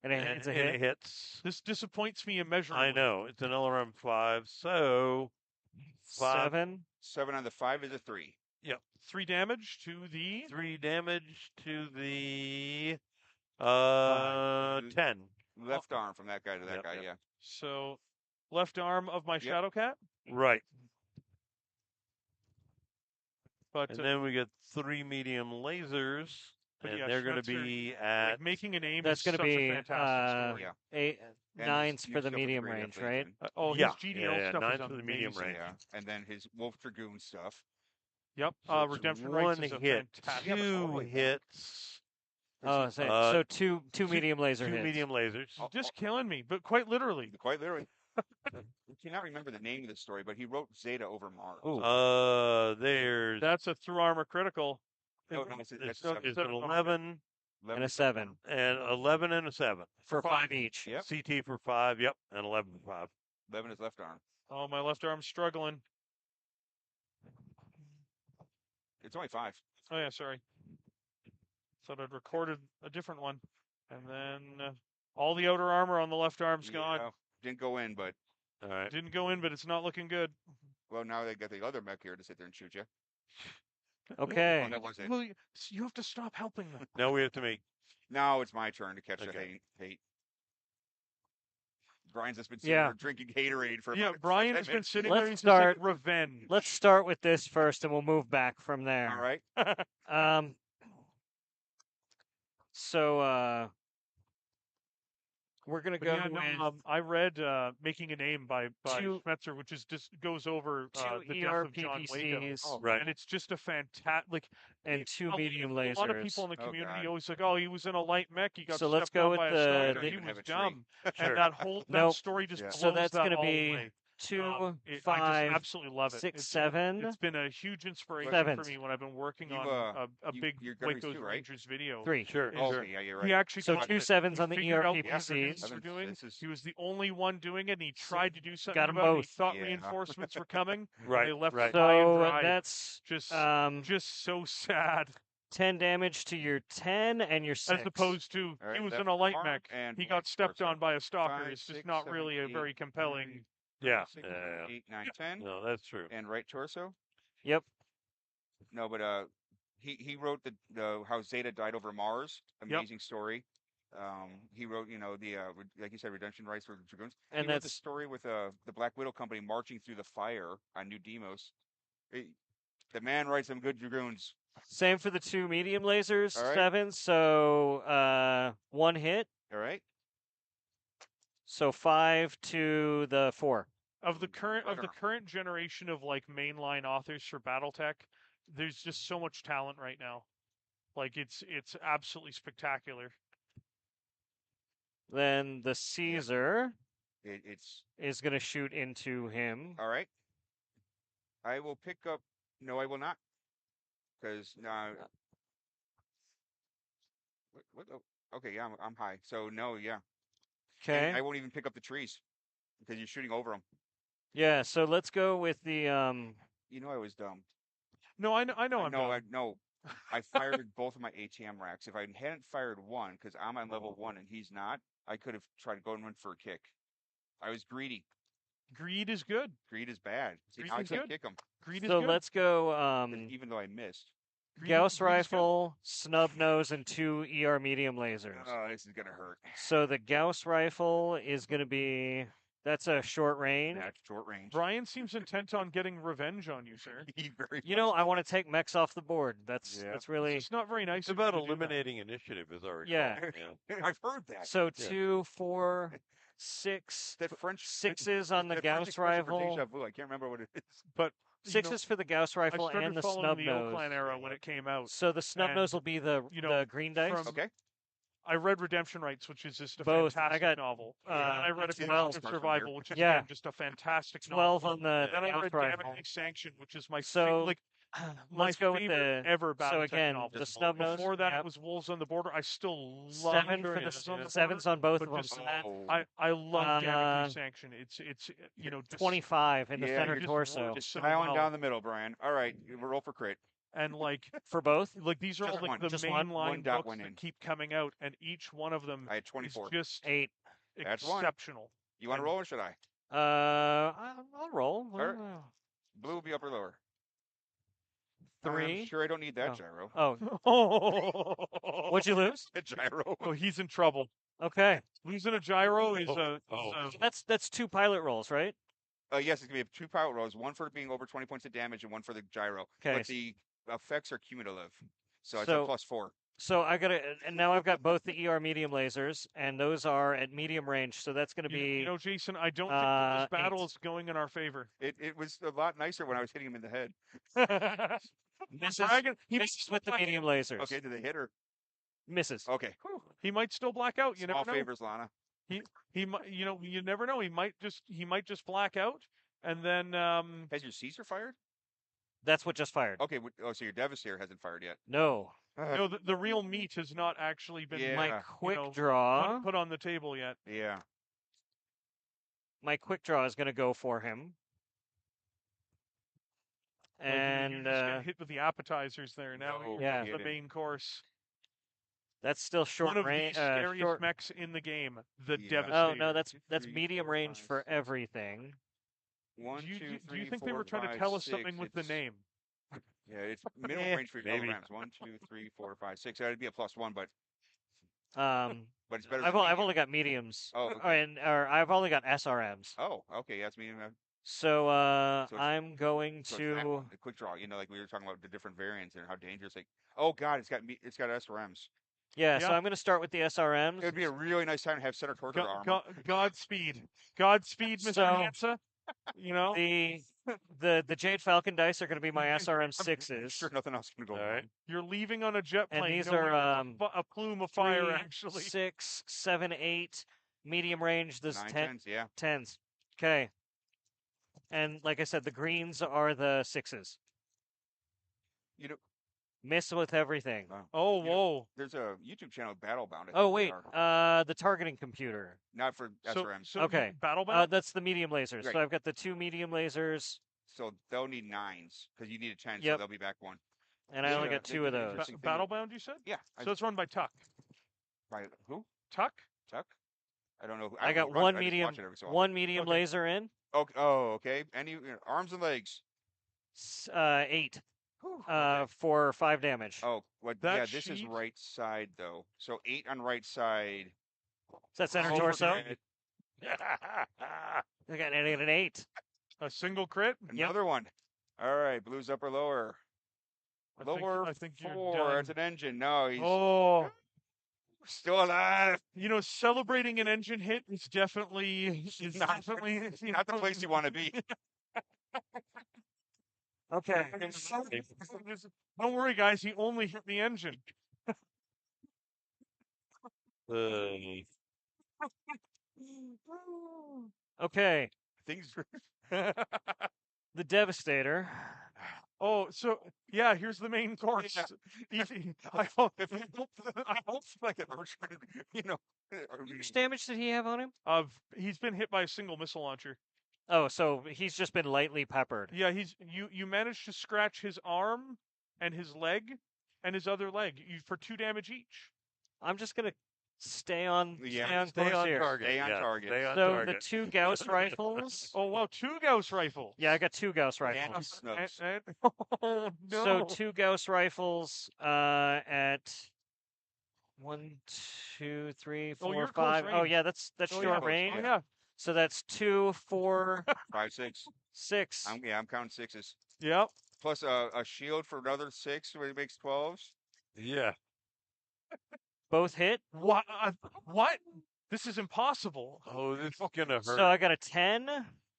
and And it's a and hit. it hits. This disappoints me immeasurably. I know. It's an LRM 5. So 5. 7. 7 on the 5 is a 3. 3 damage to the 3 damage to the Five. 10. Left arm from that guy to that Yep, guy. yep. Yeah. so left arm of my shadow cat. Right. But And then we get 3 medium lasers. But And yeah, they're going to Schmetzer, be like, at. making a name That's is gonna such be, a fantastic story. Yeah. 8, And 9s his for the stuff with medium great range, athletes right? and- Oh, Yeah, his GDL yeah, stuff 9 is for the medium amazing. range. Yeah. And then his Wolf Dragoon stuff. Yep. So it's Redemption 1 Rights is a hit, fantastic. 2 hits, Oh, so, Uh, so two medium laser 2 hits. medium lasers. Oh, Just killing me, but quite literally. Quite literally. I cannot remember the name of the story, but he wrote Zeta over Mars. Ooh. There's That's a through armor critical. No, no, it's it's, a it's seven. an 11 And a 7 and 11 and a 7. for 5 each. Yep. CT for 5. Yep, and 11 for 5. 11 is left arm. Oh, my left arm's struggling. It's only 5. Oh yeah, sorry. Thought I'd recorded a different one, and then all the outer armor on the left arm's gone. Yeah, didn't go in, but All right. Didn't go in, but it's not looking good. well, now they got the other mech here to sit there and shoot you. Okay. Oh, that was it. Well, you have to stop helping them. Now we have to make. Now it's my turn to catch the Okay. hate. Brian's just been sitting Yeah. there drinking Haterade for Yeah, about Brian 10 has been minutes. sitting Let's there. He's start- just like, revenge. Let's start with this first, and we'll move back from there. All right. So we're gonna But go yeah, no, with I read "Making a Name" by two- Schmetzer, which is just goes over two the death of John Waco, ERPPCs Right. and it's just a fantastic. and two a medium A lot of lasers. people in the Oh, community God. always like, "Oh, he was in a light mech. He got So let's stepped go on with by a the- star. Don't He even have was a tree. dumb." Sure. And that whole Nope. story just Yeah. blows So that's that gonna all be away. Two, I just five, absolutely love it. 6, It's 7. It's been a huge inspiration Sevens. for me when I've been working You, on a big you're gonna Waco's do, right? Rangers video. 3. Sure. Is- Oh, sure. okay, yeah, you're He right. actually So got two it. sevens He on the figured out what Yeah. the Rangers were Sevens, doing. this is- He was the only one doing it, and he tried to do something Got 'em about it. He both. thought Yeah. reinforcements were coming. and Right, They left right. him high and So dry. that's just so sad. 10 damage to your 10 and your 6. As opposed to All right, he was left in a light arm mech. and He right got stepped torso. on by a stalker. 5, It's just 6, not 7, really a 8, very compelling. Yeah. 6, Yeah. 8, 9, 10, No, that's true. and right torso. Yep. No, but he wrote the how Zeta died over Mars. Amazing story. He wrote, like you said, Redemption Rights for Dragoons. And He wrote the that's story with the Black Widow company marching through the fire on New Demos. The man writes some good Dragoons. same for the two medium lasers, All right. 7. So 1 hit. All right. So 5 to the 4. Of the Whatever. current generation of like mainline authors for BattleTech, there's just so much talent right now. Like it's absolutely spectacular. Then the Caesar It's is going to shoot into him. all right. I will pick up. No, I will not. Because now. What? Okay, yeah, I'm high. So no, yeah. And Okay. I won't even pick up the trees because you're shooting over them. Yeah, so let's go with the You know I was dumb. No, I know. I'm No, dumb. no. I fired both of my ATM racks. If I hadn't fired one, because I'm on level 1 and he's not, I could have tried to go and run for a kick. I was greedy. Greed is good. Greed is bad. See, Greed now I is can't good. kick him, Greed is So good. let's go even though I missed. Gauss Greed is good. rifle, snub nose, and 2 ER medium lasers. Oh, this is gonna hurt. So the Gauss rifle is going to be that's a short range. That's short range. Brian seems intent on getting revenge on you, sir. He very You much know, I want to take mechs off the board. That's Yeah. really It's not very nice. It's of you about to do that. eliminating initiative, as I recall. Yeah. I've heard that. so Yeah. 2, 4, 6, That French 6s on the that French Gauss expression for rifle. Deja vu. I can't remember what it is. But you know, 6s for the Gauss I rifle started and the following snub the nose. O-Clan era when it came out. So the snub and, nose will be the you know, the green dice. from- Okay. I read Redemption Rights, which is just a Both. I fantastic got, novel. uh, and I read A see, Collective that's Survival, which is Yeah. again, just a fantastic 12 novel. on the Then I Gauss read rifle. Damaging Sanction, which is my So, like Let's my go with favorite the ever so BattleTech again novel. the snub nose. Before that, yep. it was Wolves on the Border. I still love 7 for Wolves the on the Border, 7s on both but of them. just- So that Oh, I love Uh, Damaging Sanction. It's just 25 in the Yeah, center you're just torso just so dialing well. down the middle, Brian. All right, we'll roll for crit. and like for both. these are all Just like one. the Just one. One mainline dot books went that in. keep coming out, and each one of them I had is 24. just 8. That's one. exceptional. You want to roll or should I? I'll roll. Alright. Blue will be up or lower. 3. I'm sure I don't need that Oh. gyro. Oh, Oh, what'd you lose? A gyro. Oh, he's in trouble. Okay, Losing a gyro is Oh. that's 2 pilot rolls, right? Yes, it's gonna be 2 power rolls. One for being over 20 points of damage, and one for the gyro. Okay. But the effects are cumulative, so it's So- a +4. So I gotta, and now I've got both the ER medium lasers, and those are at medium range. So that's gonna be you know, Jason. I don't think that this battle 8. is going in our favor. It was a lot nicer when I was hitting him in the head. misses, Bragging, he might misses still with the black- medium lasers. Okay, did they hit her? Misses. Okay. He might still black out. You Small never know. favors, Lana. He might. You know, you never know. He might just black out, and then Has your Caesar fired? That's what just fired. Okay. So your Devastator hasn't fired yet. No, no, the real meat has not actually been Yeah. my you quick know, draw. put on the table yet. Yeah. My quick draw is gonna go for him. Like, you And just get hit with the appetizers there. Now No you're Yeah. on the kidding. main course. That's still short One of range. the scariest Short. mechs in the game, the Yeah. Devastator. Oh no, that's 3, medium 4, range 5, for 6. everything. 1, Do you, 2, do 3, you think 4, they were trying to 5, tell us 6. something with the It's, name? yeah, it's minimum Eh, range for your maybe. holograms. 1, 2, 3, 4, 5, 6. That'd be a +1, but it's better I've than I've medium. only got mediums. Oh, okay. or I've only got SRMs. Oh, okay. That's medium. So So it's- I'm going So it's that to. one, the quick draw. Like we were talking about the different variants and how dangerous. Like, oh god, it's got SRMs. Yeah, so Yeah. I'm going to start with the It SRMs. would be a really nice time to have Senator Torker armor. Godspeed, Mr. So- Hansa. You know, The Jade Falcon dice are going to be my SRM I'm sixes. sure nothing else can go All wrong. right. you're leaving on a jet And plane. these knowing are, it's a plume of fire. 3, Actually, 6, 7, 8, medium range. This 9, 10, 10s, yeah. 10s. Okay. And like I said, the greens are the sixes. You know, Miss with everything. oh You know, whoa. there's a YouTube channel, Battlebound. I Oh think they wait, are. the targeting computer. Not for So, SRMs. so Okay. Battlebound. That's the medium lasers. Right. So I've got the 2 medium lasers, So they'll need 9s because you need a 10, so Yep. they'll be back 1. and I Yeah, only got they 2 did of an those. interesting thing with- Battlebound, you said? Yeah. So it's run by Tuck. By who? Tuck? Tuck? I don't know. Who, I don't know got who runs one it, I just medium, watch it every so often. one medium Okay. laser in. Okay. Any arms and legs? 8 Whew, okay. for 5 damage. Oh, what? That Yeah, this is sheet- right side though. So 8 on right side. Is that center Oh, torso? forget it. I got an 8. A single crit? Another one. All right, blues upper lower. Lower I think you're 4. done. It's an engine. No, he's Oh, still alive. you know, celebrating an engine hit is definitely Not the place you want to be. Okay. Don't worry, guys. He only hit the engine. Okay. Things. The Devastator. Oh, Oh, so yeah, here's the main course. Easy. I hope, I hope like an archer, you know. How much damage did he have on him? he's been hit by a single missile launcher. Oh, so he's just been lightly peppered. Yeah, you managed to scratch his arm and his leg and his other leg for 2 damage each. I'm just gonna stay on Yeah, stay on Stay course on here. target. Stay on yeah, target. Stay on So target. the 2 Gauss rifles. Oh wow, 2 Gauss rifles. Yeah, I got 2 Gauss And rifles. snubs. Oh no. So 2 Gauss rifles at 1, 2, 3, Oh, 4, you're close 5. Oh range. yeah, that's Oh, short yeah. range. Oh yeah. So that's 2, 4, 5, 6. 6. I'm counting 6s. Yep. Plus a shield for another 6, where it makes 12s. Yeah. Both hit. What? What? This is impossible. Oh, this is gonna hurt. So I got a 10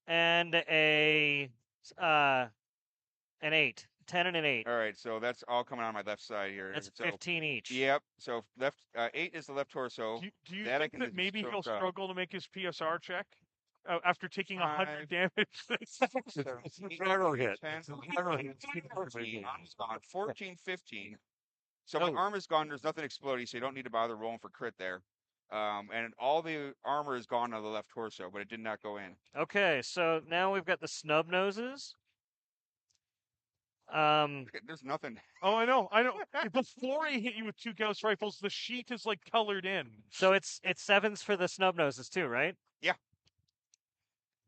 and an 8. 10 and an 8. All right, so that's all coming on my left side here. That's so, 15 each. Yep. So left 8 is the left torso. Do you that I think can that just maybe he'll stroke out. struggle to make his PSR check after taking 100 5, damage? 7, It's a 8, narrow hit. 10, It's a narrow hit. 14, arm's gone. 14, 15. So my arm is gone. There's nothing exploding, so you don't need to bother rolling for crit there. And all the armor is gone on the left torso, but it did not go in. Okay, so now we've got the snub noses. There's nothing. Oh, I know. Before he hit you with 2 Gauss rifles, the sheet is like colored in. So it's 7s for the snub noses too, right?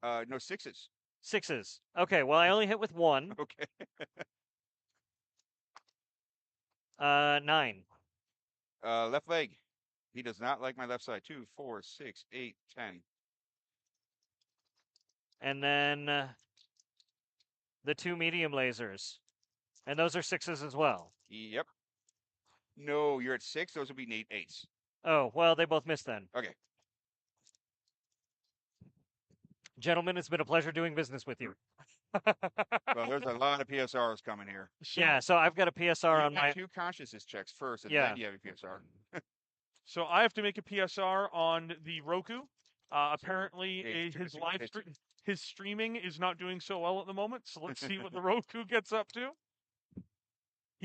No 6s. 6s. Okay, well I only hit with 1. Okay. 9. Left leg. He does not like my left side. 2, 4, 6, 8, 10. And then the 2 medium lasers. And those are 6s as well. Yep. No, you're at 6. Those would be 8s. Oh, well, they both missed then. Okay. Gentlemen, it's been a pleasure doing business with you. Well, there's a lot of PSRs coming here. Yeah, so I've got a PSR You on got my. 2 consciousness checks first, and Yeah. then you have a PSR. So I have to make a PSR on the Roku. Apparently, it's his too- live it's- stream, his streaming is not doing so well at the moment. So let's see what the Roku gets up to.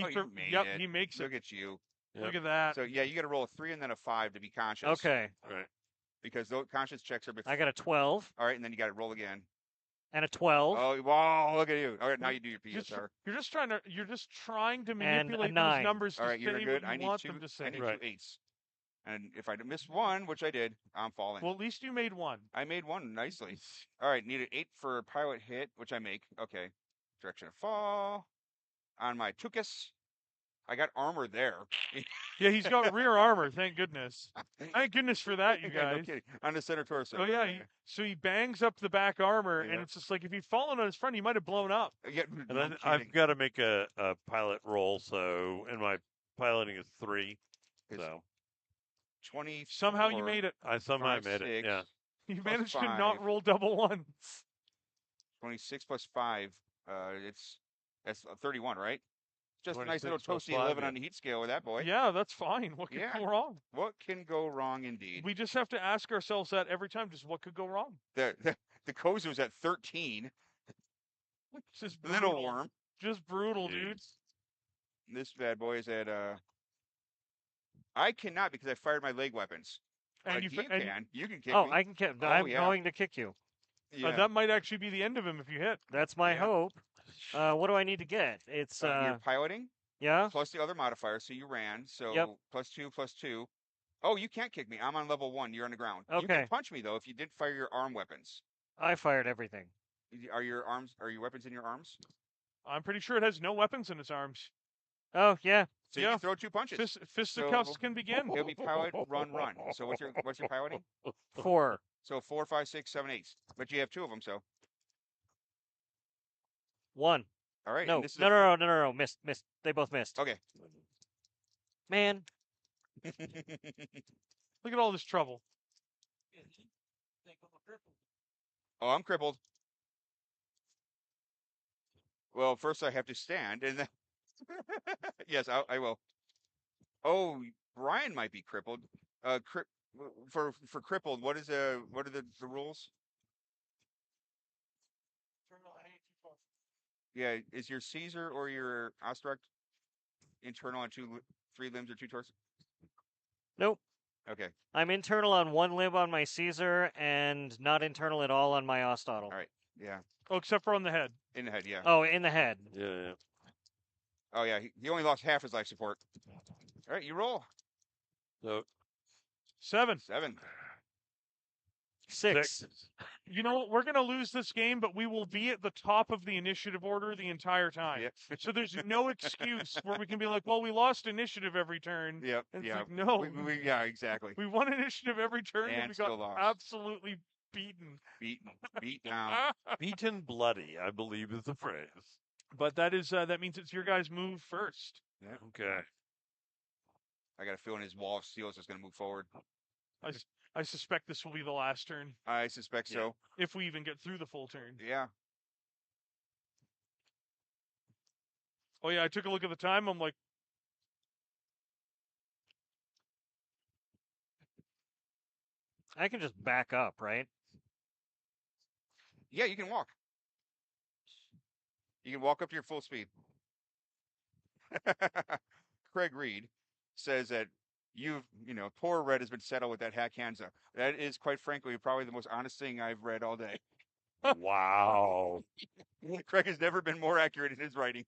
Oh, you made yep, it. he makes Look it. at you. Look at that. So yeah, you got to roll a 3 and then a 5 to be conscious. Okay, Because those conscious checks are before. I got a 12. All right, and then you got to roll again. and a 12 Oh, wow! Look at you. All right, now you do your Just, PSR. you're just trying to And a manipulate those 9. numbers to All right, say you're what good. you I need want two. them to say. I need Right. 2 8s. And if I miss one, which I did, I'm falling. Well, at least you made one. I made one nicely. All right, need an 8 for a pilot hit, which I make. Okay. Direction of fall. On my Tukas. I got armor there. Yeah, he's got rear armor. Thank goodness. Thank goodness for that, you Yeah, no guys. kidding. On the center torso. Oh yeah, so he bangs up the back armor, and Yeah. it's just like if he'd fallen on his front, he might have blown up. Yeah, And no then I've kidding. got to make a pilot roll, and my piloting is 3. It's So 20. Somehow you made it. I somehow made it. Yeah. You plus managed to 5. not roll double ones. 26 plus 5. That's 31, right? Just a nice little 26 plus toasty 5, living yeah. on the heat scale with that boy. Yeah, that's fine. What could Yeah. go wrong? What can go wrong indeed? We just have to ask ourselves that every time. Just what could go wrong? The Kozu's at 13. Just Little brutal. worm. Just brutal, dude. Jeez. This bad boy is at I cannot because I fired my leg weapons. And But you, you and can. You can kick Oh, me. I can kick. Oh, I'm yeah. going to kick you. Yeah. that might actually be the end of him if you hit. That's my Yeah. hope. What do I need to get? It's You're piloting yeah. plus the other modifier, so you ran. So Yep. +2. Oh, you can't kick me. I'm on level 1. You're on the ground. You Okay. can punch me though if you didn't fire your arm weapons. I fired everything. Are your weapons in your arms? I'm pretty sure it has no weapons in its arms. Oh yeah. So you Yeah. can throw 2 punches. Fisticuffs can begin. It'll be pilot, run. So what's your piloting? 4. So 4, 5, 6, 7, 8. But you have 2 of them, so 1. all right. No. and this is No. Missed. They both missed. Okay. Man. Look at all this trouble. Oh, I'm crippled. Well, first I have to stand, and then yes, I will. Oh, Brian might be crippled. For crippled, what are the rules? Yeah, is your Caesar or your Ostrich internal on 3 limbs or 2 torsos? Nope. Okay, I'm internal on 1 limb on my Caesar and not internal at all on my Ostotl. all right, yeah, Oh, except for on the head. in the head, yeah. Oh, in the head. Yeah. Oh yeah, he only lost half his life support. All right, you roll. So 7. 7. 6. You know what? We're going to lose this game, but we will be at the top of the initiative order the entire time. Yep. So there's no excuse where we can be like, well, we lost initiative every turn. Yep. It's Yeah. like, no. Yeah, exactly. We won initiative every turn, And and we still got lost. absolutely beaten. Beat down. beaten bloody, I believe is the phrase. But that means it's your guys' move first. Yeah. Okay. I got a feeling his wall of steel is just going to move forward. I suspect this will be the last turn, I suspect so. if we even get through the full turn. Yeah. Oh yeah, I took a look at the time. I'm like, I can just back up, right? Yeah, you can walk. You can walk up to your full speed. Craig Reed says that poor Red has been settled with that hack Hansa. That is, quite frankly, probably the most honest thing I've read all day. Wow. Craig has never been more accurate in his writing.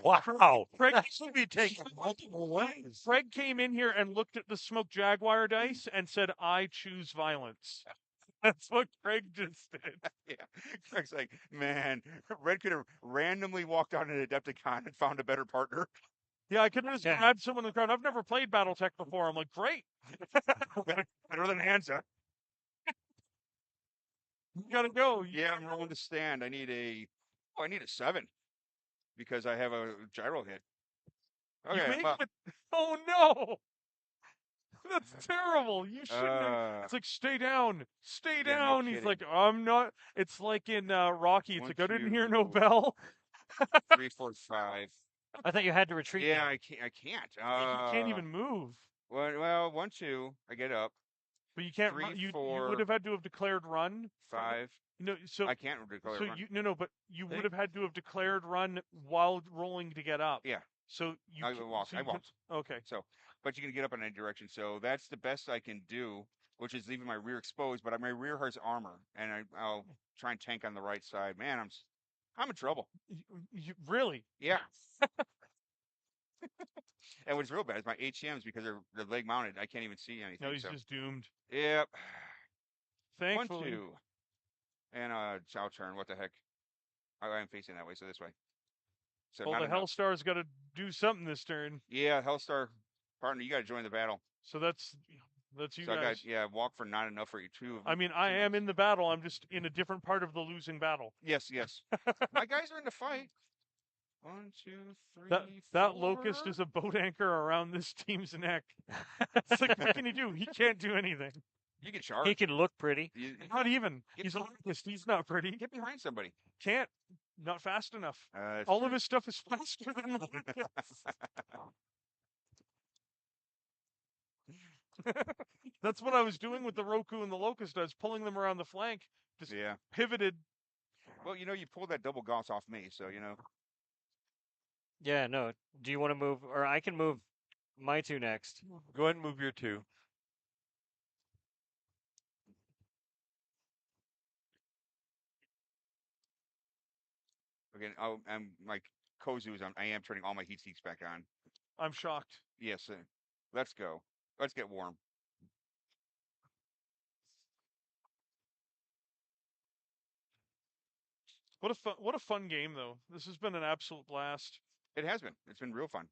Wow. Craig, That should be taken multiple ways. Craig came in here and looked at the smoked jaguar dice and said, "I choose violence." That's what Craig just did. Yeah. Craig's like, man, Red could have randomly walked on an Adepticon and found a better partner. Yeah, I could have just Yeah. grabbed someone in the crowd. I've never played BattleTech before. I'm like, great. better than Hansa. You gotta go. Yeah, I'm rolling to stand. I need a 7 because I have a gyro hit. You Okay, make well, it. Oh no, that's terrible. You shouldn't. Have... It's like stay down, stay Yeah, no down. He's kidding. like, I'm not. It's like in Rocky. It's One, like I didn't two, hear no bell. 3, 4, 5. I thought you had to retreat. Yeah, I can't. You can't even move. Well, 1, 2. I get up. But you can't. 3, run. You 4. would have had to have declared run. 5. No, so I can't declare so run. no, but you would have had to have declared run while rolling to get up. Yeah. So you. I ca- walked. so I you can- walked. Okay. but you can get up in any direction. So that's the best I can do, which is leaving my rear exposed. But my rear has armor, and I'll try and tank on the right side. Man, I'm in trouble. Really? Yeah. And what's real bad is my HMs because they're leg mounted. I can't even see anything. No, he's so. just doomed. Yep. Thankfully. 1, 2. And I'll turn. What the heck? I'm facing that way, so this way. So Well, not the enough. Hellstar's got to do something this turn. Yeah, Hellstar partner, you got to join the battle. So that's you So guys. I got walk for not enough for you two. I mean, I am in the battle. I'm just in a different part of the losing battle. Yes, yes. My guys are in the fight. 1, 2, 3, That 4. locust is a boat anchor around this team's neck. It's like, what can he do? He can't do anything. You can charge. He can look pretty. Not even. Get- He's a locust. He's not pretty. Get behind somebody. Can't. Not fast enough. It's All true. of his stuff is faster than the locust. That's what I was doing with the Roku and the locust. I was pulling them around the flank. Just Yeah. pivoted. Well, you pulled that double Gauss off me, so Yeah, no. Do you want to move, or I can move my two next? Go ahead and move your 2. Again, I'm like Kozu's. I am turning all my heat seeks back on. I'm shocked. Yes. Let's go. Let's get warm. What a fun game though. This has been an absolute blast. It has been. It's been real fun.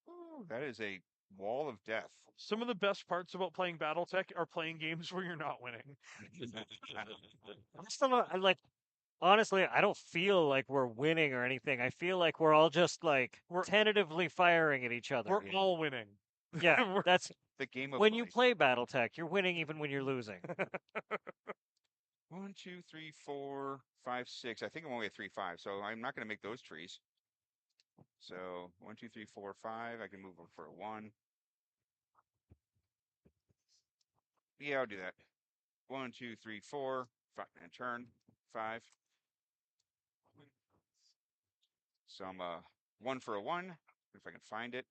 Ooh, that is a wall of death. Some of the best parts about playing BattleTech are playing games where you're not winning. I'm still not. I like. Honestly, I don't feel like we're winning or anything. I feel like we're all just like We're- tentatively firing at each other. We're all winning. Yeah, that's The game of when you life. play BattleTech, you're winning even when you're losing. 1, 2, 3, 4, 5, 6. I think I'm only at 3, 5, so I'm not going to make those trees. So 1, 2, 3, 4, 5. I can move them for a 1. Yeah, I'll do that. 1, 2, 3, 4, 5, and turn 5. So I'm 1 for a 1 if I can find it.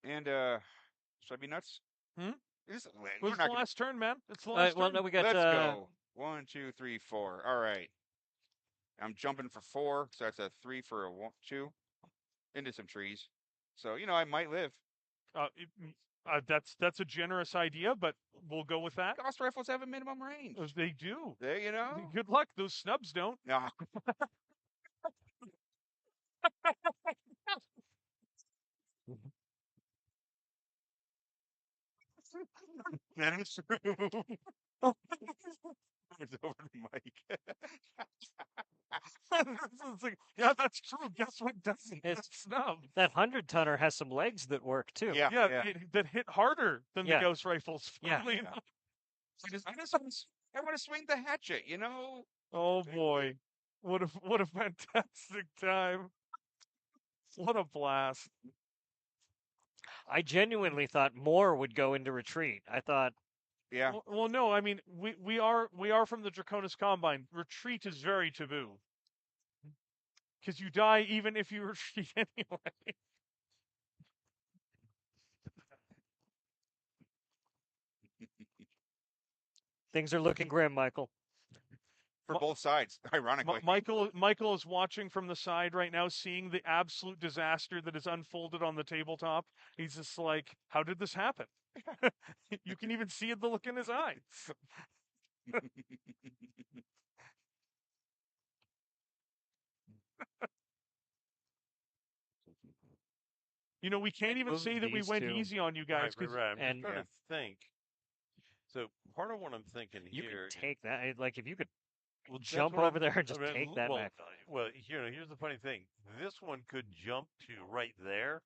And should I be nuts? Hmm? This, It we're was not the gonna- last turn, man. It's the last Well, turn. no, we got. Let's go. 1, 2, 3, 4. All right. I'm jumping for 4, so that's a 3 for a 2 into some trees. So I might live. That's a generous idea, but we'll go with that. Gauss rifles have a minimum range. They do. There, Good luck. Those snubs don't. No. That is true. It's over the mic. It's like, yeah, that's true. Guess what doesn't? It's- That snub. That 100-tonner has some legs that work too. Yeah. Yeah, that hit harder than Yeah. the Gauss rifles. Yeah. funnily Yeah. enough. I want to swing the hatchet, Oh boy, what a fantastic time! What a blast! I genuinely thought more would go into retreat. I thought, Yeah. Well, no, I mean we are from the Draconis Combine. Retreat is very taboo because you die even if you retreat anyway. things are looking grim, Michael. For both sides, ironically. Michael is watching from the side right now, seeing the absolute disaster that is unfolded on the tabletop. He's just like, "How did this happen?" You can even see the look in his eyes. We can't even Move say that we these went two. easy on you guys. Right, right. I'm just and- trying to think. So part of what I'm thinking You here. could take that. Like if you could Well, that's jump what over I'm- there and just I mean, take that well, back Well, here's the funny thing. This one could jump to right there.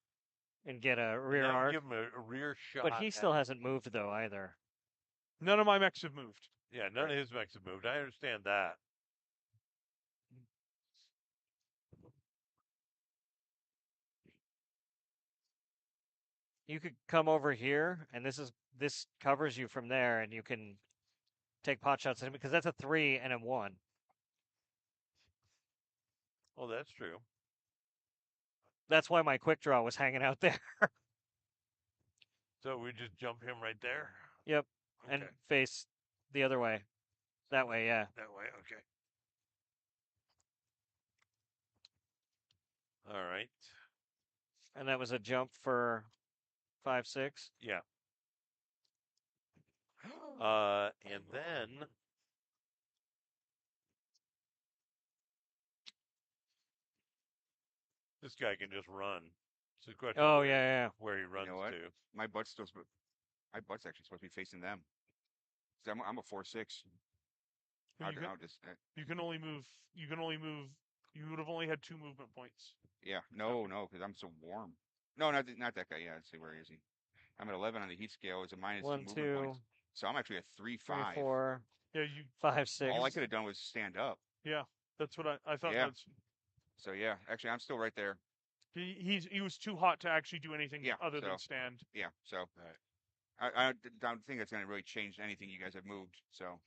and get a and rear that would arc. give him a rear shot. But he at- still hasn't moved though either. None of my mechs have moved. Yeah, none of his mechs have moved. I understand that. You could come over here, and this covers you from there, and you can take pot shots at him because that's a 3 and a 1. Oh, that's true. that's why my quick draw was hanging out there. So we just jump him right there. Yep, Okay. and face the other way. That way, yeah. That way. Okay. All right. And that was a jump for 5-6. Yeah. And then this guy can just run. It's a question. Oh yeah, yeah. Where he runs what? to. My butt's actually supposed to be facing them. 'Cause I'm a 4-6. You can- just You can only move. You can only move. You would have only had 2 movement points. yeah, no, because I'm so warm. No, not that guy. Yeah, let's see, where is he? I'm at 11 on the heat scale. It's a minus 2 1, movement 2, points. So I'm actually at 3, 3, 5. 4, Yeah, you. 5, 6. All I could have done was stand up. Yeah, that's what I thought. Yeah. That's So yeah, actually I'm still right there. he was too hot to actually do anything Yeah, other than so- stand. Yeah, so Right. I don't think that's going to really change anything you guys have moved. So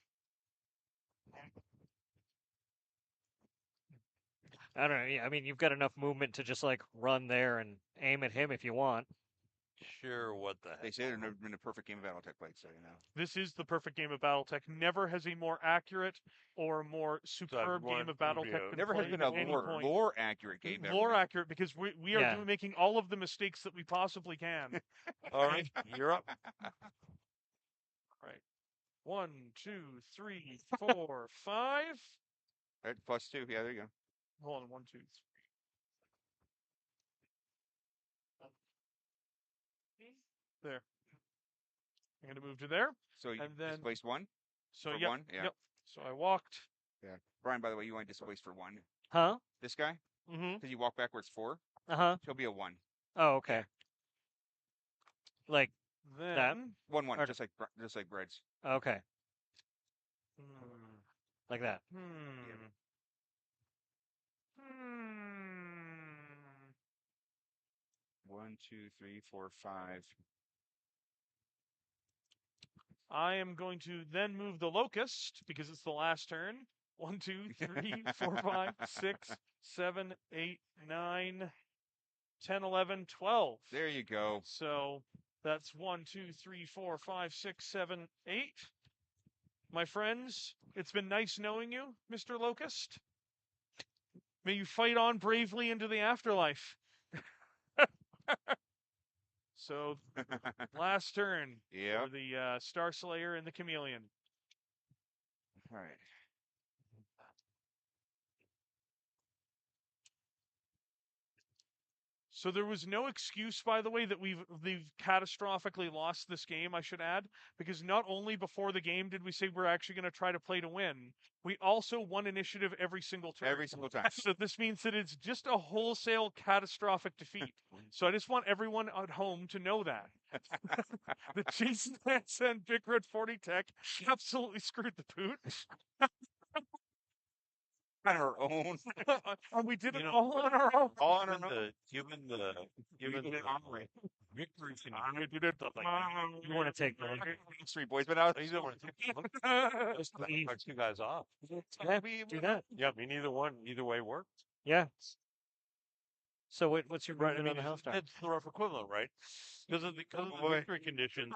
I don't know. Yeah, I mean, you've got enough movement to just like run there and aim at him if you want. Sure. What the heck? they say there's never been a perfect game of BattleTech played. So you know. This is the perfect game of BattleTech. Never has a more accurate or more superb one game of would be BattleTech a- been Never has played been a at any point. lore accurate game. ever Lore made. accurate because we are Yeah. making all of the mistakes that we possibly can. All right. You're up. Right. 1, 2, 3, 4, 5. Right, +2. Yeah, there you go. Hold on. 1, 2, 3. There. I'm gonna move to there. So you And then- displaced 1 So for yep, 1. Yeah. yep. So I walked. Brian, by the way, you want to displace for 1. Huh? This guy, Mm-hmm. because you walk backwards 4, Uh-huh. he'll be a 1. Oh, okay. Like, Then 1-1, Or- just like Bread's. okay. Hmm. Like that. Hmm. 1, 2, 3, 4, 5. I am going to then move the locust because it's the last turn. 1, 2, 3, 4, 5, 6, 7, 8, 9, 10, 11, 12. There you go. So that's 1, 2, 3, 4, 5, 6, 7, 8. My friends, it's been nice knowing you, Mr. Locust. May you fight on bravely into the afterlife. So, last turn Yeah. for the Star Slayer and the Chameleon. All right. So there was no excuse, by the way, that we've catastrophically lost this game, I should add, because not only before the game did we say we're actually going to try to play to win, we also won initiative every single turn. Every single time. So this means that it's just a wholesale catastrophic defeat. So I just want everyone at home to know that. The Jason Lance and Big Red 40 Tech absolutely screwed the poot. On our own. And we did it You know, all on our own. All on our Given own. the victory I did it stuff like You want to take the Street Boys, but now You don't want to just Please. knock 2 guys off. Yeah, do that. Yeah, I mean either way works. Yeah. So what's your Right, I movement mean, on the Hellstar? it's the rough equivalent, right? Because of the boy. victory conditions,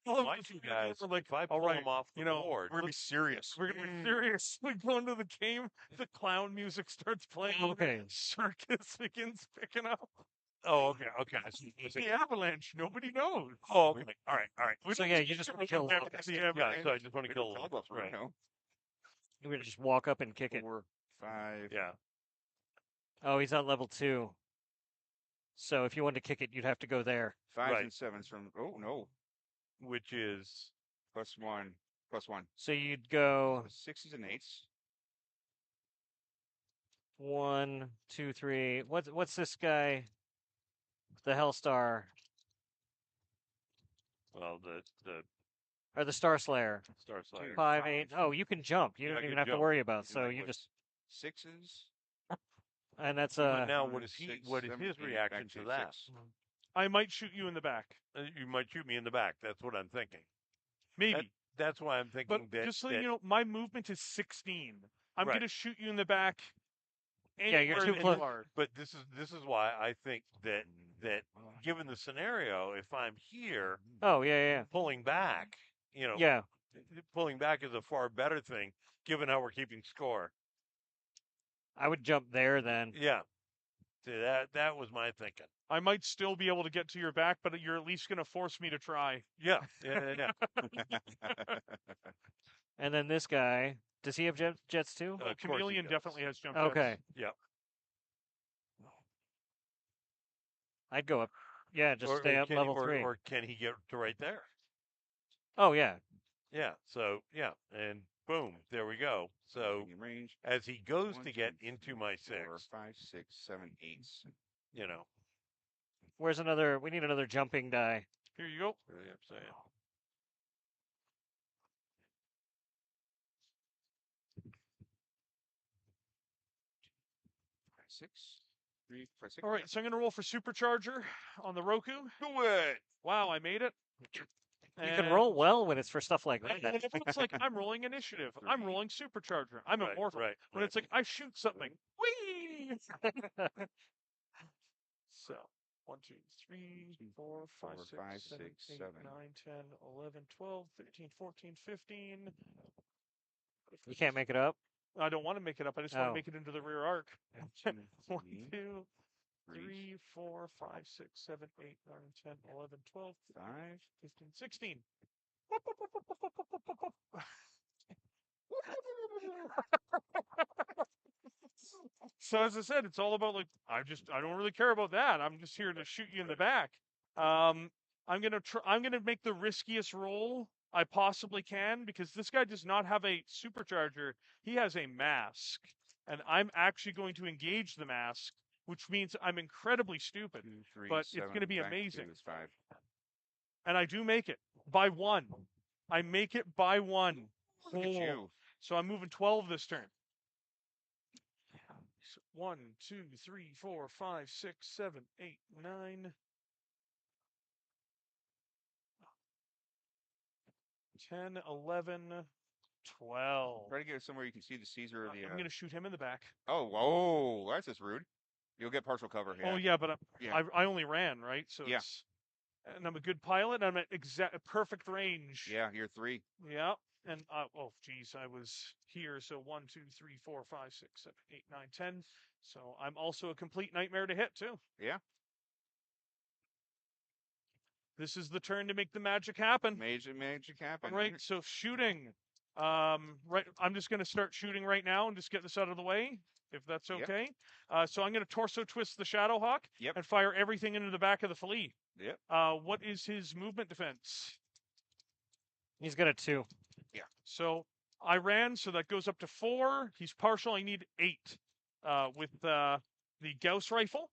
Love my this 2 game. guys, We're like, if I all pull right, them off the you know, board, we're gonna be serious. We're gonna be serious. We go into the game, the clown music starts playing. Okay. Circus begins picking up. oh, okay. I see. The avalanche, nobody knows. Oh, okay. All right. So yeah, you just want to kill Yeah, Locust. the Yeah, avalanche. so I just want to kill them. Right. You know, You're gonna just walk up and kick it. 4, 5. Yeah. Oh, he's on level 2. So if you wanted to kick it, you'd have to go there. 5s Right. and 7s from. Oh no. Which is +1. +1. So you'd go 6s and 8s. 1, 2, 3. What's this guy? The Hellstar well the or the Star Slayer? Star Slayer. 5, 8. Oh, you can jump. You Yeah, I don't can even have to jump. worry about. You So like you what? just 6s. and that's But now, Five, what is six, what is 7, his 8, reaction back to that? 6. I might shoot you in the back. You might shoot me in the back. That's what I'm thinking. Maybe. That's why I'm thinking But that. just so that- you know, my movement is 16. I'm Right. gonna shoot you in the back Yeah, you're anywhere too that close. you are. But this is why I think that given the scenario, if I'm here Oh, yeah. pulling back, Yeah. pulling back is a far better thing given how we're keeping score. I would jump there then. Yeah. See, that was my thinking. I might still be able to get to your back, but you're at least going to force me to try. Yeah. And then this guy, does he have jets too? Of course he Chameleon does. definitely has jump Okay. jets. Yeah. I'd go up. Yeah, just stay up can level 3. Or can he get to right there? Oh, yeah. Yeah. So yeah, and boom, there we go. So In range. as he goes 1, to get 2, into 3, my 4, 6, 5, 6, 7, 8. Where's another? We need another jumping die. Here you go. Really upset. 6, 3, 5, 6. All right, so I'm going to roll for supercharger on the Roku. Do it. Wow, I made it. You can roll well when it's for stuff like And that. if it's like I'm rolling initiative, I'm rolling supercharger, I'm Right, immortal. right, When it's like I shoot something, whee! So 1, 2, 3, 4, 5, 4, 6, 5, 7, 6, 8, 7. 9, 10, 11, 12, 13, 14, 15. You can't make it up. I don't want to make it up. I just want Oh. to make it into the rear arc. 1, 2, 2, 3, 4, 5, 6, 7, 8, 9, 10, 11, 12, 5. 15, 16. So as I said, it's all about like I don't really care about that. I'm just here to shoot you in the back. I'm gonna make the riskiest roll I possibly can because this guy does not have a supercharger. He has a mask, and I'm actually going to engage the mask, which means I'm incredibly stupid. 2, 3, But it's 7. gonna be back to amazing. is 5. And I do make it by 1. I make it by 1. Look at you. So I'm moving 12 this turn. 1, 2, 3, 4, 5, 6, 7, 8, 9, 10, 11, 12. Try to get it somewhere you can see the Caesar of the. I'm going to shoot him in the back. Oh, whoa. That's just rude. You'll get partial cover here. Oh, yeah, but Yeah. I only ran, right? So Yeah. and I'm a good pilot. I'm at perfect range. Yeah, you're 3. Yeah. And, oh, geez, I was here. So 1, 2, 3, 4, 5, 6, 7, 8, 9, 10. So I'm also a complete nightmare to hit, too. Yeah. This is the turn to make the magic happen. Magic happen. All right, so shooting. Right, I'm just going to start shooting right now and just get this out of the way, if that's Yep. okay. So I'm going to torso twist the Shadowhawk Yep. and fire everything into the back of the Flea. Yep. What is his movement defense? He's got a 2. Yeah. So I ran, so that goes up to 4. He's partial. I need 8 with the Gauss rifle.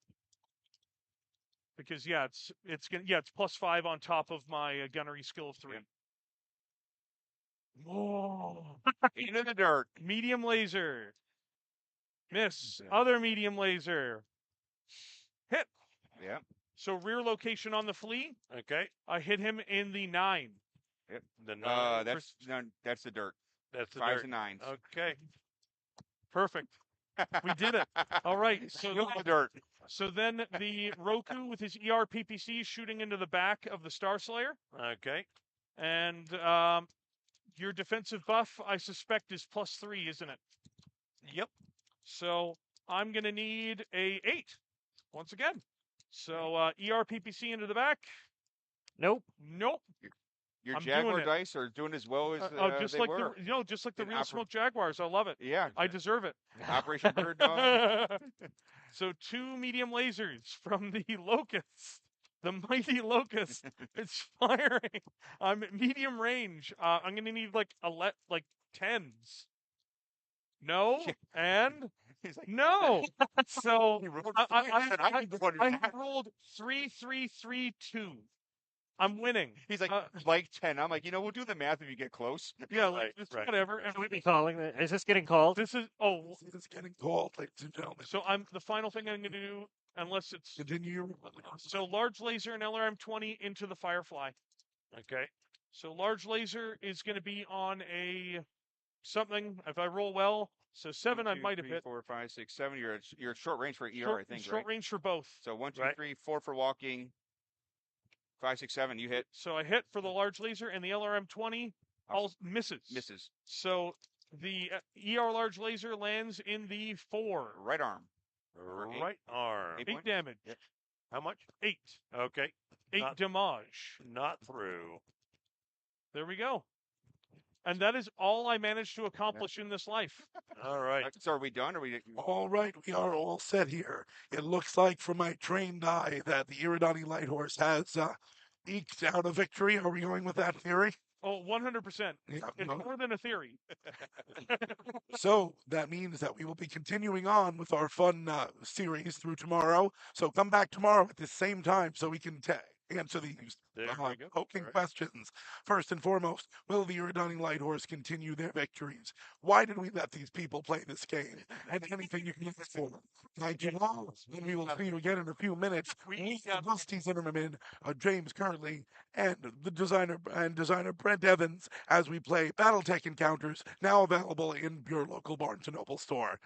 Because it's +5 on top of my gunnery skill of 3. Yep. Oh. Into the dirt. Medium laser. Miss. Yeah. Other medium laser. Hit. Yeah. So rear location on the Flea. Okay. I hit him in the 9. Yep. The 9. That's the dirt. That's the 5s dirt. and 9s. Okay. Perfect. We did it. All right. So Kill the dirt. So then the Roku with his ERPPC shooting into the back of the Star Slayer. Okay. And your defensive buff, I suspect, is +3, isn't it? Yep. So I'm going to need a 8 once again. So ERPPC into the back. Nope. Nope. Your I'm Jaguar doing it. dice are doing as well as Just they like were. just like the In real Smoke Jaguars. I love it. Yeah. I deserve it. Operation Bird Dog. So 2 medium lasers from the Locust. The mighty Locust. It's firing. I'm at medium range. I'm gonna need like 10s. No, and He's like, no. So he rolled I three, and I need to go to I that. rolled 3, 3, 3, 2. I'm winning. He's like, 10. I'm like, we'll do the math if you get close. Yeah, like Right, it's right. whatever. And Should we be calling it? Is this getting called? this is It's getting cold, ladies and gentlemen. so I'm the final thing I'm gonna do, unless it's Continue. so large laser and LRM 20 into the Firefly. Okay. So large laser is going to be on a something. If I roll well, So 7 I2, might have 3, hit. 4, 5, 6, 7. You're at short range for ER, Short, I think, short right? range for both. So 1, 2, Right. 3, 4 for walking. 5, 6, 7. You hit. So I hit for the large laser, and the LRM 20 all misses. Misses. So the ER large laser lands in the 4. Right arm. For eight. Right arm. 8 8 points. damage. How much? 8. Okay. 8 Not- damage. Not through. There we go. And that is all I managed to accomplish in this life. All right. So are we done? Or we? All right, we are all set here. It looks like from my trained eye that the Iridani Light Horse has eked out a victory. Are we going with that theory? Oh, 100%. Yeah. It's no. more than a theory. So that means that we will be continuing on with our fun series through tomorrow. So come back tomorrow at the same time so we can answer these There we go. poking All right. questions. First and foremost, will the Iridani Light Horse continue their victories? Why did we let these people play this game? And anything you can ask for. Thank you all. And we will see you again in a few minutes. We have Dusty Zimmerman, James Curley, and the designer Brent Evans as we play BattleTech Encounters, now available in your local Barnes & Noble store.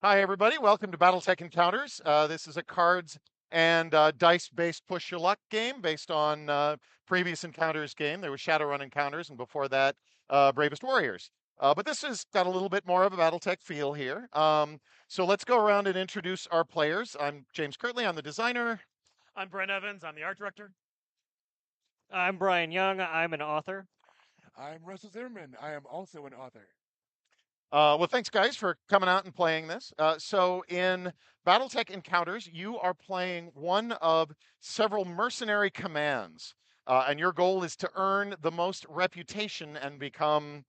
Hi, everybody. Welcome to Battletech Encounters. This is a cards and dice-based push your luck game based on previous Encounters game. There was Shadowrun Encounters, and before that, Bravest Warriors. But this has got a little bit more of a Battletech feel here. So let's go around and introduce our players. I'm James Kirtley. I'm the designer. I'm Brent Evans. I'm the art director. I'm Brian Young. I'm an author. I'm Russell Zimmerman. I am also an author. Well, thanks, guys, for coming out and playing this. So in Battletech Encounters, you are playing one of several mercenary commands. And your goal is to earn the most reputation and become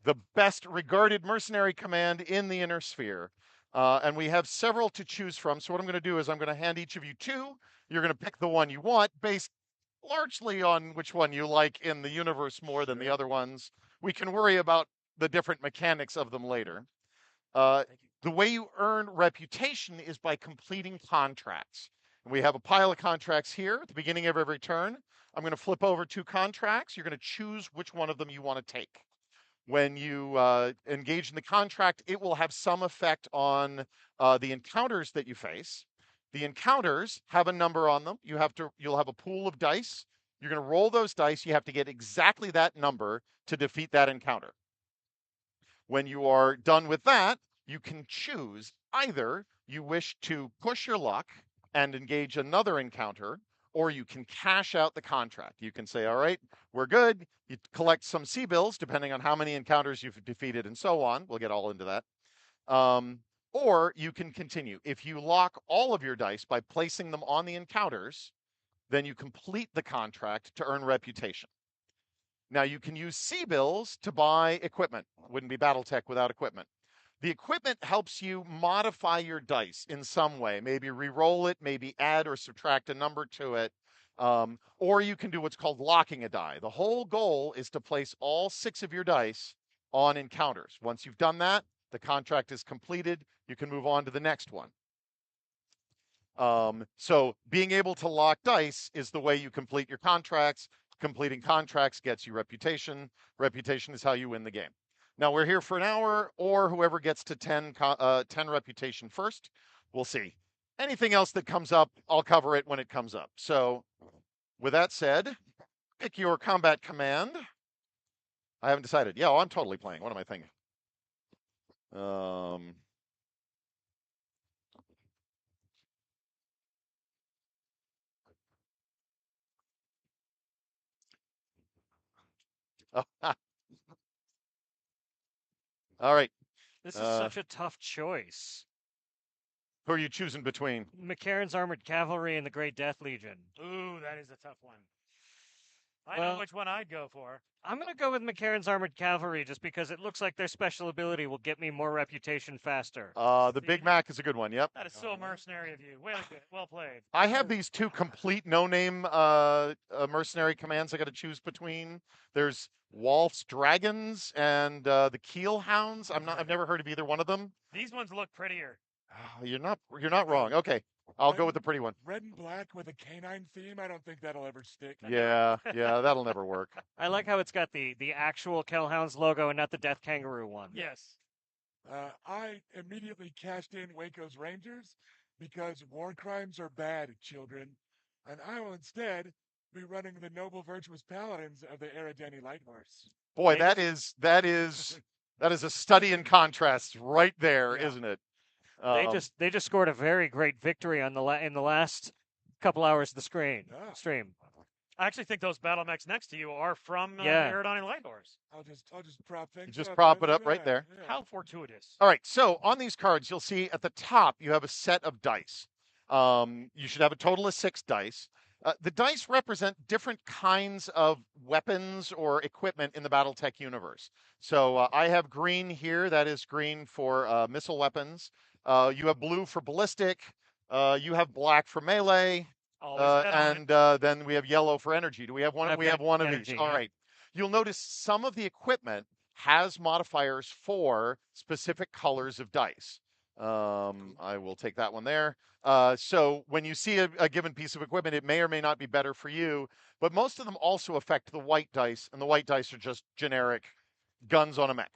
the best regarded mercenary command in the Inner Sphere. And we have several to choose from. So what I'm going to do is I'm going to hand each of you two. You're going to pick the one you want based largely on which one you like in the universe more than the other ones. We can worry about the different mechanics of them later. The way you earn reputation is by completing contracts. We have a pile of contracts here at the beginning of every turn. I'm going to flip over 2 contracts. You're going to choose which one of them you want to take. When you engage in the contract, it will have some effect on the encounters that you face. The encounters have a number on them. You'll have a pool of dice. You're going to roll those dice. You have to get exactly that number to defeat that encounter. When you are done with that, you can choose either you wish to push your luck and engage another encounter, or you can cash out the contract. You can say, all right, we're good. You collect some C-bills, depending on how many encounters you've defeated and so on. We'll get all into that. Or you can continue. If you lock all of your dice by placing them on the encounters, then you complete the contract to earn reputation. Now, you can use C-bills to buy equipment. Wouldn't be Battletech without equipment. The equipment helps you modify your dice in some way. Maybe re-roll it, maybe add or subtract a number to it. Or you can do what's called locking a die. The whole goal is to place all 6 of your dice on encounters. Once you've done that, the contract is completed. You can move on to the next one. So being able to lock dice is the way you complete your contracts. Completing contracts gets you reputation. Reputation is how you win the game. Now, we're here for an hour, or whoever gets to 10 reputation first. We'll see. Anything else that comes up, I'll cover it when it comes up. So with that said, pick your combat command. I haven't decided. Yeah, I'm totally playing. What am I thinking? All right. This is such a tough choice. Who are you choosing between? McCarran's Armored Cavalry and the Great Death Legion. Ooh, that is a tough one. I Well- know which one I'd go for. I'm going to go with McCarran's Armored Cavalry just because it looks like their special ability will get me more reputation faster. The Big Mac is a good one. Yep. That is so mercenary of you. Well, good. Well played. I have these 2 complete no-name mercenary commands I got to choose between. There's Walt's Dragons and the Keel Hounds. I've never heard of either one of them. These ones look prettier. You're not wrong. Okay, I'll go with the pretty one. Red and black with a canine theme. I don't think that'll ever stick. Yeah, that'll never work. I like how it's got the actual Kellhounds logo and not the Death Kangaroo one. Yes. I immediately cashed in Waco's Rangers because war crimes are bad, children, and I will instead be running the noble, virtuous paladins of the Eridani Light Horse. Boy, that is a study in contrasts right there, Yeah. isn't it? They just scored a very great victory on in the last couple hours of the Ah. stream. I actually think those battle mechs next to you are from Yeah. Eridani Light Horse. I'll just prop things. Just up. prop it Look up at right that. there. Yeah. How fortuitous. All right, so on these cards, you'll see at the top you have a set of dice. You should have a total of 6 dice. The dice represent different kinds of weapons or equipment in the Battletech universe. So I have green here. That is green for missile weapons. You have blue for ballistic. You have black for melee. Always bet on it. And then we have yellow for energy. Do we have one? I've We got have one of energy, each. All yeah. right. You'll notice some of the equipment has modifiers for specific colors of dice. I will take that one there. So when you see a given piece of equipment, it may or may not be better for you, but most of them also affect the white dice, and the white dice are just generic guns on a mech.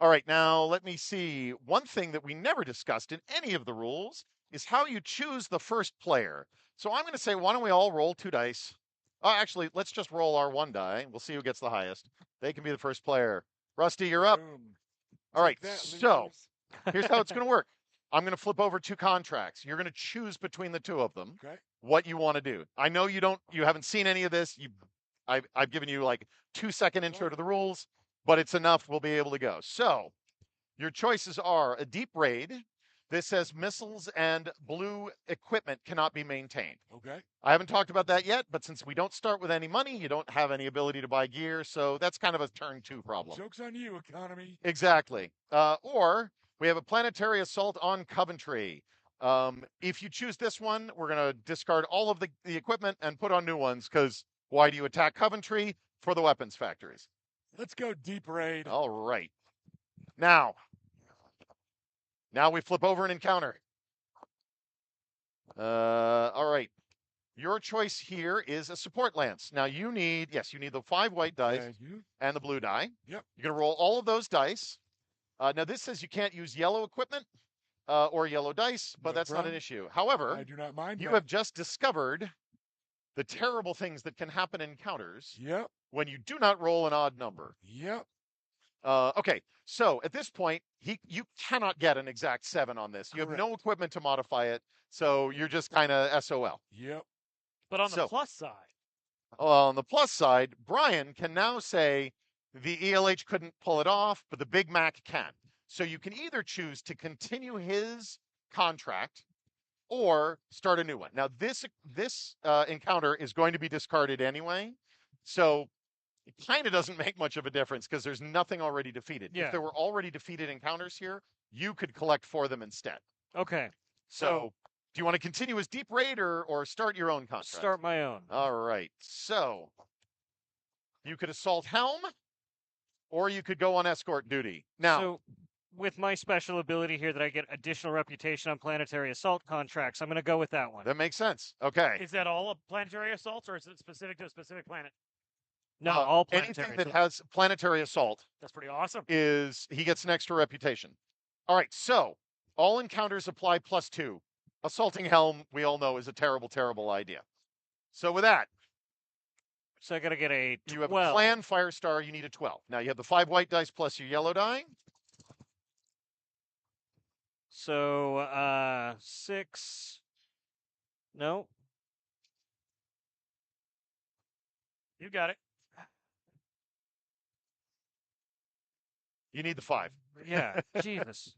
All right, now let me see. One thing that we never discussed in any of the rules is how you choose the first player. So I'm going to say, why don't we all roll 2 dice? Oh, actually, let's just roll our 1 die. We'll see who gets the highest. They can be the first player. Rusty, you're up. Boom. All right, Take that, so losers. here's how it's going to work. I'm going to flip over 2 contracts. You're going to choose between the 2 of them Okay. what you want to do. I know you haven't seen any of this. I've given you like 2-second intro to the rules, but it's enough. We'll be able to go. So your choices are a deep raid. This says missiles and blue equipment cannot be maintained. Okay. I haven't talked about that yet, but since we don't start with any money, you don't have any ability to buy gear, so that's kind of a turn 2 problem. Joke's on you, economy. Exactly. Or we have a planetary assault on Coventry. If you choose this one, we're going to discard all of the equipment and put on new ones, because why do you attack Coventry? For the weapons factories. Let's go deep raid. All right. Now we flip over an encounter. All right. Your choice here is a support lance. Now you need the 5 white dice Thank you. and the blue die. Yep. You're going to roll all of those dice. Now this says you can't use yellow equipment or yellow dice, but No that's not an problem. issue. However, I do not mind you that. have just discovered the terrible things that can happen in encounters Yep. when you do not roll an odd number. Yep. Okay, so at this point, you cannot get an exact 7 on this. You have no equipment to modify it, so you're just kind of SOL. Yep. But on the So- plus side, On the plus side, Brian can now say the ELH couldn't pull it off, but the Big Mac can. So you can either choose to continue his contract or start a new one. Now, this encounter is going to be discarded anyway, so it kind of doesn't make much of a difference because there's nothing already defeated. Yeah. If there were already defeated encounters here, you could collect for them instead. Okay. So, do you want to continue as deep raid or start your own contract? Start my own. All right. So, you could assault Helm, or you could go on escort duty. Now, So, with my special ability here that I get additional reputation on planetary assault contracts, I'm going to go with that one. that makes sense. Okay. is that all of planetary assaults, or is it specific to a specific planet? No, all anything planetary. that assault. has planetary assault That's pretty awesome. he gets an extra reputation. All right. So, all encounters apply +2. Assaulting Helm, we all know, is a terrible, terrible idea. So, with that, So I got to get a 12. you have a clan Firestar, you need a 12. Now, you have the 5 white dice plus your yellow die. So 6. No. You got it. You need the 5. Yeah. Jesus.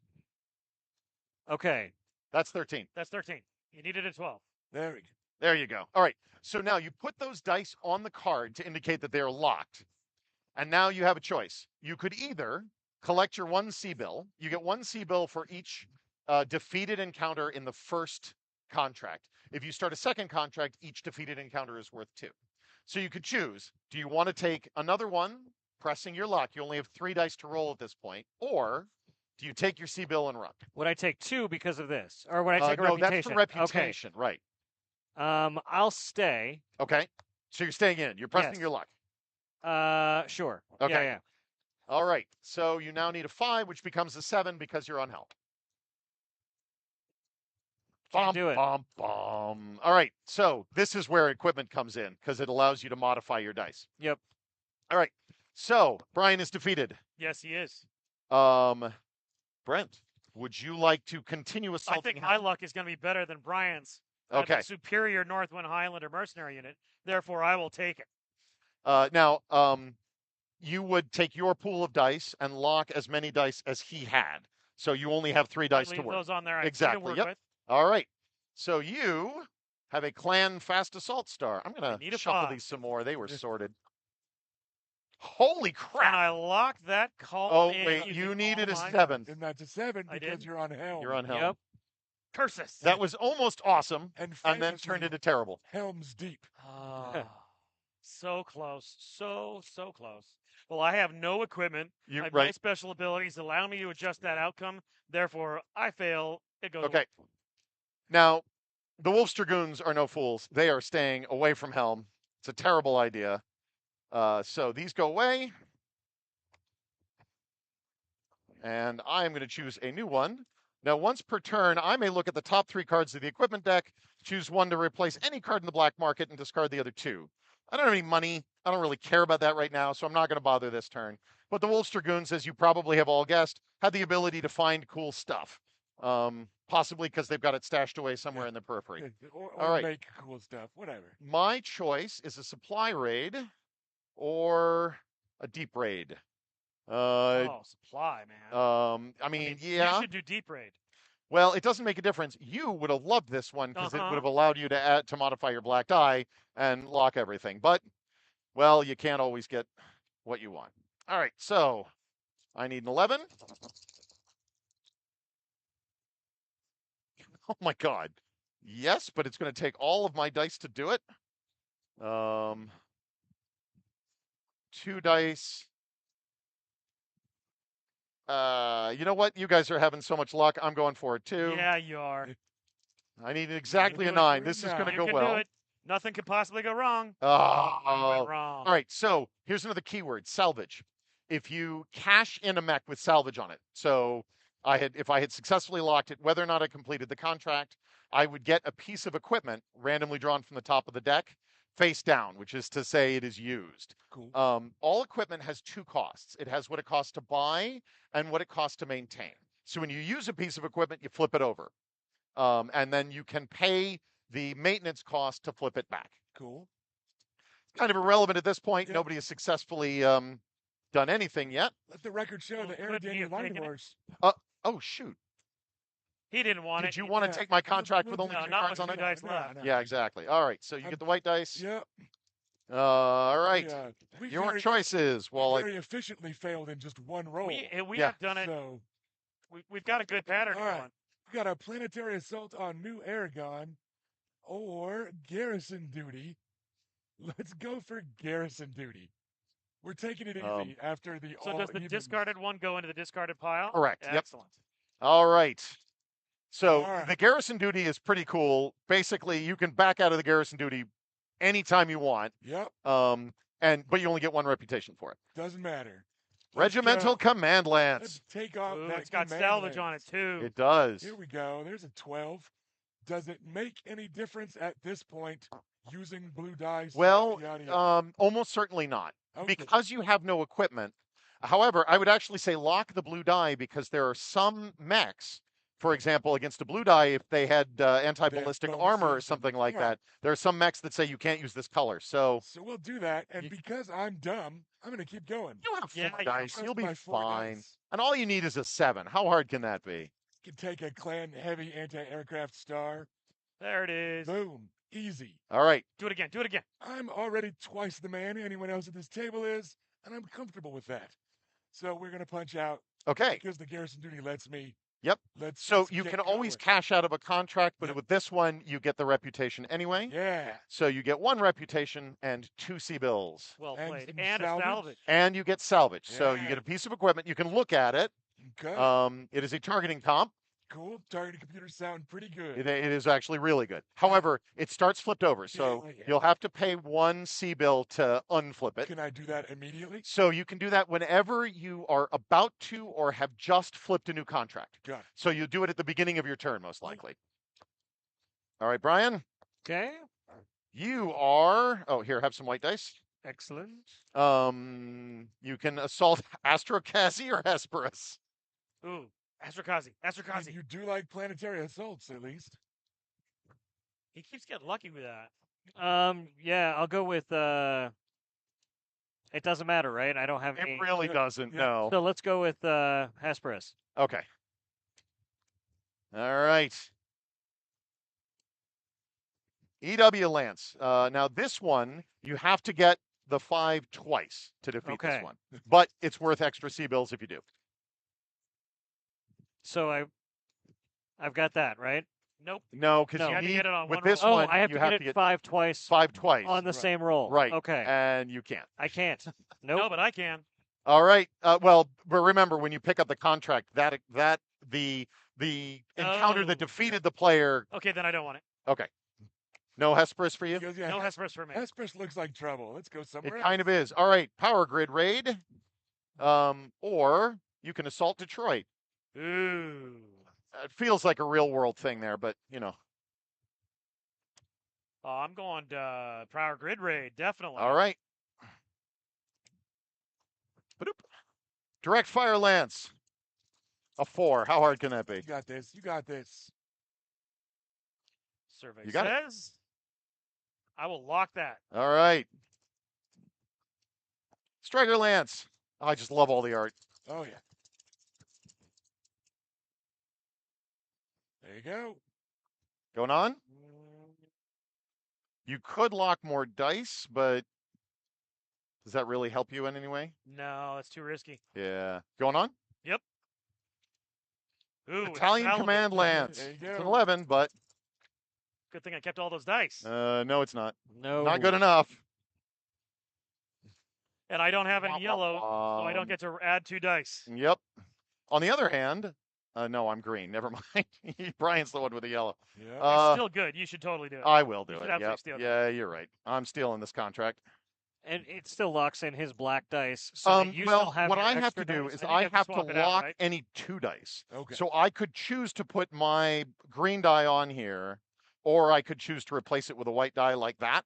Okay. That's 13. That's 13. You needed a 12. There we go. There you go. All right. So now you put those dice on the card to indicate that they're locked. And now you have a choice. You could either collect your 1 C-bill. You get 1 C-bill for each defeated encounter in the first contract. If you start a second contract, each defeated encounter is worth 2. So you could choose. Do you want to take another one, pressing your luck? You only have 3 dice to roll at this point. Or do you take your C-bill and run? Would I take 2 because of this? Or would I take a no, reputation? that's for reputation. Right. Okay. I'll stay. Okay. So you're staying in. You're pressing Yes. your luck. Sure. Okay. Yeah. All right. So you now need a 5, which becomes a 7 because you're on help. Can't do it. Bum. All right. So this is where equipment comes in because it allows you to modify your dice. Yep. All right. So Brian is defeated. Yes, he is. Brent, would you like to continue I assaulting think him? my luck is going to be better than Brian's. I have a Okay. superior Northwind Highlander mercenary unit. Therefore, I will take it. Now, you would take your pool of dice and lock as many dice as he had. So you only have 3 dice to Leave work. those on there. I have 3 Exactly, to work yep. with. All right. So you have a clan fast assault star. I'm need going a to shuffle 5. these some more. They were sorted. Holy And crap. I lock that call Oh, in wait. using You all needed a my 7. And that's a 7 I because did. you're on Helm. You're on helm. Yep. curses. That was almost awesome And and then famously, turned into terrible. Helm's deep. Ah, so close. So close. Well, I have no equipment. You I have no right. special abilities that allow me to adjust that outcome. Therefore, I fail. It goes Okay. Now, the Wolf's Dragoons are no fools. They are staying away from Helm. It's a terrible idea. So these go away. And I am going to choose a new one. Now, once per turn, I may look at the top 3 cards of the equipment deck, choose one to replace any card in the black market, and discard the other 2. I don't have any money. I don't really care about that right now, so I'm not going to bother this turn. But the Wolves Dragoons, as you probably have all guessed, had the ability to find cool stuff. Possibly because they've got it stashed away somewhere in the periphery. Or All right. make cool stuff, whatever. My choice is a supply raid or a deep raid. Oh, supply, man. I mean, You yeah. should do deep raid. Well, it doesn't make a difference. You would have loved this one because it would Uh-huh. have allowed you to modify your black die and lock everything. But, well, you can't always get what you want. All right, so I need an 11. Oh my God. Yes, but it's going to take all of my dice to do it. 2 dice. You know what? You guys are having so much luck. I'm going for it too. Yeah, you are. I need exactly a do it. 9. Do it This is going to You go can well. do it. Nothing could possibly go wrong. Oh, You went wrong. all right. So here's another keyword: salvage. If you cash in a mech with salvage on it, so if I had successfully locked it, whether or not I completed the contract, I would get a piece of equipment randomly drawn from the top of the deck, face down, which is to say it is used. Cool. All equipment has 2 costs. It has what it costs to buy and what it costs to maintain. So when you use a piece of equipment, you flip it over, and then you can pay the maintenance cost to flip it back. Cool. Kind of irrelevant at this point. Yep. Nobody has successfully done anything yet. Let the record show Well, that couldn't Aaron he Daniel have taken Mighty it? Horse. Oh shoot! He didn't want it. Did you want to take my contract with only No, 2 not cards with on 2 it? dice left. Yeah, exactly. All right, so you I'm- get the white dice. Yep. All right. We Your very, choices. we Well, very efficiently failed in just one roll. We Yeah. have done it. So We've got a good pattern All right. going. we got a planetary assault on New Aragon or garrison duty. Let's go for garrison duty. We're taking it easy after the So all does the evens. discarded one go into the discarded pile? Correct, yep. Excellent. all right. So All right. the garrison duty is pretty cool. Basically, you can back out of the garrison duty anytime you want. Yep. But you only get 1 reputation for it. Doesn't matter. Regimental Command Let's Lance. take off Ooh, that it's got command salvage lance. on it too. It does. Here we go. There's a 12. Does it make any difference at this point using blue dice? Well, Yada, yada. almost certainly not. Okay. Because you have no equipment. However, I would actually say lock the blue die because there are some mechs, for example, against a blue die, if they had anti-ballistic armor or bonuses and- something like right. that, there are some mechs that say you can't use this color. So So we'll do that, and You- because I'm dumb, I'm going to keep going. you have 4 Yeah, you dice. Trust You'll be my 4 fine. dice. And all you need is a 7. How hard can that be? Can take a clan heavy anti-aircraft star. There it is. Boom. Easy. All right. Do it again. Do it again. I'm already twice the man anyone else at this table is, and I'm comfortable with that. So we're going to punch out Okay. because the garrison duty lets me. Yep. Let's You get can always going. cash out of a contract, but Yep. with this one, you get the reputation anyway. Yeah. So you get 1 reputation and 2 C bills. Well And played. some And a salvage. salvage. And you get salvage. So you Yeah. get a piece of equipment. You can look at it. Okay. It is a targeting comp. Cool. Targeting computers sound pretty good. It is actually really good. However, it starts flipped over. So Yeah. you'll have to pay 1 C bill to unflip it. Can I do that immediately? So you can do that whenever you are about to or have just flipped a new contract. Got it. So you do it at the beginning of your turn, most likely. All right, Brian, Okay. you are. Oh, here, have some white dice. Excellent. You can assault Astrokazi or Hesperus. Ooh. Astrokazi. And Astrokazi. you do like planetary assaults, at least. He keeps getting lucky with that. Yeah, I'll go with it doesn't matter, right? I don't have any. It really doesn't. yeah. No. So let's go with Hesperus. Okay. All right. EW Lance. Now this one, you have to get the 5 twice to defeat Okay. this one, but it's worth extra C bills if you do. So I've got that, right? Nope. No, because No. You you had to need get it on with one this roll. Oh, one, I have you to have get to it get 5 twice 5 twice. on the Right. same roll. Right. Okay. And you can't. I can't. No, Nope. but I can. All right. Well, but remember when you pick up the contract, that the encounter that Oh. defeated the player. Okay, then I don't want it. Okay. No Hesperus for you. Because, yeah, No Hesperus for me. Hesperus looks like trouble. Let's go It somewhere kind of else. is. All right. Power grid raid. Or you can assault Detroit. Ooh. It feels like a real world thing there, but you know. Oh, I'm going to Power Grid Raid, definitely. All right. Ba-doop. Direct fire lance. A 4. How hard can that be? You got this. You got this. Survey You got it. says I will lock that. All right. Striker lance. I just love all the art. Oh yeah. There you go. Going on? You could lock more dice, but does that really help you in any way? No, it's too risky. Yeah. Going on? Ooh, Italian Excalibur. Command Lance. There you It's go. an 11, but Good thing I kept all those dice. no, it's not. No. Not good enough. And I don't have any yellow, so I don't get to add 2 dice. Yep. On the other hand, no, I'm green. Never mind. Brian's the one with the yellow. Yeah. It's still good. You should totally do it. I will do You it. should absolutely Yep. steal it. Yeah, you're right. I'm stealing this contract. And it still locks in his black dice. So that you Well, still have what your I have extra to do dice. is I think I you have to have to swap it out, lock right? any 2 dice. Okay. So I could choose to put my green die on here, or I could choose to replace it with a white die like that.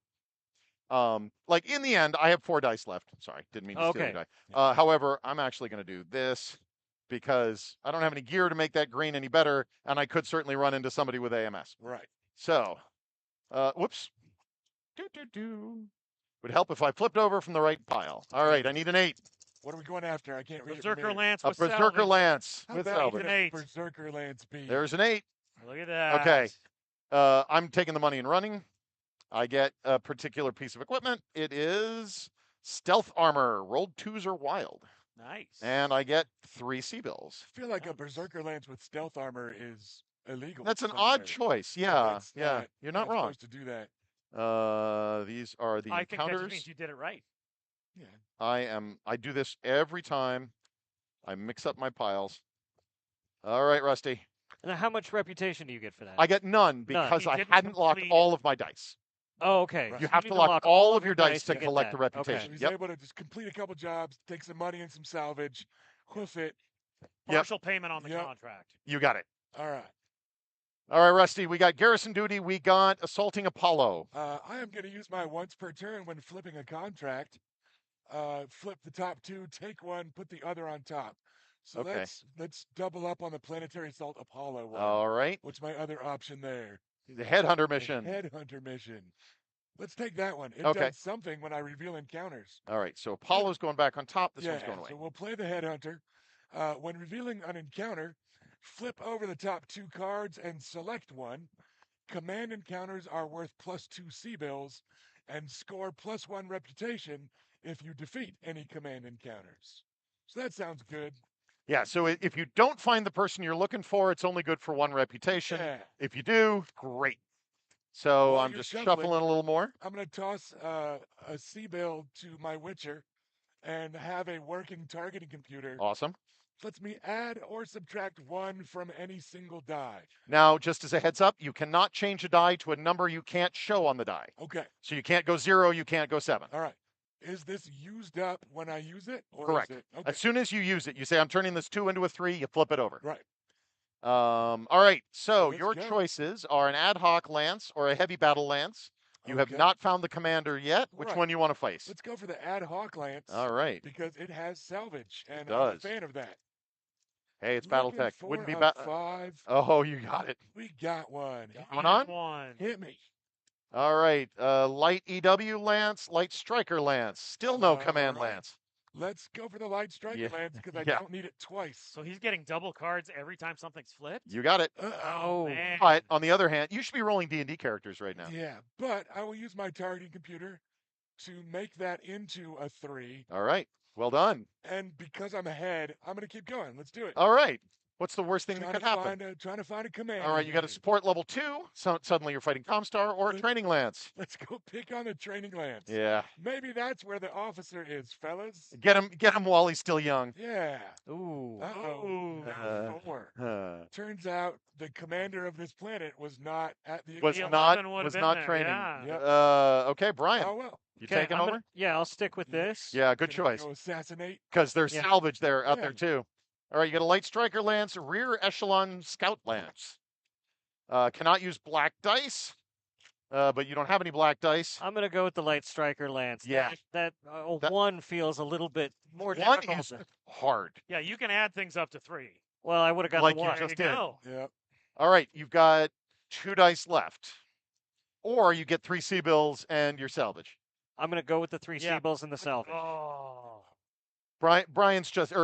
Like in the end, I have 4 dice left. Sorry, didn't mean to steal your Okay. die. However, I'm actually going to do this because I don't have any gear to make that green any better, and I could certainly run into somebody with AMS. Right. So, whoops. Would help if I flipped over from the right pile. All right, I need an 8. What are we going after? I can't read it from Berserker here. Lance A with Berserker salvage. Lance How with bad salvage. would An a 8. Berserker Lance be? There's an 8. Look at that. Okay. I'm taking the money and running. I get a particular piece of equipment. It is stealth armor. Rolled 2s or wild. Nice. And I get 3 sea bills. I feel like a Berserker Lance with stealth armor is illegal. That's an somewhere. odd choice. Yeah, It's yeah. You're not wrong. supposed to do that. These are the I think that just encounters. means you did it right. Yeah. I do this every time. I mix up my piles. All right, Rusty. Now, how much reputation do you get for that? I get none because He I didn't hadn't locked complete- all of my dice. Oh, okay. Right. You So have need to lock all of your dice to get collect that. the reputation. So he's Yep. able to just complete a couple jobs, take some money and some salvage, hoof it. Yep. Partial payment on the Yep. contract. You got it. All right. All right, Rusty. We got garrison duty. We got assaulting Apollo. I am going to use my once per turn when flipping a contract. Flip the top 2, take one, put the other on top. So Okay. let's double up on the planetary assault Apollo one. All right. What's my other option there? The headhunter The mission. Headhunter mission. Let's take that one. It Okay. does something when I reveal encounters. All right. So Apollo's going back on top. This one's Yeah, going away. so we'll play the Headhunter. When revealing an encounter, flip over the top 2 cards and select one. Command encounters are worth +2 sea bills and score +1 reputation if you defeat any command encounters. So that sounds good. Yeah. So if you don't find the person you're looking for, it's only good for 1 reputation. Yeah. If you do, great. So While I'm you're just shuffling- shuffling a little more. I'm going to toss a sea bill to my Witcher and have a working targeting computer. Awesome. Lets me add or subtract 1 from any single die. Now, just as a heads up, you cannot change a die to a number you can't show on the die. Okay. So you can't go 0, you can't go 7. All right. Is this used up when I use it? Or Correct. Is it, okay. As soon as you use it, you say, I'm turning this 2 into a 3, you flip it over. Right. All right. So Let's your go. choices are an ad hoc lance or a heavy battle lance. You have Okay. not found the commander yet. Which Right. one you want to face? Let's go for the ad hoc lance. All right. Because it has salvage, and I'm does. a fan of that. Hey, it's Looking BattleTech. for Wouldn't be a bad. 5. Oh, you got it. We got one. Going on? One. Hit me. All right. Light EW lance, light striker lance. Still no All command right. lance. Let's go for the light striker Yeah. lance because I Yeah. don't need it twice. So he's getting double cards every time something's flipped? You got it. Uh-oh. Man. But on the other hand, you should be rolling D&D characters right now. Yeah, but I will use my targeting computer to make that into a 3. All right. Well done. And because I'm ahead, I'm going to keep going. Let's do it. All right. What's the worst thing that Trying could to happen? trying to find a command. All right, you got a support level 2. So suddenly you're fighting Comstar or a Let's- training lance. Let's go pick on the training lance. Yeah. Maybe that's where the officer is, fellas. Get him while he's still young. Yeah. Ooh. Uh-oh. Ooh. Now 4. Uh, Turns out the commander of this planet was not at the was The not 11 would've was been not there, training. yeah. Yep. Okay, Brian, Oh well. you Okay, taking I'm over? gonna- yeah, I'll stick with this. Yeah, good Gonna choice. Go assassinate. Because there's Yeah. salvage there out Yeah. there too. All right, you get a light striker lance, rear echelon scout lance. Cannot use black dice, but you don't have any black dice. I'm gonna go with the light striker lance. Yeah. That That- one feels a little bit more One difficult. is hard. Yeah, you can add things up to 3. Well, I would have got Like the you one. There just you did. go. Yep. All right, you've got 2 dice left. Or you get 3 C-bills and your salvage. I'm gonna go with the 3 Yeah. Seabills and the salvage. Oh. Brian's just, or